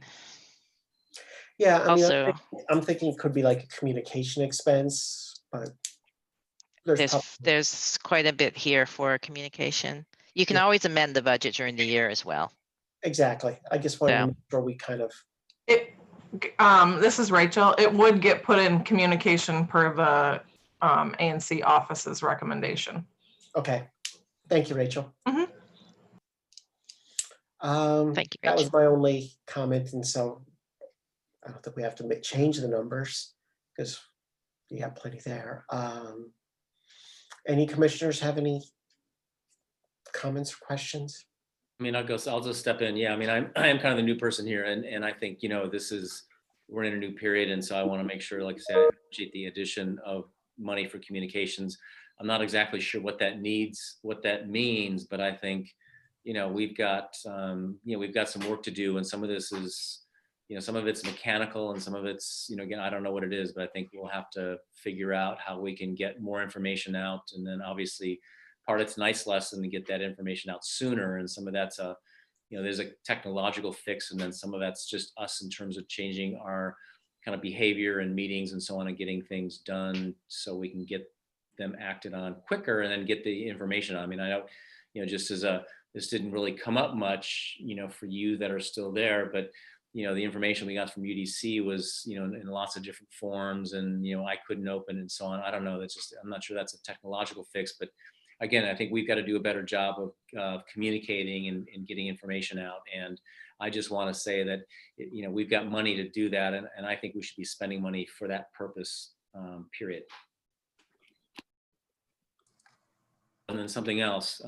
Yeah, I mean, also, I'm thinking it could be like a communication expense, but there's quite a bit here for communication. You can always amend the budget during the year as well. Exactly. I just want to make sure we kind of. This is Rachel. It would get put in communication per the ANC office's recommendation. Okay. Thank you, Rachel. Mm-hmm. Thank you, Rachel. That was my only comment, and so I don't think we have to change the numbers because we have plenty there. Any commissioners have any comments or questions? I mean, I'll just step in. Yeah, I mean, I am kind of the new person here, and I think, we're in a new period, and so I want to make sure, like I said, I appreciate the addition of money for communications. I'm not exactly sure what that means, but I think, we've got some work to do, and some of this is, some of it's mechanical and some of it's, again, I don't know what it is, but I think we'll have to figure out how we can get more information out. And then obviously part of it's nice lesson to get that information out sooner. And some of that's there's a technological fix, and then some of that's just us in terms of changing our kind of behavior and meetings and so on and getting things done so we can get them acted on quicker and then get the information. I mean, I know, just as this didn't really come up much, for you that are still there, but the information we got from UDC was, in lots of different forms, and I couldn't open and so on. I don't know. I'm not sure that's a technological fix, but again, I think we've got to do a better job of communicating and getting information out. And I just want to say that we've got money to do that, and I think we should be spending money for that purpose. Period. And then something else.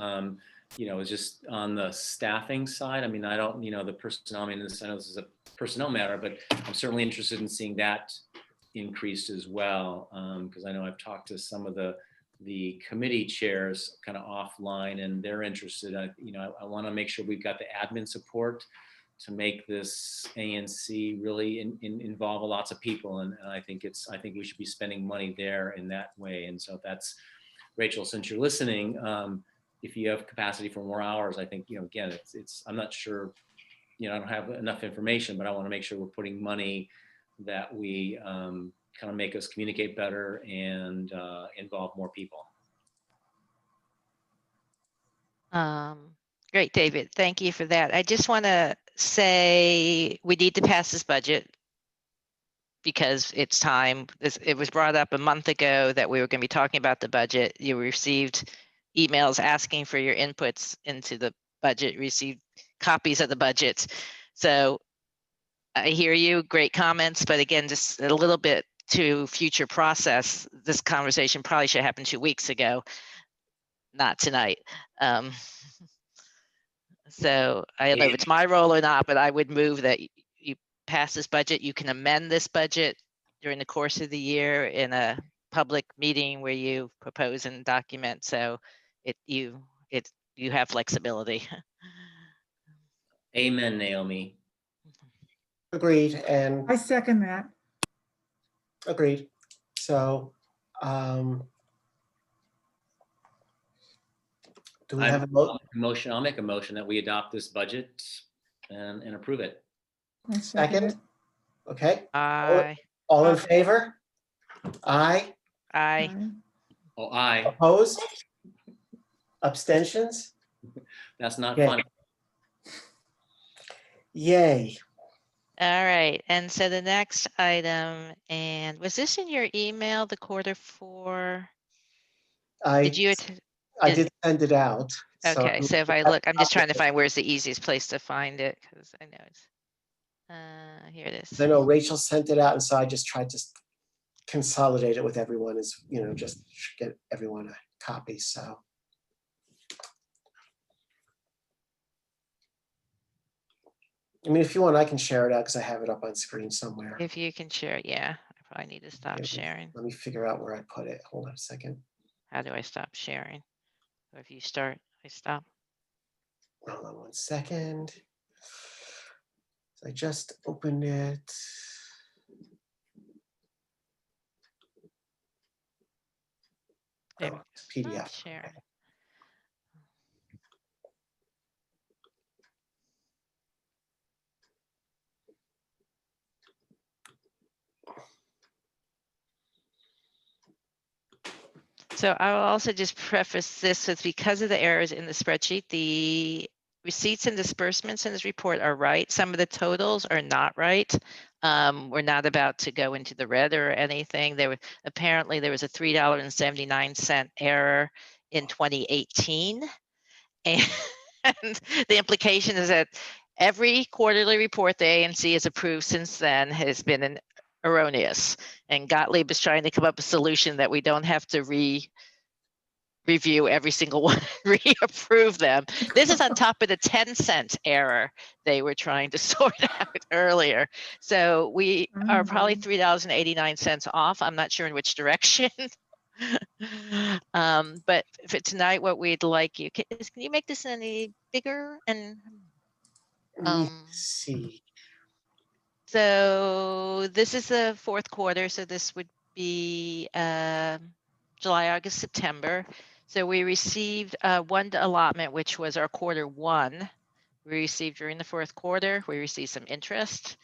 Is just on the staffing side. I mean, I don't, the personnel, I know this is a personnel matter, but I'm certainly interested in seeing that increased as well. Because I know I've talked to some of the committee chairs kind of offline, and they're interested. I want to make sure we've got the admin support to make this ANC really involve lots of people. And I think we should be spending money there in that way. And so that's, Rachel, since you're listening, if you have capacity for more hours, I think, again, I'm not sure, I don't have enough information, but I want to make sure we're putting money that we kind of make us communicate better and involve more people. Great, David. Thank you for that. I just want to say we need to pass this budget because it's time. It was brought up a month ago that we were going to be talking about the budget. You received emails asking for your inputs into the budget, received copies of the budget. So I hear you, great comments, but again, just a little bit to future process. This conversation probably should happen 2 weeks ago, not tonight. So I don't know if it's my role or not, but I would move that you pass this budget. You can amend this budget during the course of the year in a public meeting where you propose and document. So you have flexibility. Amen, Naomi. Agreed, and I second that. agreed. So, do we have a motion? I'll make a motion that we adopt this budget and approve it. I second it. second? Okay, Aye. all in favor? Aye. Aye. Oh, aye. Opposed? Abstentions? That's not Okay. funny. Yay. All right. And so the next item, and was this in your email, the Q4? I did send it out. Okay, so if I look, I'm just trying to find where's the easiest place to find it, because I know it's, here it is. I know Rachel sent it out, and so I just tried to consolidate it with everyone, as just get everyone a copy. So, I mean, if you want, I can share it out because I have it up on screen somewhere. If you can share it, yeah. I probably need to stop sharing. Let me figure out where I put it. Hold on a second. How do I stop sharing? Or if you start, I stop. Hold on 1 second. So I just opened it. There Oh, it's PDF. Share. So I will also just preface this with, because of the errors in the spreadsheet, the receipts and disbursements in this report are right. Some of the totals are not right. We're not about to go into the red or anything. Apparently there was a $3.79 error in 2018. And the implication is that every quarterly report the ANC has approved since then has been erroneous. And Gottlieb is trying to come up with a solution that we don't have to review every single one, reapprove them. This is on top of the 10-cent error they were trying to sort out earlier. So we are probably $3.89 off. I'm not sure in which direction. But for tonight, what we'd like you can you make this any bigger? And Let me see. So this is the Q4. So this would be July, August, September. So we received one allotment, which was our Q1. We received during the Q4. We received some interest.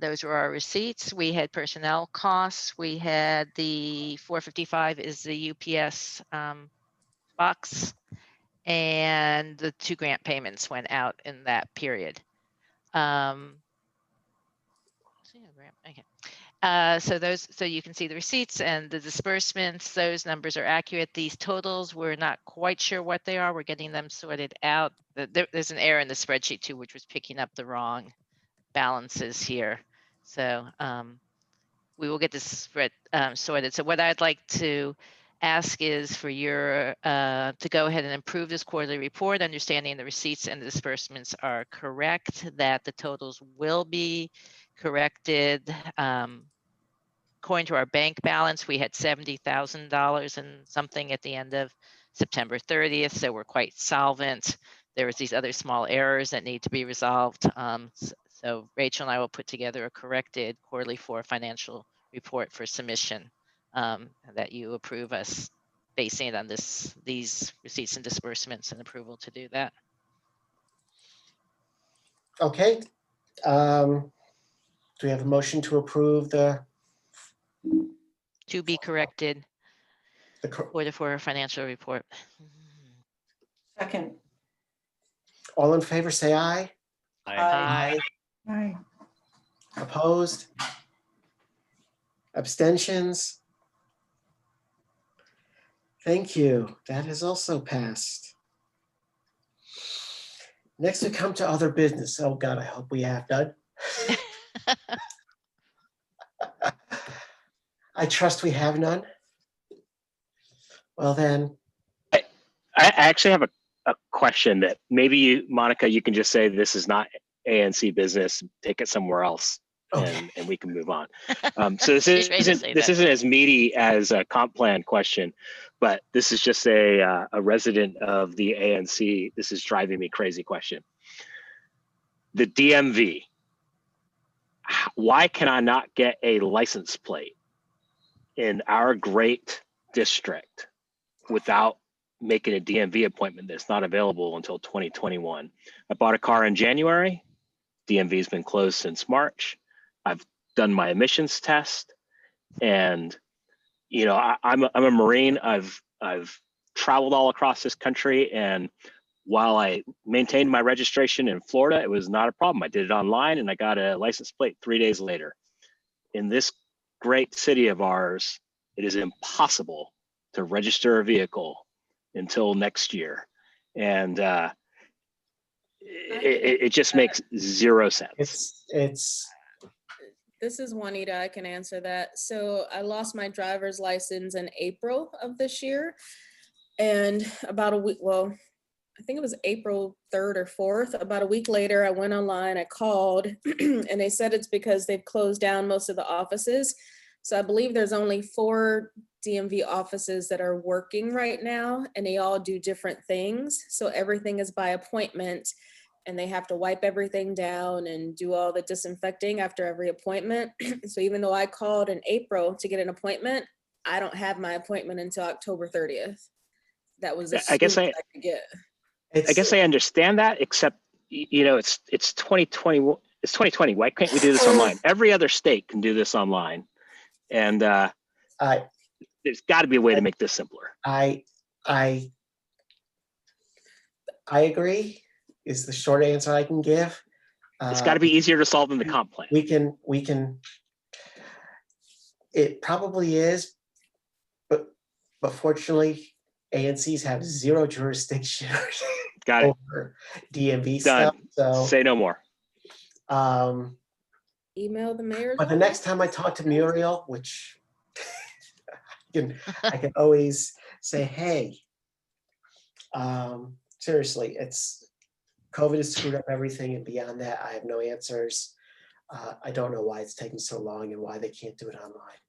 Those were our receipts. We had personnel costs. We had the 455 is the UPS box, and the 2 grant payments went out in that period. So you can see the receipts and the disbursements. Those numbers are accurate. These totals, we're not quite sure what they are. We're getting them sorted out. There's an error in the spreadsheet too, which was picking up the wrong balances here. So we will get this spread sorted. So what I'd like to ask is for your to go ahead and approve this quarterly report, understanding the receipts and the disbursements are correct, that the totals will be corrected. According to our bank balance, we had $70,000 and something at the end of September 30th, so we're quite solvent. There was these other small errors that need to be resolved. So Rachel and I will put together a corrected quarterly financial report for submission that you approve us basing it on these receipts and disbursements and approval to do that. Okay. Do we have a motion to approve the To be corrected order for a financial report. Second. all in favor, say aye. Aye. Aye. Opposed? Abstentions? Thank you. That has also passed. Next, we come to other business. Oh God, I hope we have none. I trust we have none. Well then. I actually have a question that maybe you, Monica, you can just say this is not ANC business, take it somewhere else. Okay. And we can move on. So this isn't as meaty as a comp plan question, but this is just a resident of the ANC. This is driving me crazy question. The DMV. Why can I not get a license plate in our great district without making a DMV appointment that's not available until 2021? I bought a car in January. DMV's been closed since March. I've done my emissions test, and you know I'm a Marine. I've traveled all across this country, and while I maintained my registration in Florida, it was not a problem. I did it online, and I got a license plate 3 days later. In this great city of ours, it is impossible to register a vehicle until next year, and it just makes zero sense. This is Juanita, I can answer that. So I lost my driver's license in April of this year. And about a week, well, I think it was April 3rd or 4th, about a week later, I went online, I called, and they said it's because they've closed down most of the offices. So I believe there's only 4 DMV offices that are working right now, and they all do different things. So everything is by appointment, and they have to wipe everything down and do all the disinfecting after every appointment. So even though I called in April to get an appointment, I don't have my appointment until October 30th. That was I guess I could get. I guess I understand that, except you know it's 2020. It's 2020. Why can't we do this online? Every other state can do this online, and there's got to be a way to make this simpler. I agree, is the short answer I can give. It's got to be easier to solve than the comp plan. We can, it probably is, but fortunately, ANCs have zero jurisdiction Got it. over DMV Done. stuff. So say no more. Email the mayor's But the next time I talk to Muriel, which I can always say, hey, seriously, COVID has screwed up everything, and beyond that, I have no answers. I don't know why it's taking so long and why they can't do it online.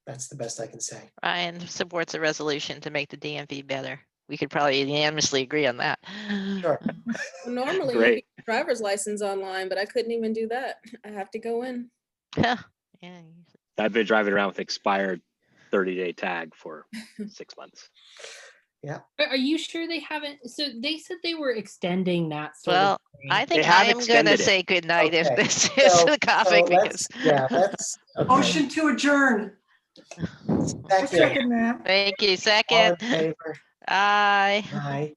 That's the best I can say. Ryan supports a resolution to make the DMV better. We could probably unanimously agree on that. Sure. Normally, you get your driver's license online, but I couldn't even do that. I have to go in. Yeah. I've been driving around with expired 30-day tag for 6 months. Are you sure they haven't? So they said they were extending that sort Well, of thing. I think have I am gonna extended it. say goodnight if Okay, this is so- the topic so because. let's. Okay. Motion to adjourn. I Second, second that. Thank you. all Second. in favor? Aye. Aye.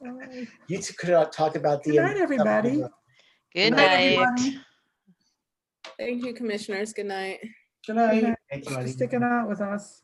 Bye. You two could not talk about the. Good night, everybody. Good night, night. everybody. Thank you, commissioners. Good night. Good Good night. night. Thank you, Thanks for Annie. sticking out with us.